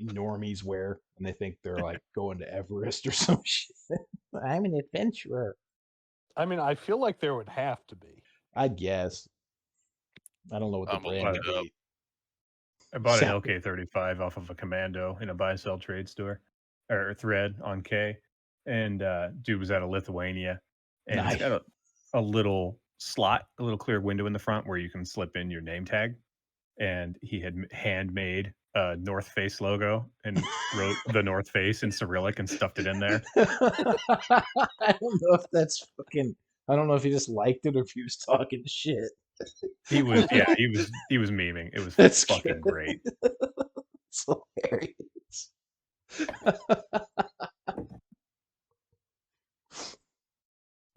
normies wear, and they think they're like going to Everest or some shit. I'm an adventurer. I mean, I feel like there would have to be. I guess. I don't know what the I'm gonna brand look would it up. be. I bought an Sound- LK-35 off of a commando in a buy-sell trade store or thread on K, and dude was out of Lithuania, and it's Nice. got a little slot, a little clear window in the front where you can slip in your name tag, and he had handmade a North Face logo and wrote the North Face in Cyrillic and stuffed it in there. I don't know if that's fucking. I don't know if he just liked it or if he was talking shit. He was memeing. It was That's fucking good. great. It's hilarious.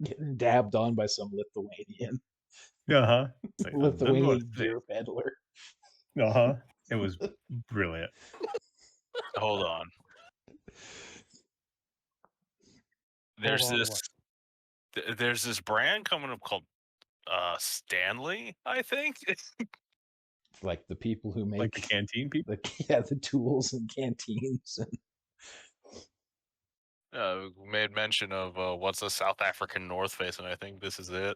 Getting dabbed on by some Lithuanian Uh-huh. It's like, the North Lithuanian Face. gear peddler. Uh-huh. It was brilliant. Hold on. There's on, this there's this brand coming up called Stanley, I think. Like the people who make Like the canteen people. the tools and canteens. We made mention of what's a South African North Face, and I think this is it.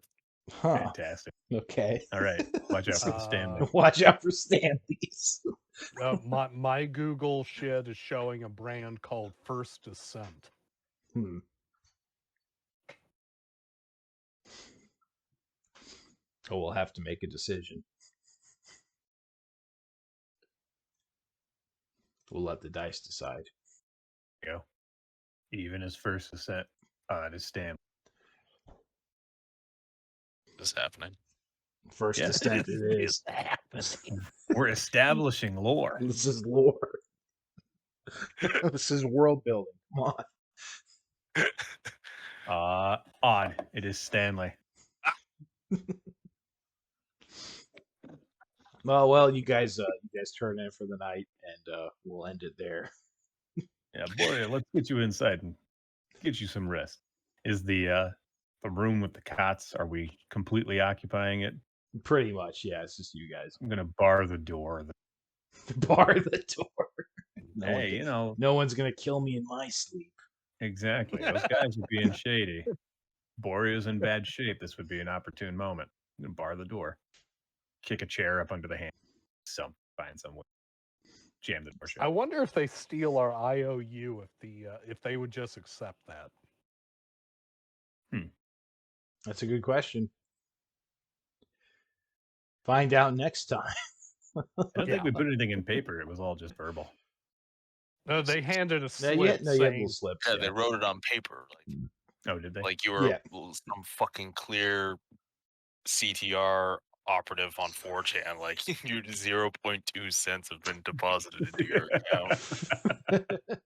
Huh. Fantastic. Okay. All right. Watch out for the Stanley. Watch out for Stanleys. my Google shit is showing a brand called First Descent. Hmm. Oh, we'll have to make a decision. We'll let the dice decide. Go. Even as First Descent, it is Stanley. This is happening. First Yeah. Descent it is. We're establishing lore. This is lore. This is world building. Come on. Odd. It is Stanley. Well, you guys turn in for the night, and we'll end it there. Yeah, boy, let's get you inside and get you some rest. Is the room with the cots, are we completely occupying it? Pretty much, yeah. It's just you guys. I'm gonna bar the door. Bar the door. Hey, no one's gonna kill me in my sleep. exactly. Those guys are being shady. Borea's in bad shape. This would be an opportune moment. I'm gonna bar the door. Kick a chair up under the hand. Find some way. Jam the door shut. I wonder if they steal our IOU if they would just accept that. That's a good question. Find out next time. I don't think we put anything in paper. It was all just verbal. No, they handed a No, slip you had saying, little slips. Yeah, they wrote it on paper, Oh, did they? like you were Yeah. some fucking clear CTR operative on 4chan. Like your 0.2 cents have been deposited into your account.